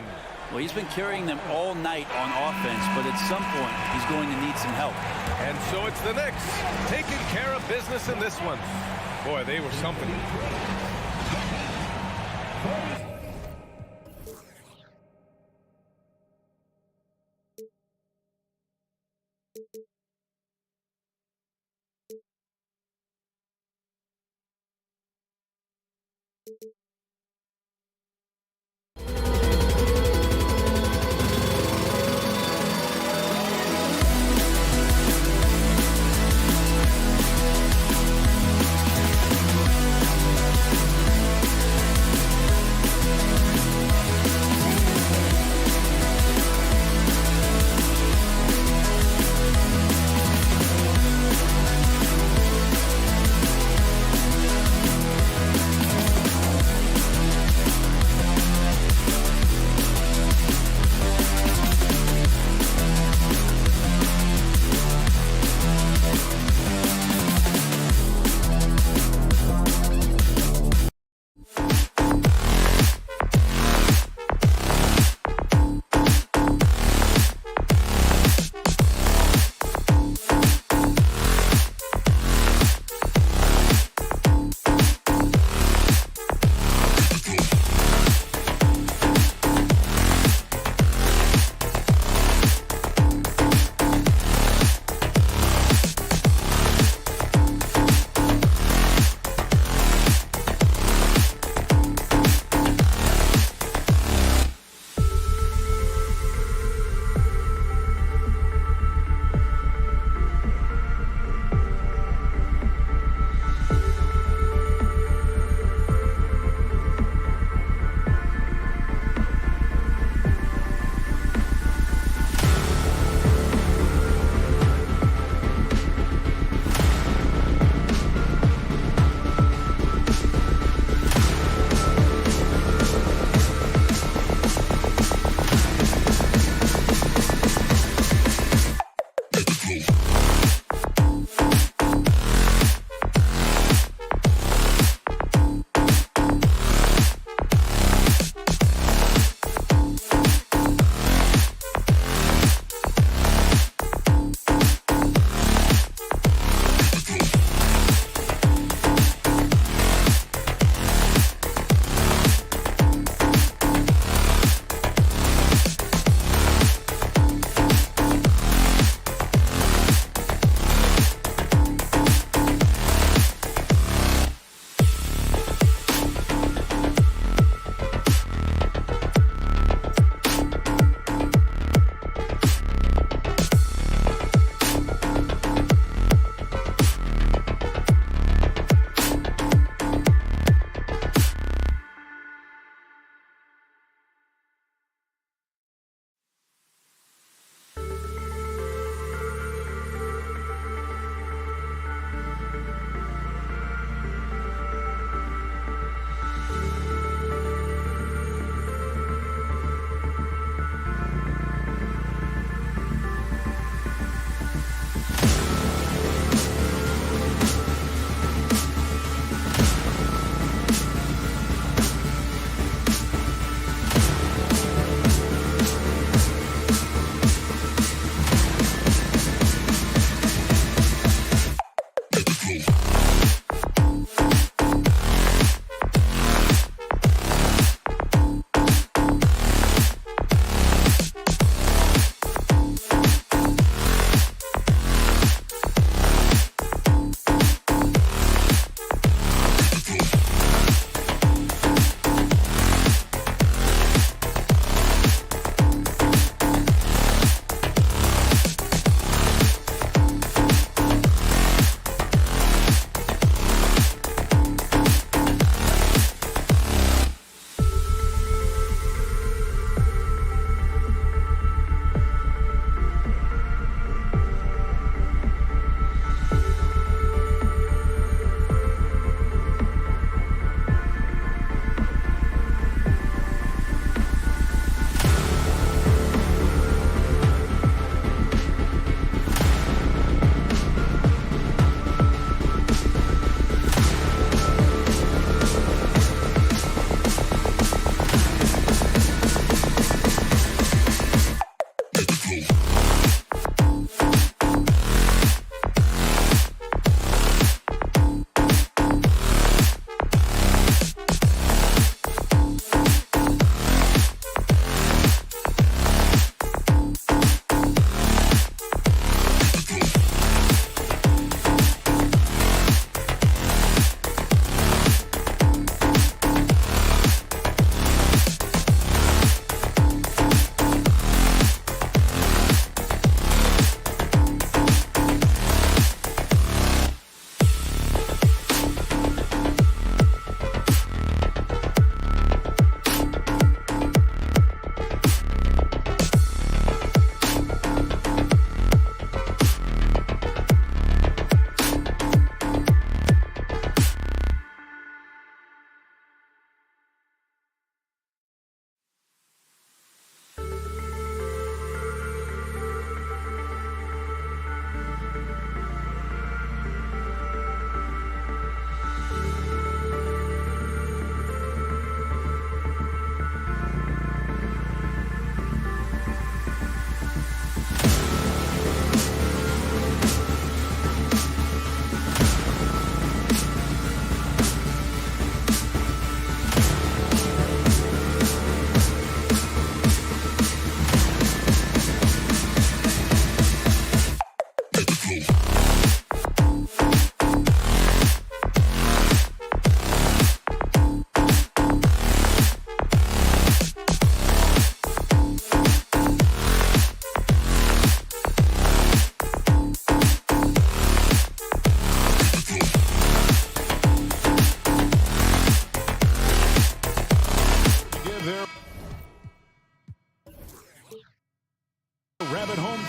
Well, he's been carrying them all night on offense, but at some point, he's going to need some help. And so it's the Knicks taking care of business in this one. Boy, they were something.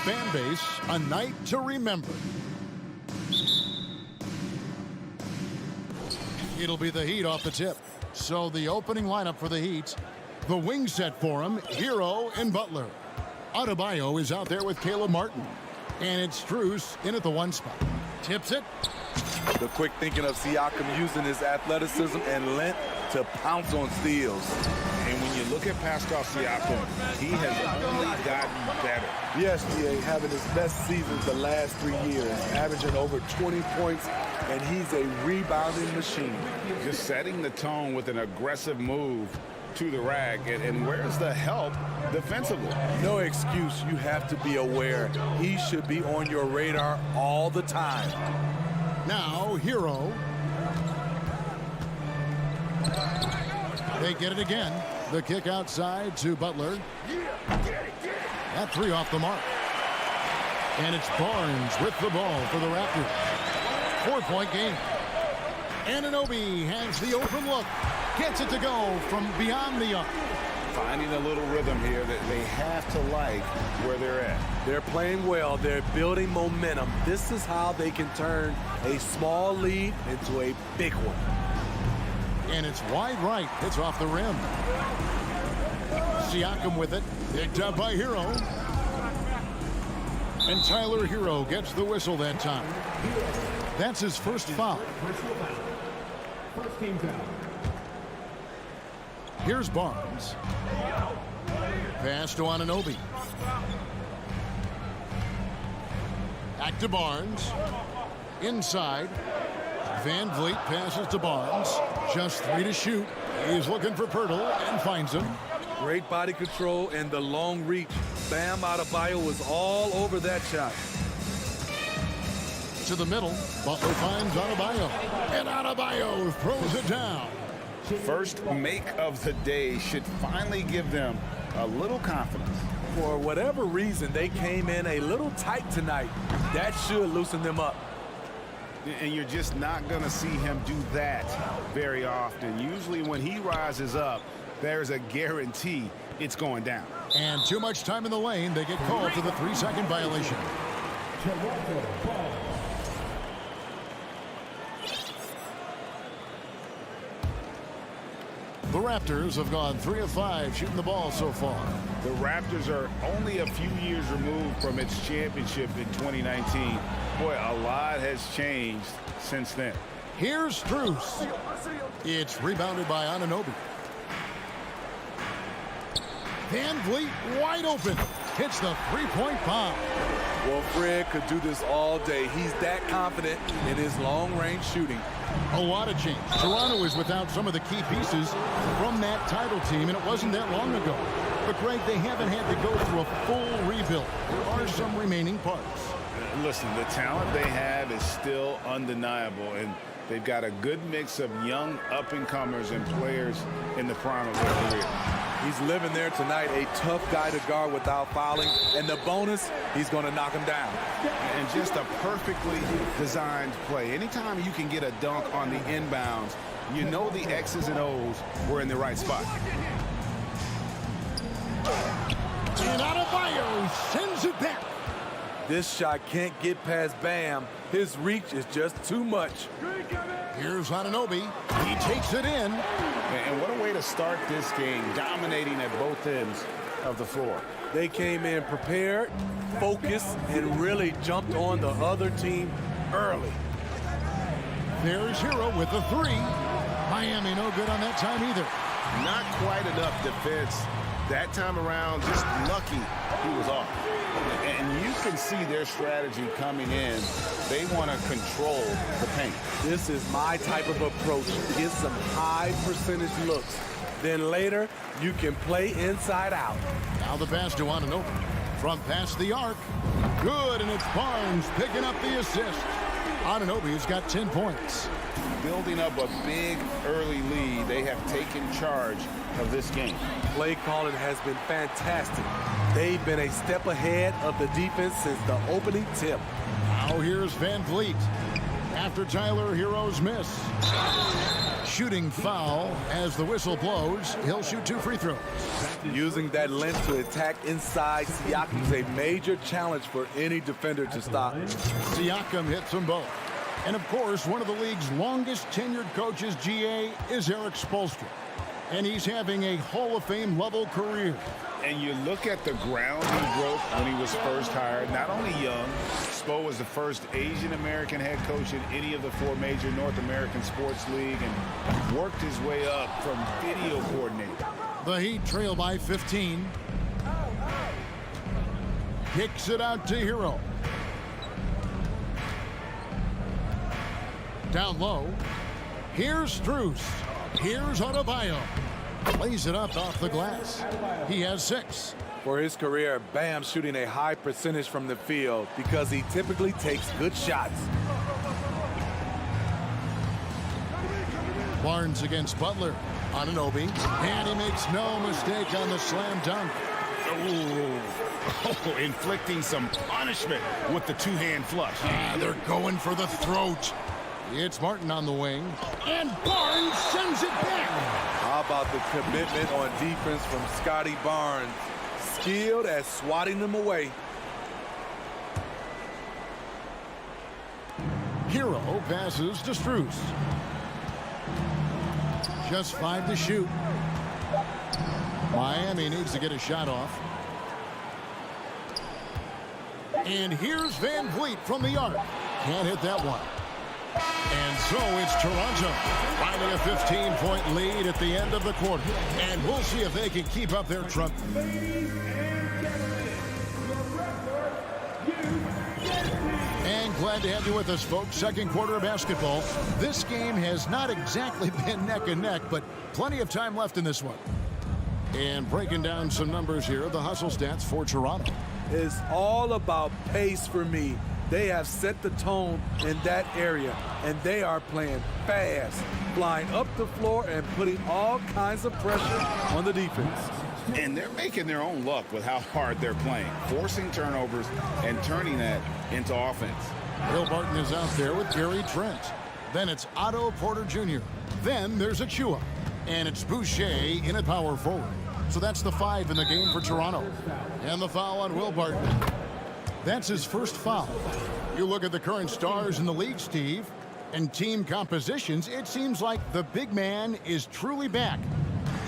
fan base a night to remember. It'll be the Heat off the tip. So the opening lineup for the Heat, the wing set for him, Hero and Butler. Adebayo is out there with Caleb Martin. And it's Strus in at the 1 spot. Tips it. The quick thinking of Siakam using his athleticism and length to pounce on steals. And when you look at Pascal Siakam, he has only gotten better. Yes, GA, having his best seasons the last 3 years, averaging over 20 points, and he's a rebounding machine. Just setting the tone with an aggressive move to the rack. And where's the help defensively? No excuse. You have to be aware. He should be on your radar all the time. Now, Hero. They get it again. The kick outside to Butler. That 3 off the mark. And it's Barnes with the ball for the Raptors. 4-point game. Anunoby has the open look. Gets it to go from beyond the arc. Finding a little rhythm here that they have to like where they're at. They're playing well. They're building momentum. This is how they can turn a small lead into a big one. And it's wide right. It's off the rim. Siakam with it. Picked up by Hero. And Tyler Hero gets the whistle that time. That's his first foul. First team foul. Here's Barnes. Pass to Anunoby. Back to Barnes. Inside. Van Vliet passes to Barnes. Just 3 to shoot. He's looking for Pirtle and finds him. Great body control and the long reach. Bam Adebayo was all over that shot. To the middle. Butler finds Adebayo. And Adebayo throws it down. First make of the day should finally give them a little confidence. For whatever reason, they came in a little tight tonight. That should loosen them up. And you're just not going to see him do that very often. Usually when he rises up, there's a guarantee it's going down. And too much time in the lane. They get called for the 3-second violation. The Raptors have gone 3 of 5 shooting the ball so far. The Raptors are only a few years removed from its championship in 2019. Boy, a lot has changed since then. Here's Strus. It's rebounded by Anunoby. Van Vliet wide open. Hits the 3-point bomb. Well, Fred could do this all day. He's that confident in his long-range shooting. A lot of change. Toronto is without some of the key pieces from that title team, and it wasn't that long ago. But, Greg, they haven't had to go through a full rebuild. There are some remaining parts. Listen, the talent they have is still undeniable, and they've got a good mix of young up-and-comers and players in the prime of their career. He's living there tonight, a tough guy to guard without fouling, and the bonus, he's going to knock him down. And just a perfectly designed play. Anytime you can get a dunk on the inbounds, you know the X's and O's were in the right spot. And Adebayo sends it back. This shot can't get past Bam. His reach is just too much. Here's Anunoby. He takes it in. And what a way to start this game, dominating at both ends of the floor. They came in prepared, focused, and really jumped on the other team early. There's Hero with the 3. Miami no good on that time either. Not quite enough defense. That time around, just lucky he was off. And you can see their strategy coming in. They want to control the paint. This is my type of approach. Get some high percentage looks. Then later, you can play inside out. Now the pass to Anunoby. From past the arc. Good, and it's Barnes picking up the assist. Anunoby's got 10 points. Building up a big early lead, they have taken charge of this game. Play calling has been fantastic. They've been a step ahead of the defense since the opening tip. Now here's Van Vliet. After Tyler Hero's miss. Shooting foul as the whistle blows. He'll shoot 2 free throws. Using that length to attack inside Siakam is a major challenge for any defender to stop. Siakam hits them both. And of course, one of the league's longest tenured coaches, GA, is Eric Spoelstra. And he's having a Hall of Fame level career. And you look at the ground he broke when he was first hired. Not only young, Spo was the first Asian American head coach in any of the 4 major North American sports league and worked his way up from video coordinator. The Heat trail by 15. Kicks it out to Hero. Down low. Here's Strus. Here's Adebayo. Plays it up off the glass. He has 6. For his career, Bam shooting a high percentage from the field because he typically takes good shots. Barnes against Butler. Anunoby. And he makes no mistake on the slam dunk. Oh, inflicting some punishment with the 2-hand flush. They're going for the throat. It's Martin on the wing. And Barnes sends it back. How about the commitment on defense from Scotty Barnes? Skilled at swatting them away. Hero passes to Strus. Just 5 to shoot. Miami needs to get a shot off. And here's Van Vliet from the arc. Can't hit that one. And so it's Toronto. Finally a 15-point lead at the end of the quarter. And we'll see if they can keep up their trump. And glad to have you with us, folks. Second quarter of basketball. This game has not exactly been neck and neck, but plenty of time left in this one. And breaking down some numbers here, the hustle stats for Toronto. It's all about pace for me. They have set the tone in that area, and they are playing fast, flying up the floor and putting all kinds of pressure on the defense. And they're making their own luck with how hard they're playing, forcing turnovers and turning that into offense. Will Barton is out there with Gary Trent. Then it's Otto Porter Jr. Then there's Achua. And it's Boucher in at power forward. So that's the 5 in the game for Toronto. And the foul on Will Barton. That's his first foul. You look at the current stars in the league, Steve, and team compositions, it seems like the big man is truly back.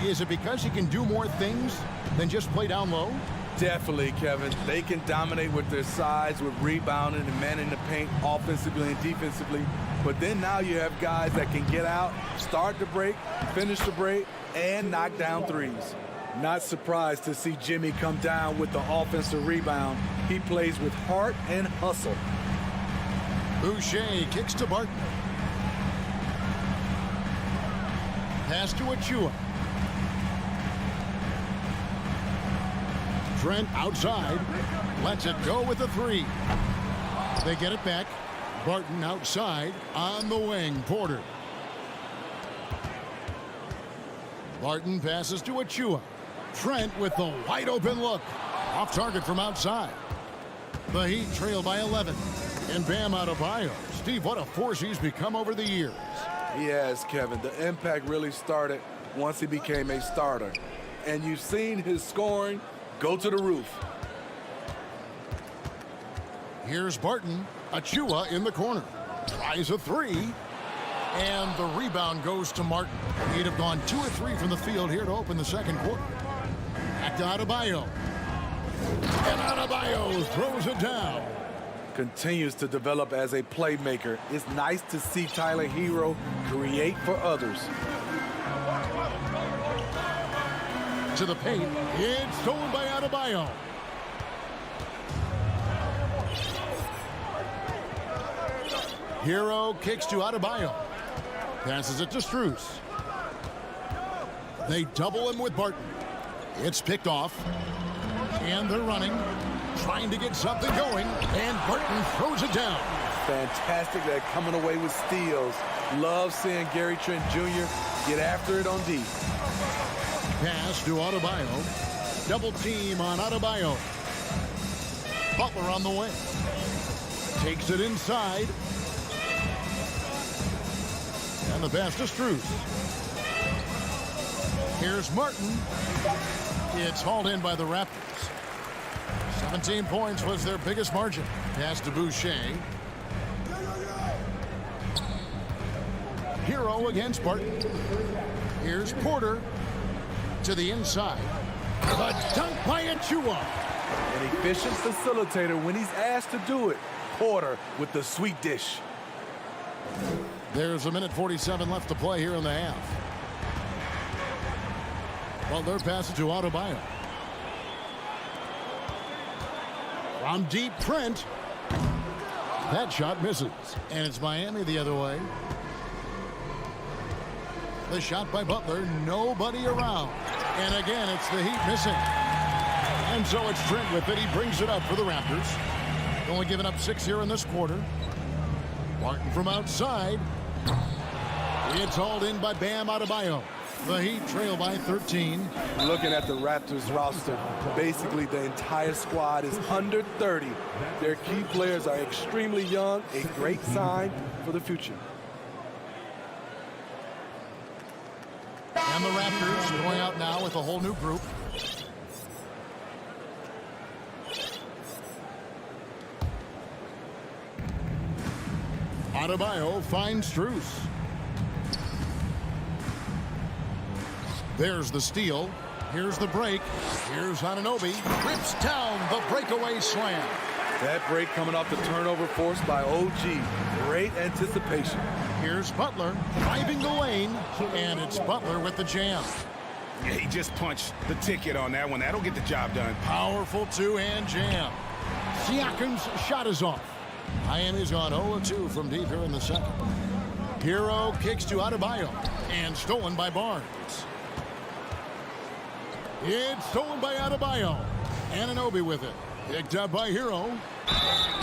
Is it because he can do more things than just play down low? Definitely, Kevin. They can dominate with their size, with rebounding and manning the paint offensively and defensively. But then now you have guys that can get out, start the break, finish the break, and knock down threes. Not surprised to see Jimmy come down with the offensive rebound. He plays with heart and hustle. Boucher kicks to Barton. Pass to Achua. Trent outside. Lets it go with the 3. They get it back. Barton outside on the wing. Porter. Barton passes to Achua. Trent with the wide open look. Off target from outside. The Heat trail by 11. And Bam Adebayo. Steve, what a force he's become over the years. He has, Kevin. The impact really started once he became a starter. And you've seen his scoring go to the roof. Here's Barton. Achua in the corner. Tries a 3. And the rebound goes to Martin. He'd have gone 2 or 3 from the field here to open the second quarter. Back to Adebayo. And Adebayo throws it down. Continues to develop as a playmaker. It's nice to see Tyler Hero create for others. To the paint. It's stolen by Adebayo. Hero kicks to Adebayo. Passes it to Strus. They double him with Barton. It's picked off. And they're running. Trying to get something going. And Barton throws it down. Fantastic. They're coming away with steals. Love seeing Gary Trent Jr. get after it on D. Pass to Adebayo. Double team on Adebayo. Butler on the wing. Takes it inside. And the pass to Strus. Here's Martin. It's hauled in by the Raptors. 17 points was their biggest margin. Pass to Boucher. Hero against Barton. Here's Porter to the inside. A dunk by Achua. An efficient facilitator when he's asked to do it. Porter with the sweet dish. There's 1:47 left to play here in the half. Butler passes to Adebayo. From deep, Trent. That shot misses. And it's Miami the other way. The shot by Butler, nobody around. And again, it's the Heat missing. And so it's Trent with it. He brings it up for the Raptors. Only giving up 6 here in this quarter. Martin from outside. It's hauled in by Bam Adebayo. The Heat trail by 13. Looking at the Raptors roster, basically the entire squad is under 30. Their key players are extremely young, a great sign for the future. And the Raptors going out now with a whole new group. Adebayo finds Strus. There's the steal. Here's the break. Here's Anunoby. Rips down the breakaway slam. That break coming off the turnover forced by OG. Great anticipation. Here's Butler driving the lane, and it's Butler with the jam. Yeah, he just punched the ticket on that one. That'll get the job done. Powerful two-hand jam. Siakam's shot is off. Miami's gone 0-2 from deep here in the second. Hero kicks to Adebayo, and stolen by Barnes. It's stolen by Adebayo. Anunoby with it. Picked up by Hero.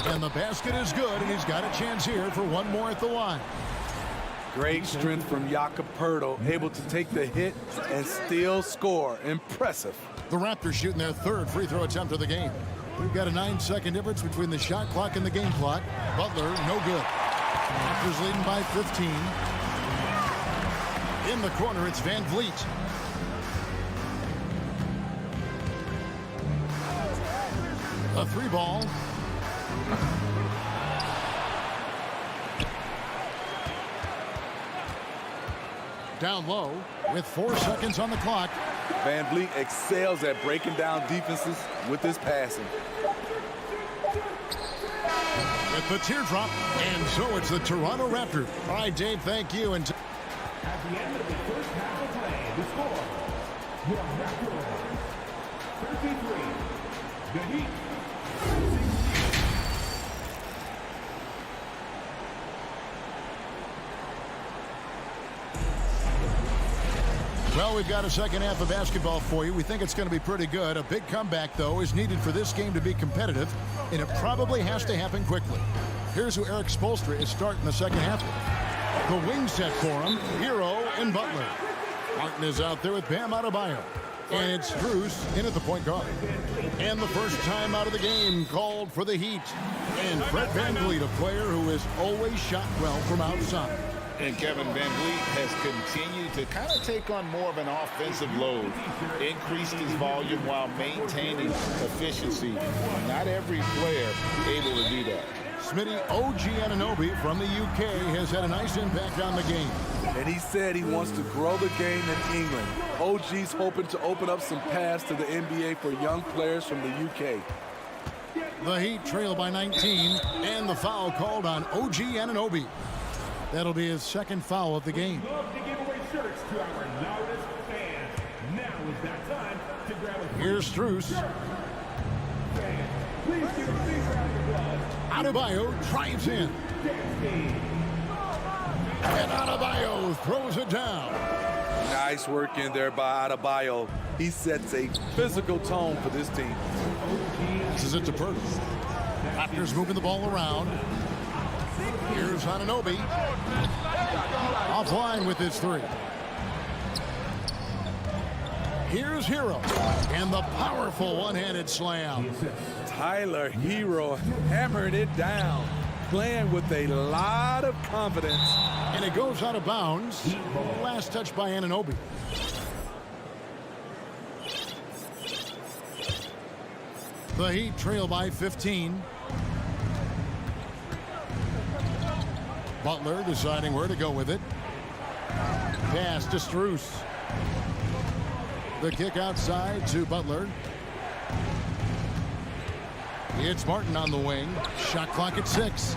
And the basket is good, and he's got a chance here for one more at the line. Great strength from Jakob Poeltl, able to take the hit and still score. Impressive. The Raptors shooting their third free throw attempt of the game. We've got a 9-second difference between the shot clock and the game clock. Butler, no good. Raptors leading by 15. In the corner, it's Van Vliet. A three ball. Down low with 4 seconds on the clock. Van Vliet excels at breaking down defenses with his passing. With the teardrop, and so it's the Toronto Raptors. All right, Dave, thank you. And At the end of the first half of play, the score, your Raptors 33, the Heat 16. Well, we've got a second half of basketball for you. We think it's going to be pretty good. A big comeback, though, is needed for this game to be competitive, and it probably has to happen quickly. Here's who Eric Spoelstra is starting the second half with. The wing set for him, Hero and Butler. Martin is out there with Bam Adebayo. And it's Strus in at the point guard. And the first time out of the game called for the Heat. And Fred VanVleet, a player who has always shot well from outside. And Kevin VanVleet has continued to kind of take on more of an offensive load, increased his volume while maintaining efficiency. Not every player able to do that. Smitty, OG Anunoby from the UK has had a nice impact on the game. And he said he wants to grow the game in England. OG's hoping to open up some paths to the NBA for young players from the UK. The Heat trail by 19, and the foul called on OG Anunoby. That'll be his second foul of the game. Love to give away shirts to our loudest fans. Now is that time to grab a Here's Strus. Please give a big round of applause. Adebayo drives in. And Adebayo throws it down. Nice work in there by Adebayo. He sets a physical tone for this team. This is it to Poeltl. Raptors moving the ball around. Here's Anunoby. Offline with his three. Here's Hero. And the powerful one-handed slam. Tyler Hero hammered it down. playing with a lot of confidence. And it goes out of bounds. Last touch by Anunoby. The Heat trail by 15. Butler deciding where to go with it. Pass to Strus. The kick outside to Butler. It's Martin on the wing. Shot clock at 6.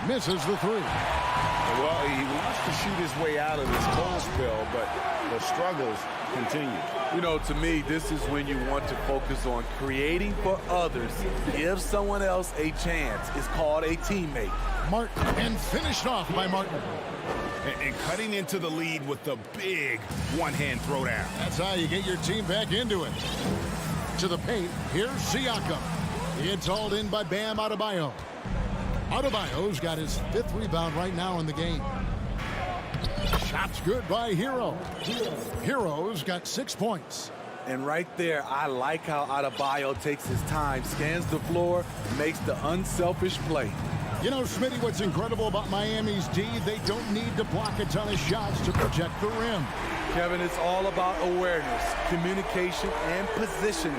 Misses the 3. Well, he wants to shoot his way out of this cold spell, but the struggles continue. You know, to me, this is when you want to focus on creating for others. Give someone else a chance. It's called a teammate. Martin, and finished off by Martin. And cutting into the lead with the big one-hand throwdown. That's how you get your team back into it. To the paint, here's Siakam. It's hauled in by Bam Adebayo. Adebayo's got his 5th rebound right now in the game. Shot's good by Hero. Hero's got 6 points. And right there, I like how Adebayo takes his time, scans the floor, makes the unselfish play. You know, Smitty, what's incredible about Miami's D, they don't need to block a ton of shots to protect the rim. Kevin, it's all about awareness, communication, and positioning.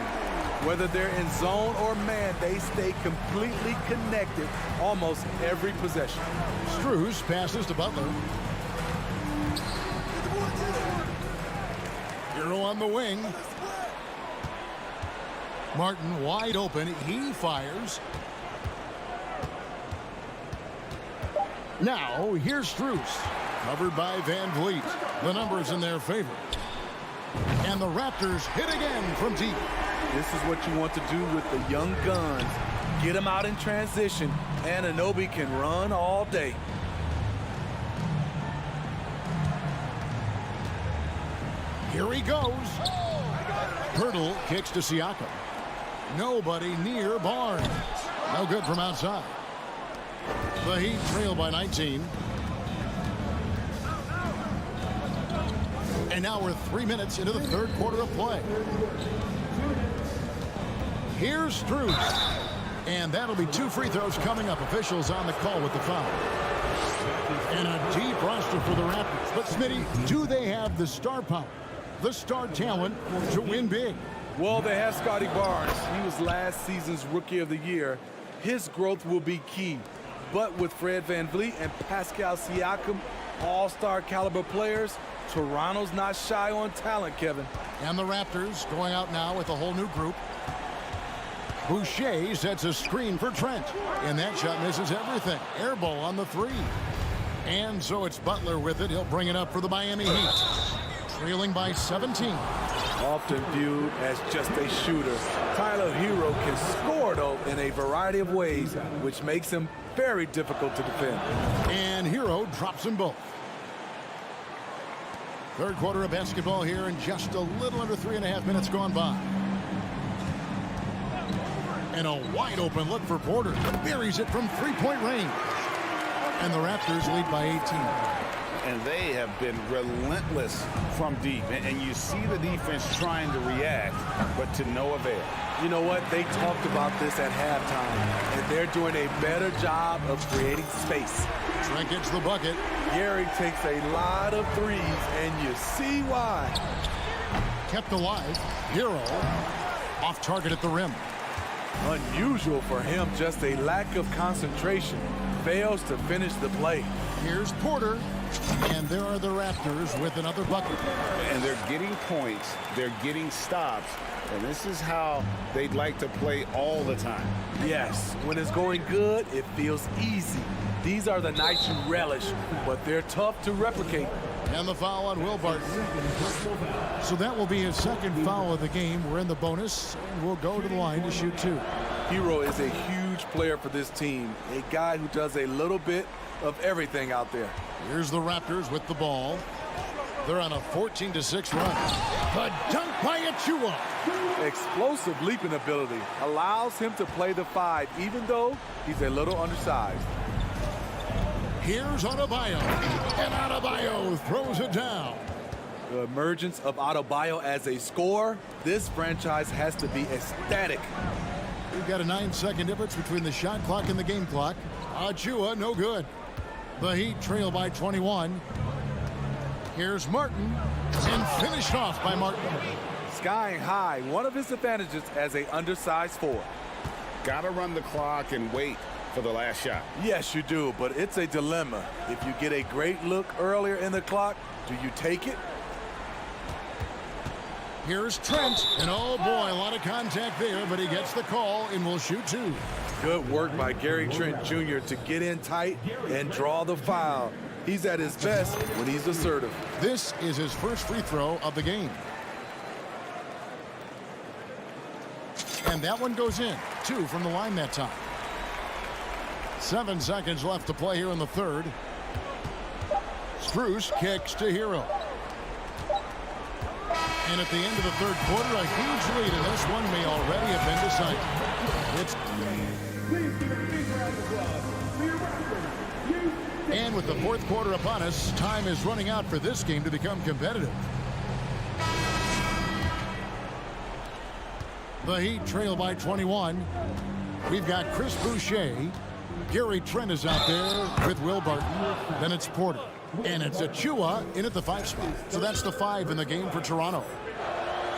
Whether they're in zone or man, they stay completely connected almost every possession. Strus passes to Butler. Hero on the wing. Martin wide open. He fires. Now, here's Strus. Covered by Van Vliet. The numbers in their favor. And the Raptors hit again from deep. This is what you want to do with the young guns. Get them out in transition. Anunoby can run all day. Here he goes. Hurdle kicks to Siakam. Nobody near Barnes. No good from outside. The Heat trail by 19. And now we're 3 minutes into the 3rd quarter of play. Here's Strus. And that'll be 2 free throws coming up. Officials on the call with the foul. And a deep roster for the Raptors. But Smitty, do they have the star power, the star talent to win big? Well, they have Scotty Barnes. He was last season's Rookie of the Year. His growth will be key. But with Fred VanVleet and Pascal Siakam, all-star caliber players, Toronto's not shy on talent, Kevin. And the Raptors going out now with a whole new group. Boucher sets a screen for Trent. And that shot misses everything. Air ball on the 3. And so it's Butler with it. He'll bring it up for the Miami Heat. Trailing by 17. Often viewed as just a shooter, Tyler Hero can score, though, in a variety of ways, which makes him very difficult to defend. And Hero drops them both. 3rd quarter of basketball here, and just a little under 3.5 minutes gone by. And a wide open look for Porter. Buries it from 3-point range. And the Raptors lead by 18. And they have been relentless from deep. And you see the defense trying to react, but to no avail. You know what? They talked about this at halftime, and they're doing a better job of creating space. Trent gets the bucket. Gary takes a lot of threes, and you see why. Kept alive. Hero off target at the rim. Unusual for him, just a lack of concentration. Fails to finish the play. Here's Porter. And there are the Raptors with another bucket. And they're getting points. They're getting stops. And this is how they'd like to play all the time. Yes, when it's going good, it feels easy. These are the nights you relish, but they're tough to replicate. And the foul on Will Barton. So that will be his 2nd foul of the game. We're in the bonus, and we'll go to the line to shoot 2. Hero is a huge player for this team, a guy who does a little bit of everything out there. Here's the Raptors with the ball. They're on a 14-6 run. The dunk by Achua. Explosive leaping ability allows him to play the 5, even though he's a little undersized. Here's Adebayo. And Adebayo throws it down. The emergence of Adebayo as a scorer, this franchise has to be ecstatic. We've got a 9-second difference between the shot clock and the game clock. Achua, no good. The Heat trail by 21. Here's Martin, and finished off by Martin. Skying high, one of his advantages as a undersized forward. Got to run the clock and wait for the last shot. Yes, you do, but it's a dilemma. If you get a great look earlier in the clock, do you take it? Here's Trent, and oh boy, a lot of contact there, but he gets the call and will shoot 2. Good work by Gary Trent Jr. to get in tight and draw the foul. He's at his best when he's assertive. This is his first free throw of the game. And that one goes in. 2 from the line that time. 7 seconds left to play here in the third. Strus kicks to Hero. And at the end of the third quarter, a huge lead, and this one may already have been decided. And with the fourth quarter upon us, time is running out for this game to become competitive. The Heat trail by 21. We've got Chris Boucher. Gary Trent is out there with Will Barton. Then it's Porter. And it's Achua in at the 5 spot. So that's the 5 in the game for Toronto.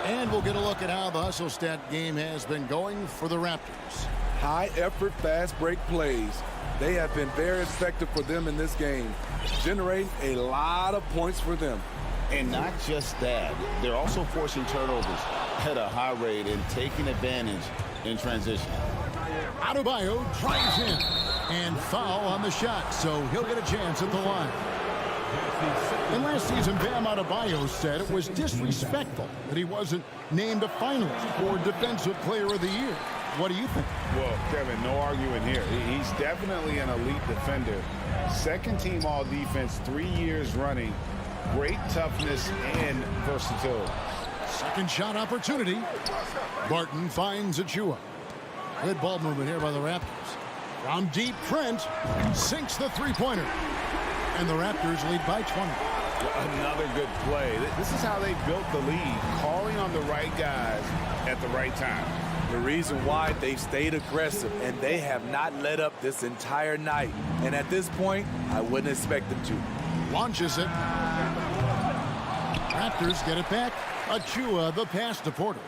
And we'll get a look at how the hustle stat game has been going for the Raptors. High effort, fast break plays. They have been very effective for them in this game, generating a lot of points for them. And not just that, they're also forcing turnovers at a high rate and taking advantage in transition. Adebayo tries in and foul on the shot, so he'll get a chance at the line. And last season, Bam Adebayo said it was disrespectful that he wasn't named a finalist for Defensive Player of the Year. What do you think? Well, Kevin, no arguing here. He's definitely an elite defender. Second team all defense 3 years running. Great toughness and versatility. Second shot opportunity. Barton finds Achua. Good ball movement here by the Raptors. From deep, Trent sinks the three-pointer. And the Raptors lead by 20. Another good play. This is how they built the lead, calling on the right guys at the right time. The reason why they've stayed aggressive, and they have not let up this entire night. And at this point, I wouldn't expect them to. Launches it. Raptors get it back. Achua, the pass to Porter.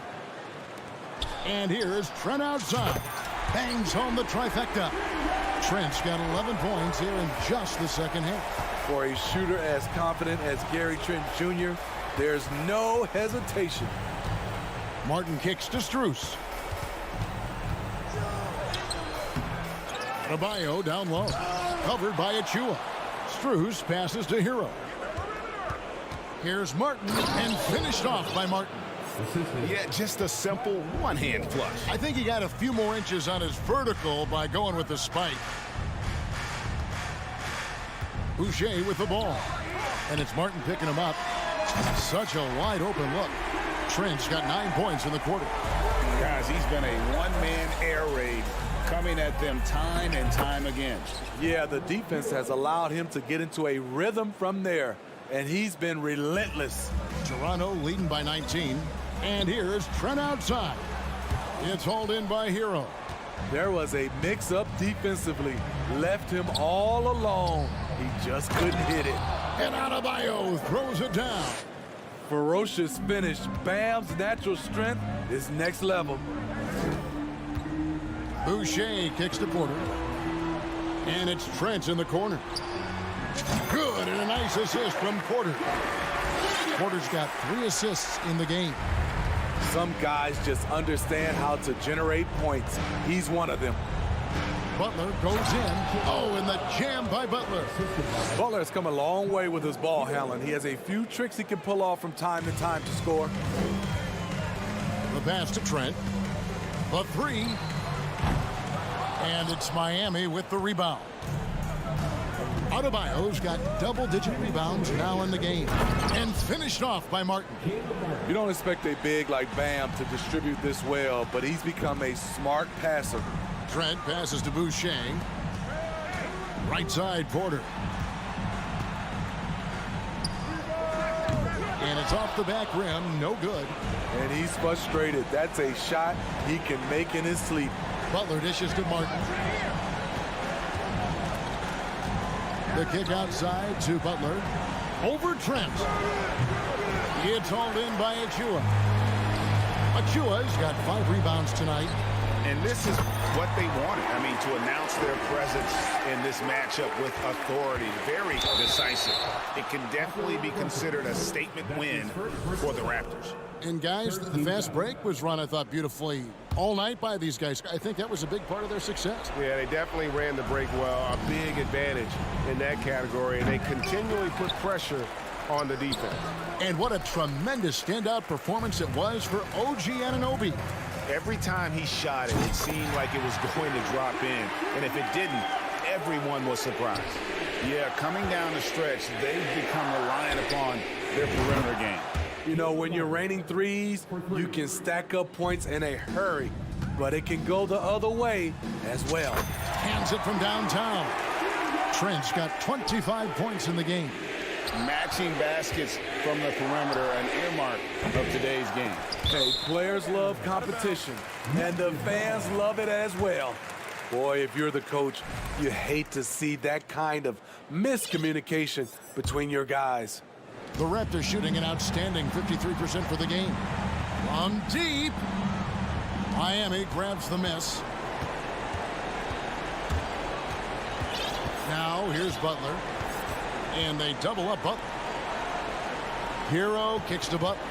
And here's Trent outside. Bangs home the trifecta. Trent's got 11 points here in just the second half. For a shooter as confident as Gary Trent Jr., there's no hesitation. Martin kicks to Strus. Adebayo down low. Covered by Achua. Strus passes to Hero. Here's Martin, and finished off by Martin. Yeah, just a simple one-hand flush. I think he got a few more inches on his vertical by going with the spike. Boucher with the ball. And it's Martin picking him up. Such a wide open look. Trent's got 9 points in the quarter. Guys, he's been a one-man air raid coming at them time and time again. Yeah, the defense has allowed him to get into a rhythm from there, and he's been relentless. Toronto leading by 19. And here's Trent outside. It's hauled in by Hero. There was a mix-up defensively. Left him all alone. He just couldn't hit it. And Adebayo throws it down. Ferocious finish. Bam's natural strength is next level. Boucher kicks to Porter. And it's Trent in the corner. Good, and a nice assist from Porter. Porter's got 3 assists in the game. Some guys just understand how to generate points. He's one of them. Butler goes in. Oh, and the jam by Butler. Butler has come a long way with his ball handling. He has a few tricks he can pull off from time to time to score. The pass to Trent. The 3. And it's Miami with the rebound. Adebayo's got double-digit rebounds now in the game. And finished off by Martin. You don't expect a big like Bam to distribute this well, but he's become a smart passer. Trent passes to Boucher. Right side, Porter. And it's off the back rim, no good. And he's frustrated. That's a shot he can make in his sleep. Butler dishes to Martin. The kick outside to Butler. Over Trent. It's hauled in by Achua. Achua's got 5 rebounds tonight. And this is what they wanted. I mean, to announce their presence in this matchup with authority. Very decisive. It can definitely be considered a statement win for the Raptors. And guys, the fast break was run, I thought, beautifully all night by these guys. I think that was a big part of their success. Yeah, they definitely ran the break well. A big advantage in that category. And they continually put pressure on the defense. And what a tremendous standout performance it was for OG Anunoby. Every time he shot it, it seemed like it was going to drop in. And if it didn't, everyone was surprised. Yeah, coming down the stretch, they've become reliant upon their perimeter game. You know, when you're raining threes, you can stack up points in a hurry, but it can go the other way as well. Hands it from downtown. Trent's got 25 points in the game. Matching baskets from the perimeter, an earmark of today's game. Hey, players love competition, and the fans love it as well. Boy, if you're the coach, you hate to see that kind of miscommunication between your guys. The Raptors shooting an outstanding 53% for the game. From deep. Miami grabs the miss. Now here's Butler. And they double up Butler. Hero kicks to Butler.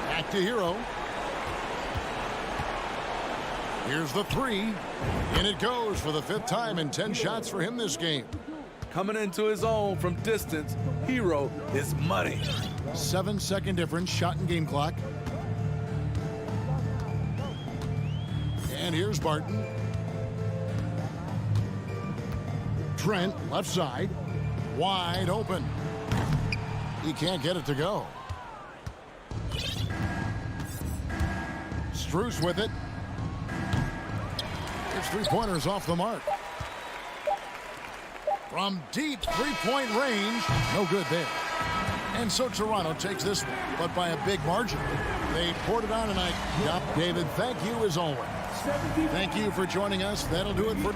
Back to Hero. Here's the 3. And it goes for the 5th time in 10 shots for him this game. Coming into his own from distance, Hero is money. 7-second difference, shot and game clock. And here's Barton. Trent, left side. Wide open. He can't get it to go. Strus with it. His 3-pointers off the mark. From deep 3-point range, no good there. And so Toronto takes this one, but by a big margin. They poured it on tonight. David, thank you as always. Thank you for joining us. That'll do it for...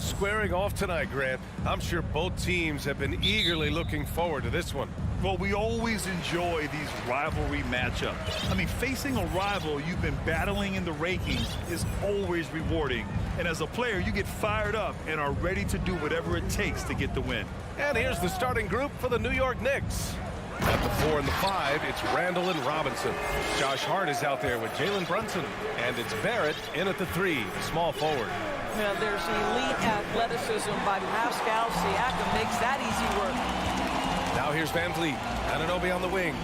Squaring off tonight, Grant. I'm sure both teams have been eagerly looking forward to this one. Well, we always enjoy these rivalry matchups. I mean, facing a rival you've been battling in the rankings is always rewarding. And as a player, you get fired up and are ready to do whatever it takes to get the win. And here's the starting group for the New York Knicks. At the 4 and the 5, it's Randall and Robinson. Josh Hart is out there with Jalen Brunson. And it's Barrett in at the 3, the small forward. Now there's elite athleticism by Pascal Siakam, makes that easy work. Now here's Van Vliet. Anunoby on the wing.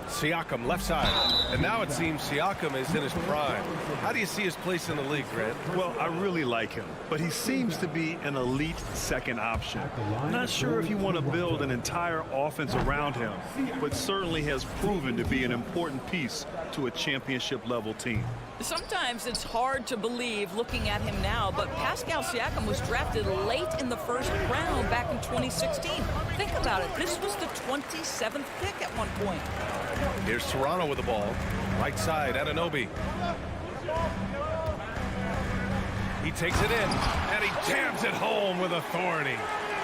Siakam left side. And now it seems Siakam is in his prime. How do you see his place in the league, Grant? Well, I really like him, but he seems to be an elite second option. Not sure if you want to build an entire offense around him, but certainly has proven to be an important piece to a championship level team. Sometimes it's hard to believe looking at him now, but Pascal Siakam was drafted late in the first round back in 2016. Think about it. This was the 27th pick at one point. Here's Toronto with the ball. Right side, Anunoby. He takes it in, and he jams it home with authority.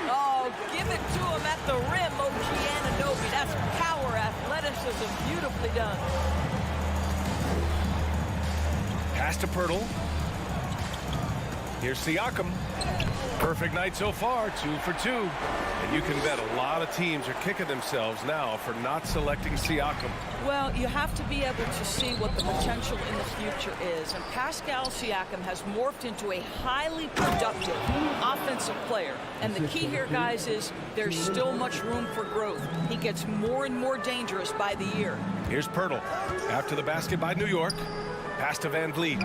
Oh, give it to him at the rim, OG Anunoby. That's power, athleticism, beautifully done. Pass to Pirtle. Here's Siakam. Perfect night so far, 2 for 2. And you can bet a lot of teams are kicking themselves now for not selecting Siakam. Well, you have to be able to see what the potential in the future is. And Pascal Siakam has morphed into a highly productive offensive player. And the key here, guys, is there's still much room for growth. He gets more and more dangerous by the year. Here's Pirtle. After the basket by New York. Pass to Van Vliet.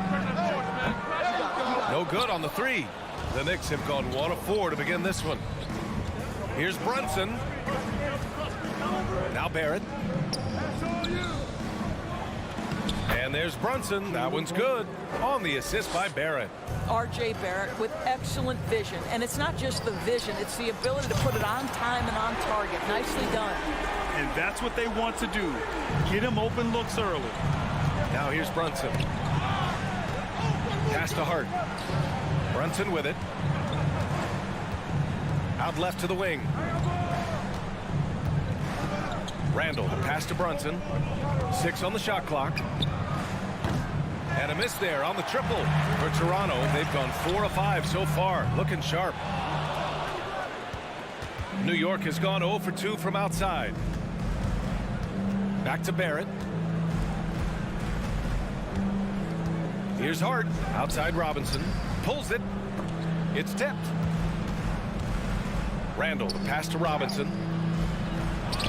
No good on the 3. The Knicks have gone 1 of 4 to begin this one. Here's Brunson. Now Barrett. And there's Brunson. That one's good. On the assist by Barrett. R.J. Barrett with excellent vision. And it's not just the vision. It's the ability to put it on time and on target. Nicely done. And that's what they want to do. Get him open looks early. Now here's Brunson. Pass to Hart. Brunson with it. Out left to the wing. Randall, the pass to Brunson. 6 on the shot clock. And a miss there on the triple for Toronto. They've gone 4 of 5 so far. Looking sharp. New York has gone 0 for 2 from outside. Back to Barrett. Here's Hart. Outside Robinson. Pulls it. It's tipped. Randall, the pass to Robinson.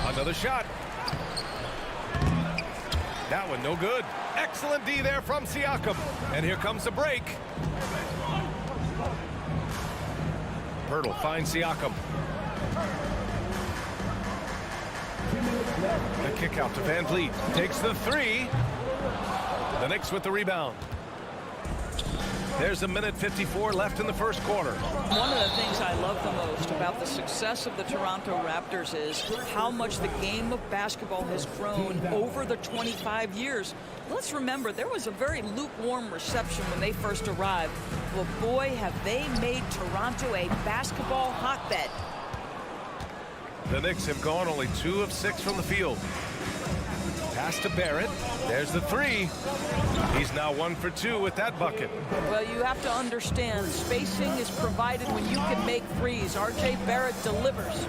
Another shot. That one no good. Excellent D there from Siakam. And here comes the break. Pirtle finds Siakam. The kick out to Van Vliet. Takes the 3. The Knicks with the rebound. There's 1:54 left in the first quarter. One of the things I love the most about the success of the Toronto Raptors is how much the game of basketball has grown over the 25 years. Let's remember, there was a very lukewarm reception when they first arrived. Well, boy, have they made Toronto a basketball hotbed. The Knicks have gone only 2 of 6 from the field. Pass to Barrett. There's the 3. He's now 1 for 2 with that bucket. Well, you have to understand, spacing is provided when you can make threes. R.J. Barrett delivers.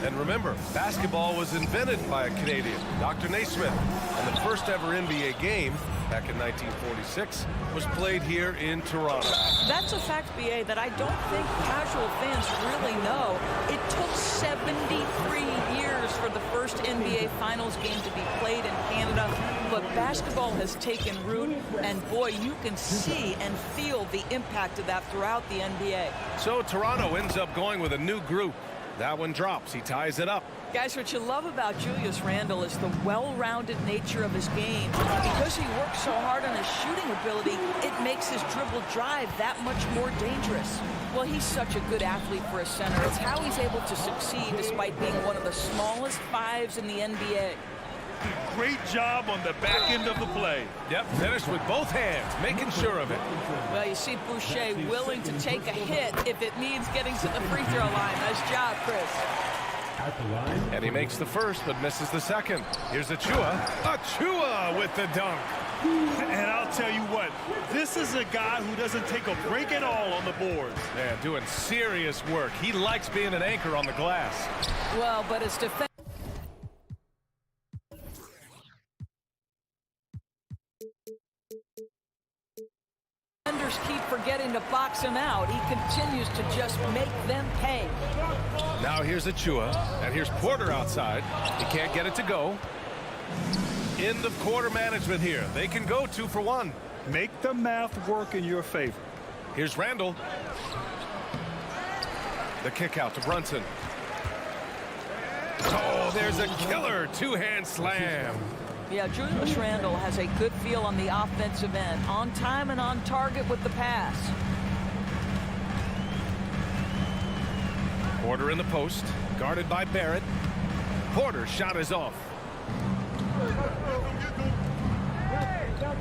And remember, basketball was invented by a Canadian, Dr. Naismith. And the first ever NBA game, back in 1946, was played here in Toronto. That's a fact, B.A., that I don't think casual fans really know. It took 73 years for the first NBA Finals game to be played in Canada, but basketball has taken root, and boy, you can see and feel the impact of that throughout the NBA. So Toronto ends up going with a new group. That one drops. He ties it up. Guys, what you love about Julius Randle is the well-rounded nature of his game. Because he works so hard on his shooting ability, it makes his dribble drive that much more dangerous. Well, he's such a good athlete for a center. It's how he's able to succeed despite being one of the smallest 5s in the NBA. Great job on the back end of the play. Yep, finished with both hands, making sure of it. Well, you see Boucher willing to take a hit if it means getting to the free throw line. Nice job, Chris. And he makes the first, but misses the second. Here's Achua. Achua with the dunk. And I'll tell you what, this is a guy who doesn't take a break at all on the boards. Man, doing serious work. He likes being an anchor on the glass. Well, but his defense. Defenders keep forgetting to box him out. He continues to just make them pay. Now here's Achua, and here's Porter outside. He can't get it to go. End of quarter management here. They can go 2 for 1. Make the math work in your favor. Here's Randall. The kick out to Brunson. Oh, there's a killer two-hand slam. Yeah, Julius Randle has a good feel on the offensive end. On time and on target with the pass. Porter in the post, guarded by Barrett. Porter's shot is off.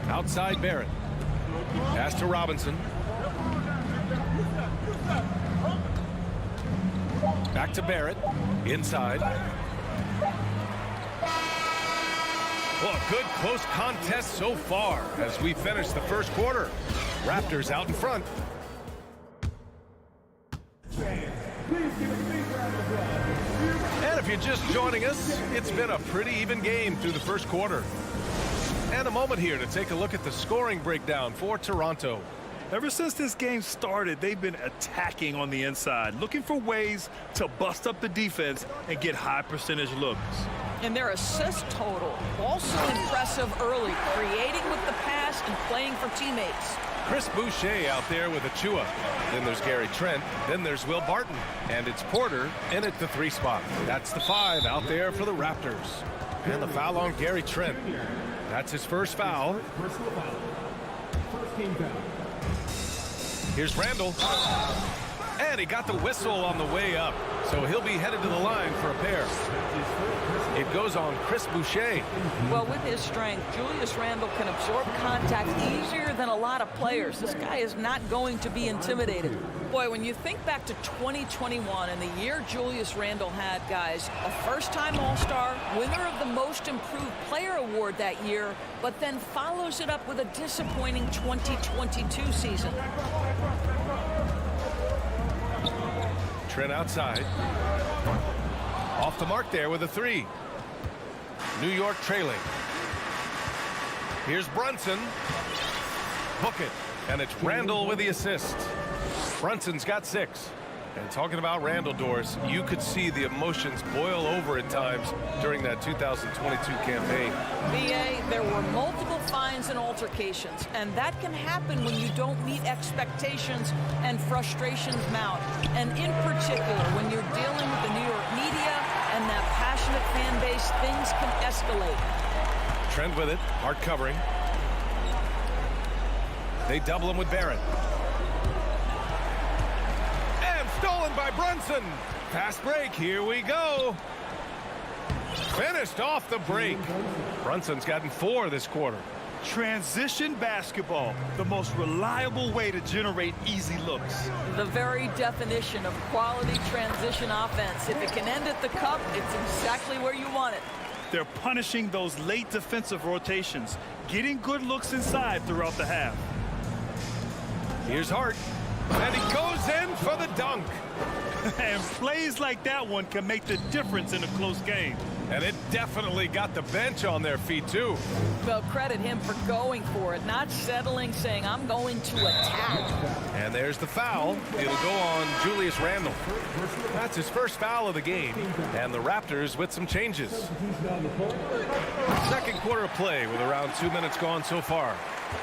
Outside Barrett. Pass to Robinson. Back to Barrett. Inside. Well, a good close contest so far as we finish the first quarter. Raptors out in front. And if you're just joining us, it's been a pretty even game through the first quarter. And a moment here to take a look at the scoring breakdown for Toronto. Ever since this game started, they've been attacking on the inside, looking for ways to bust up the defense and get high percentage looks. And their assist total also impressive early, creating with the pass and playing for teammates. Chris Boucher out there with Achua. Then there's Gary Trent. Then there's Will Barton. And it's Porter in at the 3 spot. That's the 5 out there for the Raptors. And the foul on Gary Trent. That's his first foul. Here's Randall. And he got the whistle on the way up. So he'll be headed to the line for a pair. It goes on Chris Boucher. Well, with his strength, Julius Randle can absorb contact easier than a lot of players. This guy is not going to be intimidated. Boy, when you think back to 2021 and the year Julius Randle had, guys, a first-time All-Star, winner of the Most Improved Player Award that year, but then follows it up with a disappointing 2022 season. Trent outside. Off the mark there with a 3. New York trailing. Here's Brunson. Book it. And it's Randall with the assist. Brunson's got 6. And talking about Randall, Doris, you could see the emotions boil over at times during that 2022 campaign. B.A., there were multiple fines and altercations, and that can happen when you don't meet expectations and frustrations mount. And in particular, when you're dealing with the New York media and that passionate fan base, things can escalate. Trent with it, hard covering. They double him with Barrett. Stolen by Brunson. Fast break. Here we go. Finished off the break. Brunson's gotten 4 this quarter. Transition basketball, the most reliable way to generate easy looks. The very definition of quality transition offense. If it can end at the cup, it's exactly where you want it. They're punishing those late defensive rotations, getting good looks inside throughout the half. Here's Hart. And he goes in for the dunk. And plays like that one can make the difference in a close game. And it definitely got the bench on their feet, too. Well, credit him for going for it, not settling, saying, I'm going to attack. And there's the foul. It'll go on Julius Randle. That's his first foul of the game. And the Raptors with some changes. Second quarter of play with around 2 minutes gone so far.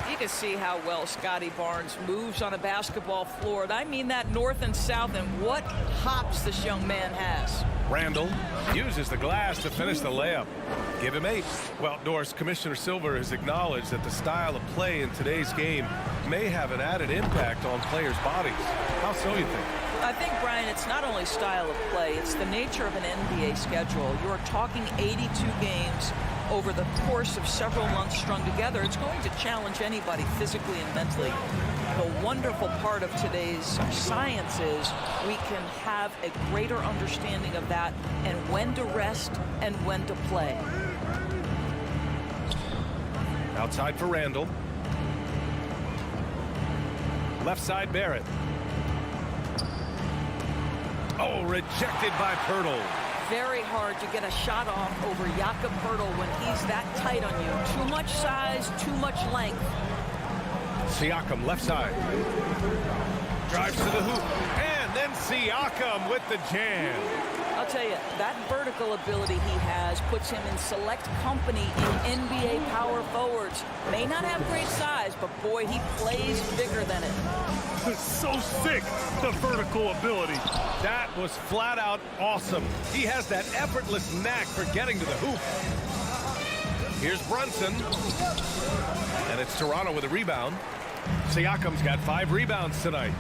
You can see how well Scotty Barnes moves on a basketball floor. And I mean that north and south, and what hops this young man has. Randall uses the glass to finish the layup. Give him 8. Well, Doris, Commissioner Silver has acknowledged that the style of play in today's game may have an added impact on players' bodies. How so, you think? I think, Brian, it's not only style of play, it's the nature of an NBA schedule. You're talking 82 games, over the course of several months strung together, it's going to challenge anybody physically and mentally. The wonderful part of today's science is we can have a greater understanding of that and when to rest and when to play. Outside for Randall. Left side, Barrett. Oh, rejected by Pirtle. Very hard to get a shot off over Jakob Pirtle when he's that tight on you. Too much size, too much length. Siakam, left side. Drives to the hoop. And then Siakam with the jam. I'll tell you, that vertical ability he has puts him in select company in NBA power forwards. May not have great size, but boy, he plays bigger than it. So sick, the vertical ability. That was flat out awesome. He has that effortless knack for getting to the hoop. Here's Brunson. And it's Toronto with a rebound. Siakam's got 5 rebounds tonight.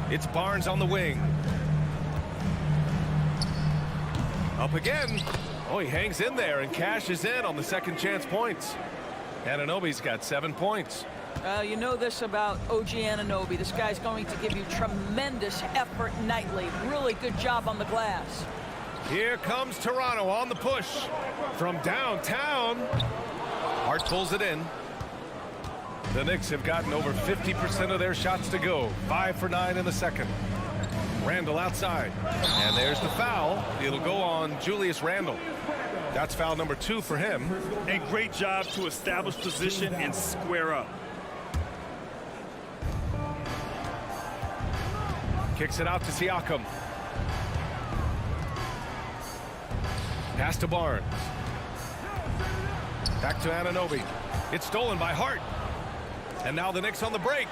It's Barnes on the wing. Up again. Oh, he hangs in there and cashes in on the second chance points. Anunoby's got 7 points. You know this about OG Anunoby. This guy's going to give you tremendous effort nightly. Really good job on the glass. Here comes Toronto on the push from downtown. Hart pulls it in. The Knicks have gotten over 50% of their shots to go. 5 for 9 in the second. Randall outside. And there's the foul. It'll go on Julius Randle. That's foul number 2 for him. A great job to establish position and square up. Kicks it out to Siakam. Pass to Barnes. Back to Anunoby. It's stolen by Hart. And now the Knicks on the break.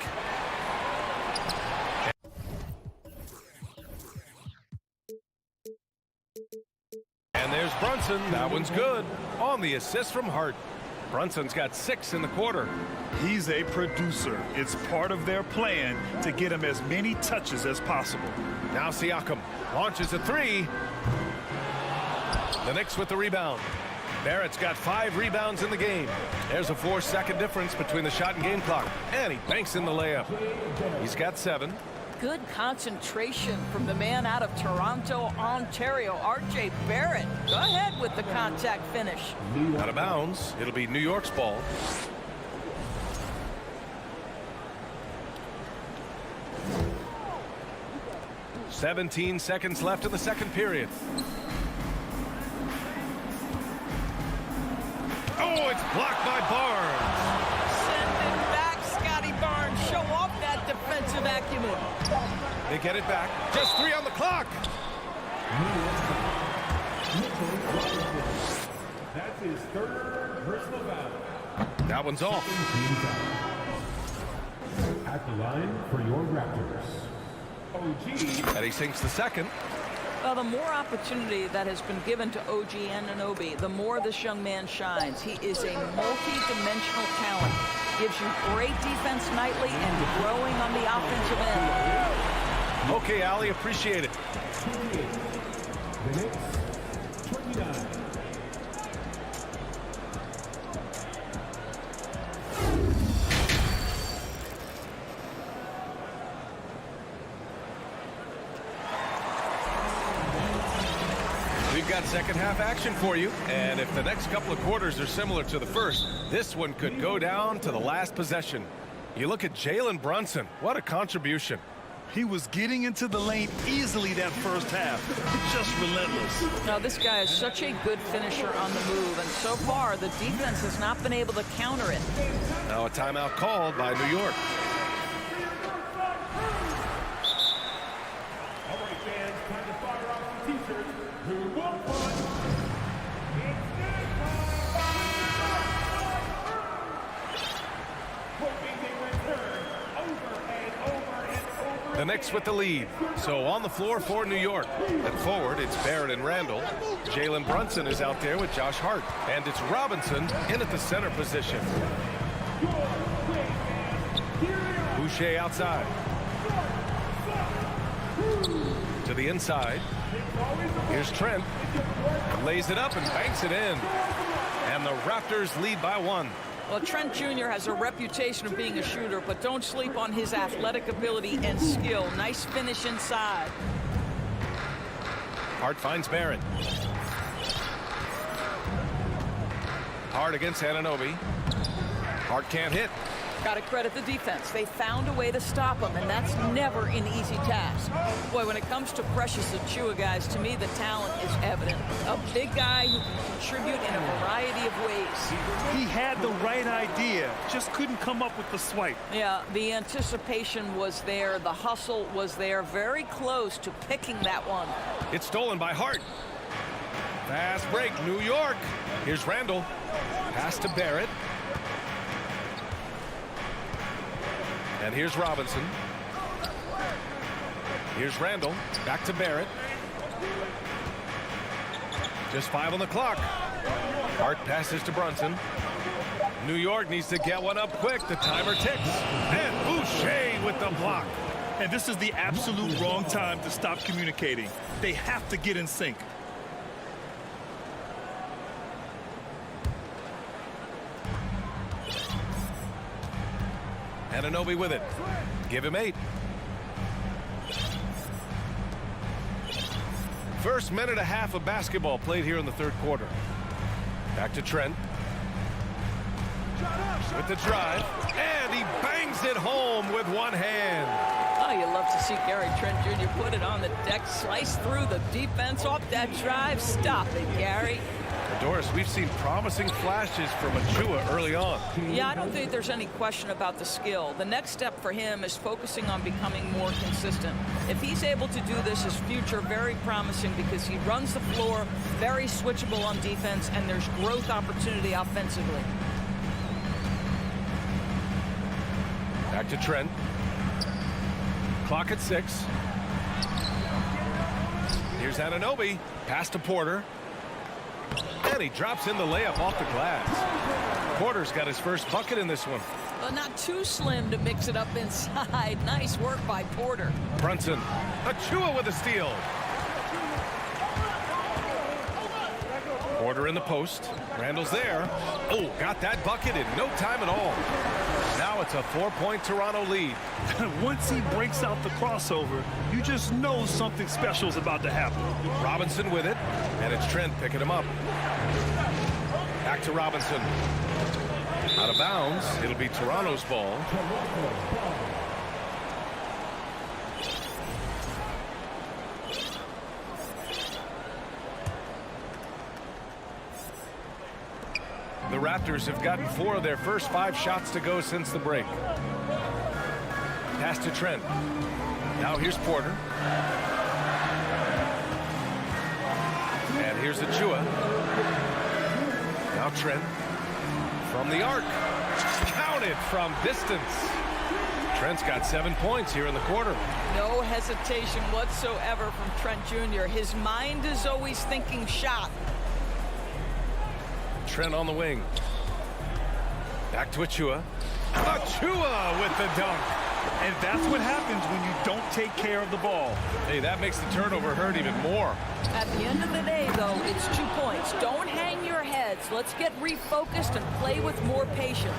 And there's Brunson. That one's good. On the assist from Hart. Brunson's got 6 in the quarter. He's a producer. It's part of their plan to get him as many touches as possible. Now Siakam launches a 3. The Knicks with the rebound. Barrett's got 5 rebounds in the game. There's a 4-second difference between the shot and game clock. And he banks in the layup. He's got 7. Good concentration from the man out of Toronto, Ontario, R.J. Barrett. Go ahead with the contact finish. Out of bounds. It'll be New York's ball. "17 seconds left in the second period. Oh, it's blocked by Barnes. Send it back, Scotty Barnes. Show off that defensive acumen. They get it back. Just 3 on the clock. That's his 3rd personal foul. That one's off. At the line for your Raptors, OG. And he sinks the second. Well, the more opportunity that has been given to OG Anunoby, the more this young man shines. He is a multi-dimensional talent. Gives you great defense nightly and growing on the offensive end. Okay, Ali, appreciate it. The Knicks, 29. We've got second half action for you, and if the next couple of quarters are similar to the first, this one could go down to the last possession. You look at Jalen Brunson. What a contribution. He was getting into the lane easily that first half. Just relentless. Now, this guy is such a good finisher on the move, and so far, the defense has not been able to counter it. Now a timeout called by New York. All right, fans, time to fire off the t-shirts. Who will punt? Hoping they return over and over and over. The Knicks with the lead. So on the floor for New York. At forward, it's Barrett and Randall. Jalen Brunson is out there with Josh Hart. And it's Robinson in at the center position. Boucher outside. To the inside. Here's Trent. Lays it up and banks it in. And the Raptors lead by 1. Well, Trent Jr. has a reputation of being a shooter, but don't sleep on his athletic ability and skill. Nice finish inside. Hart finds Barrett. Hart against Anunoby. Hart can't hit. Got to credit the defense. They found a way to stop him, and that's never an easy task. Boy, when it comes to Precious Achiuwa, guys, to me the talent is evident. A big guy who can contribute in a variety of ways. He had the right idea, just couldn't come up with the swipe. Yeah, the anticipation was there. The hustle was there. Very close to picking that one. It's stolen by Hart. Fast break, New York. Here's Randall. Pass to Barrett. And here's Robinson. Here's Randall. Back to Barrett. Just 5 on the clock. Hart passes to Brunson. New York needs to get one up quick. The timer ticks. And Boucher with the block. And this is the absolute wrong time to stop communicating. They have to get in sync. Anunoby with it. Give him 8. First minute and a half of basketball played here in the third quarter. Back to Trent. With the drive. And he bangs it home with one hand. Oh, you love to see Gary Trent Jr. put it on the deck, slice through the defense off that drive. Stop it, Gary. Doris, we've seen promising flashes from Achiuwa early on. Yeah, I don't think there's any question about the skill. The next step for him is focusing on becoming more consistent. If he's able to do this, his future very promising because he runs the floor, very switchable on defense, and there's growth opportunity offensively. Back to Trent. Clock at 6. Here's Anunoby. Pass to Porter. And he drops in the layup off the glass. Porter's got his first bucket in this one. But not too slim to mix it up inside. Nice work by Porter. Brunson. Achiuwa with a steal. Porter in the post. Randall's there. Oh, got that bucket in no time at all. Now it's a 4-point Toronto lead. Once he breaks out the crossover, you just know something special is about to happen. Robinson with it, and it's Trent picking him up. Back to Robinson. Out of bounds. It'll be Toronto's ball. The Raptors have gotten 4 of their first 5 shots to go since the break. Pass to Trent. Now here's Porter. And here's Achiuwa. Now Trent. From the arc. Counted from distance. Trent's got 7 points here in the quarter. No hesitation whatsoever from Trent Jr. His mind is always thinking shot. Trent on the wing. Back to Achiuwa. Achiuwa with the dunk. And that's what happens when you don't take care of the ball. Hey, that makes the turnover hurt even more. At the end of the day, though, it's 2 points. Don't hang your heads. Let's get refocused and play with more patience.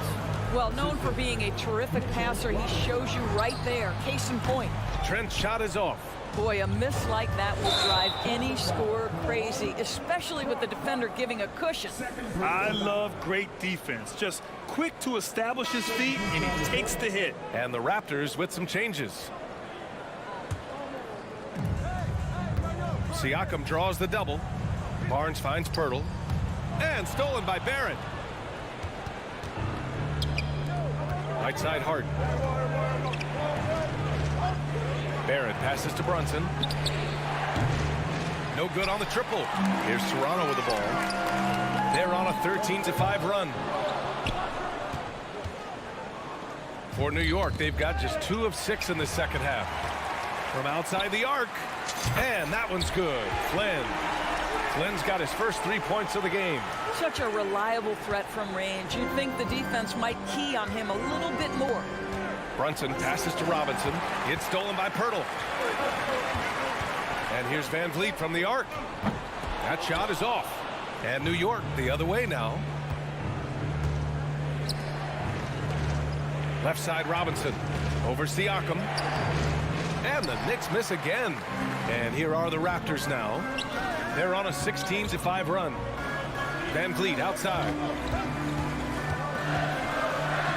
Well, known for being a terrific passer, he shows you right there. Case in point. Trent's shot is off. Boy, a miss like that will drive any scorer crazy, especially with the defender giving a cushion. I love great defense. Just quick to establish his feet, and he takes the hit. And the Raptors with some changes. Siakam draws the double. Barnes finds Pirtle. And stolen by Barrett. Right side Hart. Barrett passes to Brunson. No good on the triple. Here's Toronto with the ball. They're on a 13-5 run. For New York, they've got just 2 of 6 in the second half. From outside the arc. And that one's good. Flynn's got his first 3 points of the game. Such a reliable threat from range. You'd think the defense might key on him a little bit more. Brunson passes to Robinson. It's stolen by Pirtle. And here's Van Vliet from the arc. That shot is off. And New York the other way now. Left side Robinson. Over Siakam. And the Knicks miss again. And here are the Raptors now. They're on a 16-5 run. Van Vliet outside.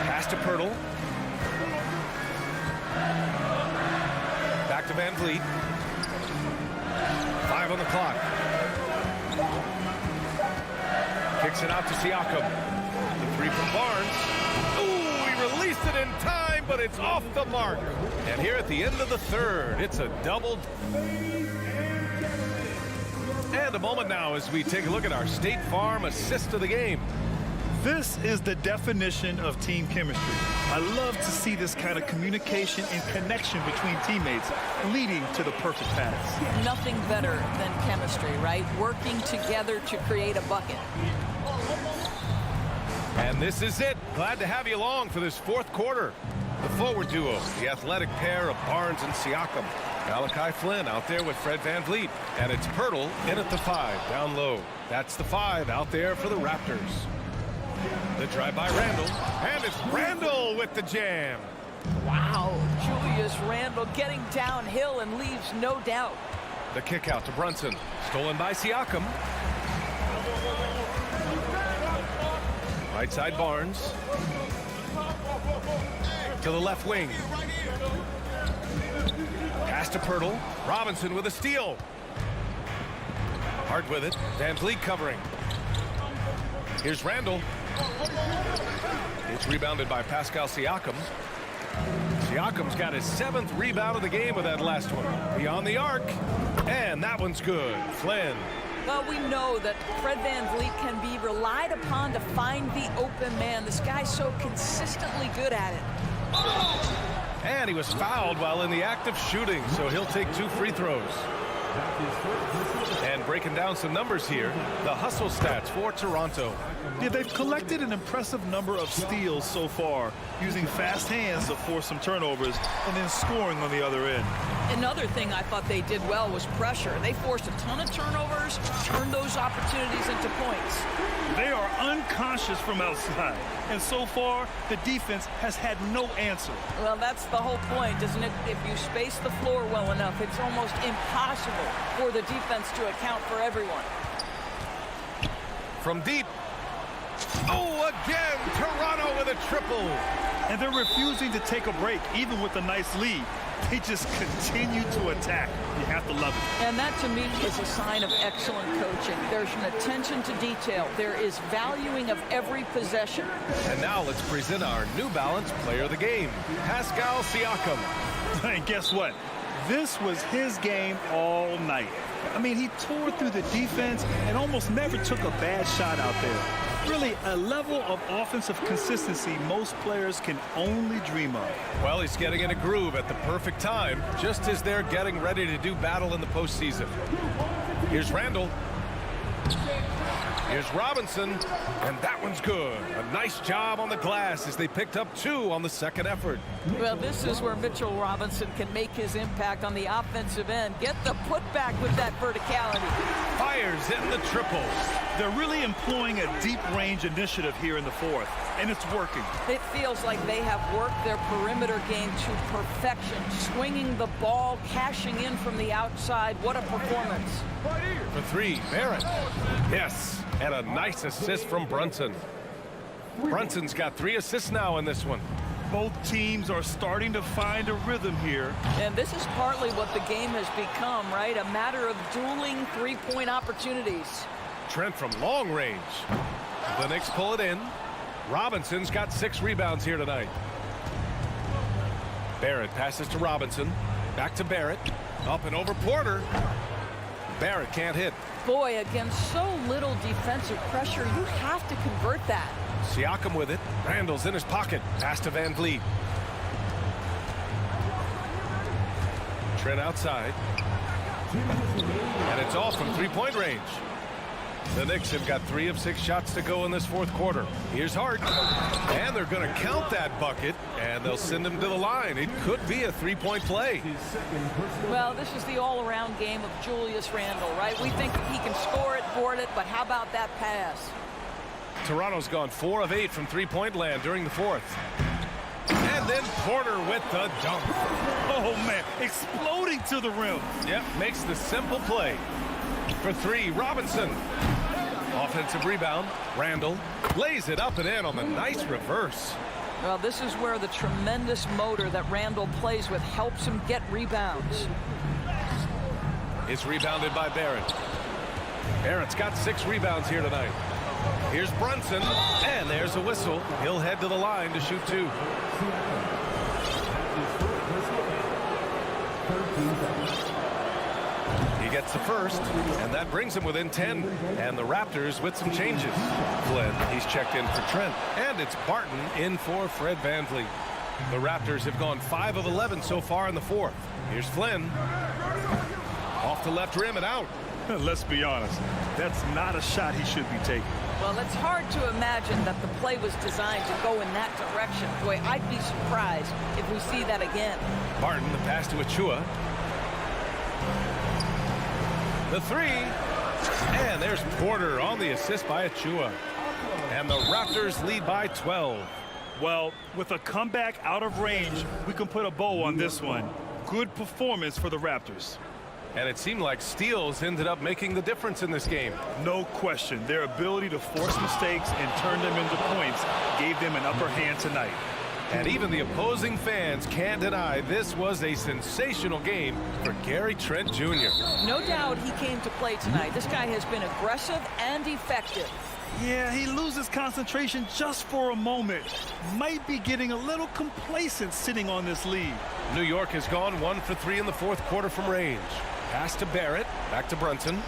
Pass to Pirtle. Back to Van Vliet. 5 on the clock. Kicks it out to Siakam. The three from Barnes. Ooh, he released it in time, but it's off the mark. And here at the end of the third, it's a double. And a moment now as we take a look at our State Farm assist of the game. This is the definition of team chemistry. I love to see this kind of communication and connection between teammates leading to the perfect pass. Nothing better than chemistry, right? Working together to create a bucket. And this is it. Glad to have you along for this fourth quarter. The forward duo, the athletic pair of Barnes and Siakam. Malachi Flynn out there with Fred Van Vliet. And it's Pirtle in at the 5, down low. That's the 5 out there for the Raptors. The drive by Randall. And it's Randall with the jam. Wow, Julius Randle getting downhill and leaves no doubt. The kick out to Brunson. Stolen by Siakam. Right side Barnes. To the left wing. Pass to Pirtle. Robinson with a steal. Hard with it. Van Vliet covering. Here's Randall. It's rebounded by Pascal Siakam. Siakam's got his 7th rebound of the game with that last one. Beyond the arc. And that one's good. Flynn. Well, we know that Fred Van Vliet can be relied upon to find the open man. This guy's so consistently good at it. And he was fouled while in the act of shooting, so he'll take 2 free throws. And breaking down some numbers here, the hustle stats for Toronto. Yeah, they've collected an impressive number of steals so far, using fast hands to force some turnovers and then scoring on the other end. Another thing I thought they did well was pressure. They forced a ton of turnovers, turned those opportunities into points. They are unconscious from outside, and so far the defense has had no answer. Well, that's the whole point, isn't it? If you space the floor well enough, it's almost impossible for the defense to account for everyone. From deep. Oh, again, Toronto with a triple. And they're refusing to take a break, even with a nice lead. They just continue to attack. You have to love it. And that, to me, is a sign of excellent coaching. There's an attention to detail. There is valuing of every possession. And now let's present our New Balance player of the game, Pascal Siakam. And guess what? This was his game all night. I mean, he tore through the defense and almost never took a bad shot out there. Really, a level of offensive consistency most players can only dream of. Well, he's getting in a groove at the perfect time, just as they're getting ready to do battle in the postseason. Here's Randall. Here's Robinson, and that one's good. A nice job on the glass as they picked up 2 on the second effort. Well, this is where Mitchell Robinson can make his impact on the offensive end. Get the putback with that verticality. Fires in the triple. They're really employing a deep range initiative here in the fourth, and it's working. It feels like they have worked their perimeter game to perfection, swinging the ball, cashing in from the outside. What a performance. For 3, Barrett. Yes, and a nice assist from Brunson. Brunson's got 3 assists now in this one. Both teams are starting to find a rhythm here. And this is partly what the game has become, right? A matter of dueling three-point opportunities. Trent from long range. The Knicks pull it in. Robinson's got 6 rebounds here tonight. Barrett passes to Robinson. Back to Barrett. Up and over Porter. Barrett can't hit. Boy, against so little defensive pressure, you have to convert that. Siakam with it. Randall's in his pocket. Pass to Van Vliet. Trent outside. And it's all from 3-point range. The Knicks have got 3 of 6 shots to go in this fourth quarter. Here's Hart. And they're going to count that bucket, and they'll send him to the line. It could be a 3-point play. Well, this is the all-around game of Julius Randle, right? We think he can score it, board it, but how about that pass? Toronto's gone 4 of 8 from 3-point land during the fourth. And then Porter with the dunk. Oh, man, exploding to the rim. Yep, makes the simple play. For three, Robinson. Offensive rebound. Randall lays it up and in on the nice reverse. Well, this is where the tremendous motor that Randall plays with helps him get rebounds. It's rebounded by Barrett. Barrett's got 6 rebounds here tonight. Here's Brunson, and there's a whistle. He'll head to the line to shoot 2. He gets the first, and that brings him within 10. And the Raptors with some changes. Flynn, he's checked in for Trent. And it's Barton in for Fred VanVleet. The Raptors have gone 5 of 11 so far in the 4th. Here's Flynn. Off the left rim and out. Let's be honest, that's not a shot he should be taking. Well, it's hard to imagine that the play was designed to go in that direction. Boy, I'd be surprised if we see that again. Barton, the pass to Achua. The 3. And there's Porter on the assist by Achua. And the Raptors lead by 12. Well, with a comeback out of range, we can put a bow on this one. Good performance for the Raptors. And it seemed like steals ended up making the difference in this game. No question. Their ability to force mistakes and turn them into points gave them an upper hand tonight. And even the opposing fans can't deny this was a sensational game for Gary Trent Jr. No doubt he came to play tonight. This guy has been aggressive and effective. Yeah, he loses concentration just for a moment. Might be getting a little complacent sitting on this lead. New York has gone 1 for 3 in the 4th quarter from range. Pass to Barrett, back to Brunson.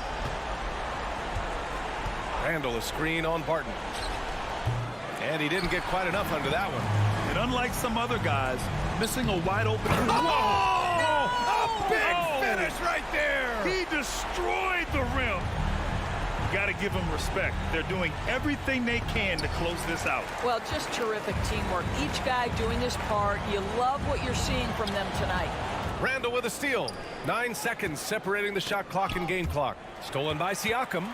Randall, a screen on Barton. And he didn't get quite enough under that one. And unlike some other guys, missing a wide open... Oh! A big finish right there! He destroyed the rim. Got to give them respect. They're doing everything they can to close this out. Well, just terrific teamwork. Each guy doing his part. You love what you're seeing from them tonight. Randall with a steal. 9 seconds separating the shot clock and game clock. Stolen by Siakam.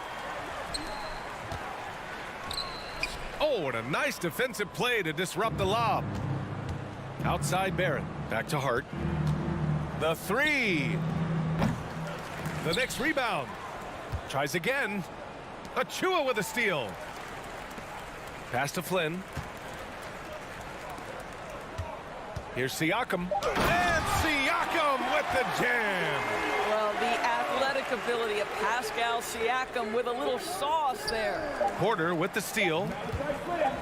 Oh, and a nice defensive play to disrupt the lob. Outside Barrett. Back to Hart. The 3. The Knicks rebound. Tries again. Achua with a steal. Pass to Flynn. Here's Siakam. And Siakam with the jam. Well, the athletic ability of Pascal Siakam with a little sauce there. Porter with the steal.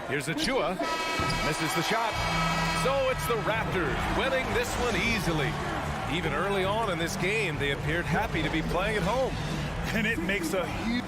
Here's Achua. Misses the shot. So it's the Raptors winning this one easily. Even early on in this game, they appeared happy to be playing at home. And it makes a huge...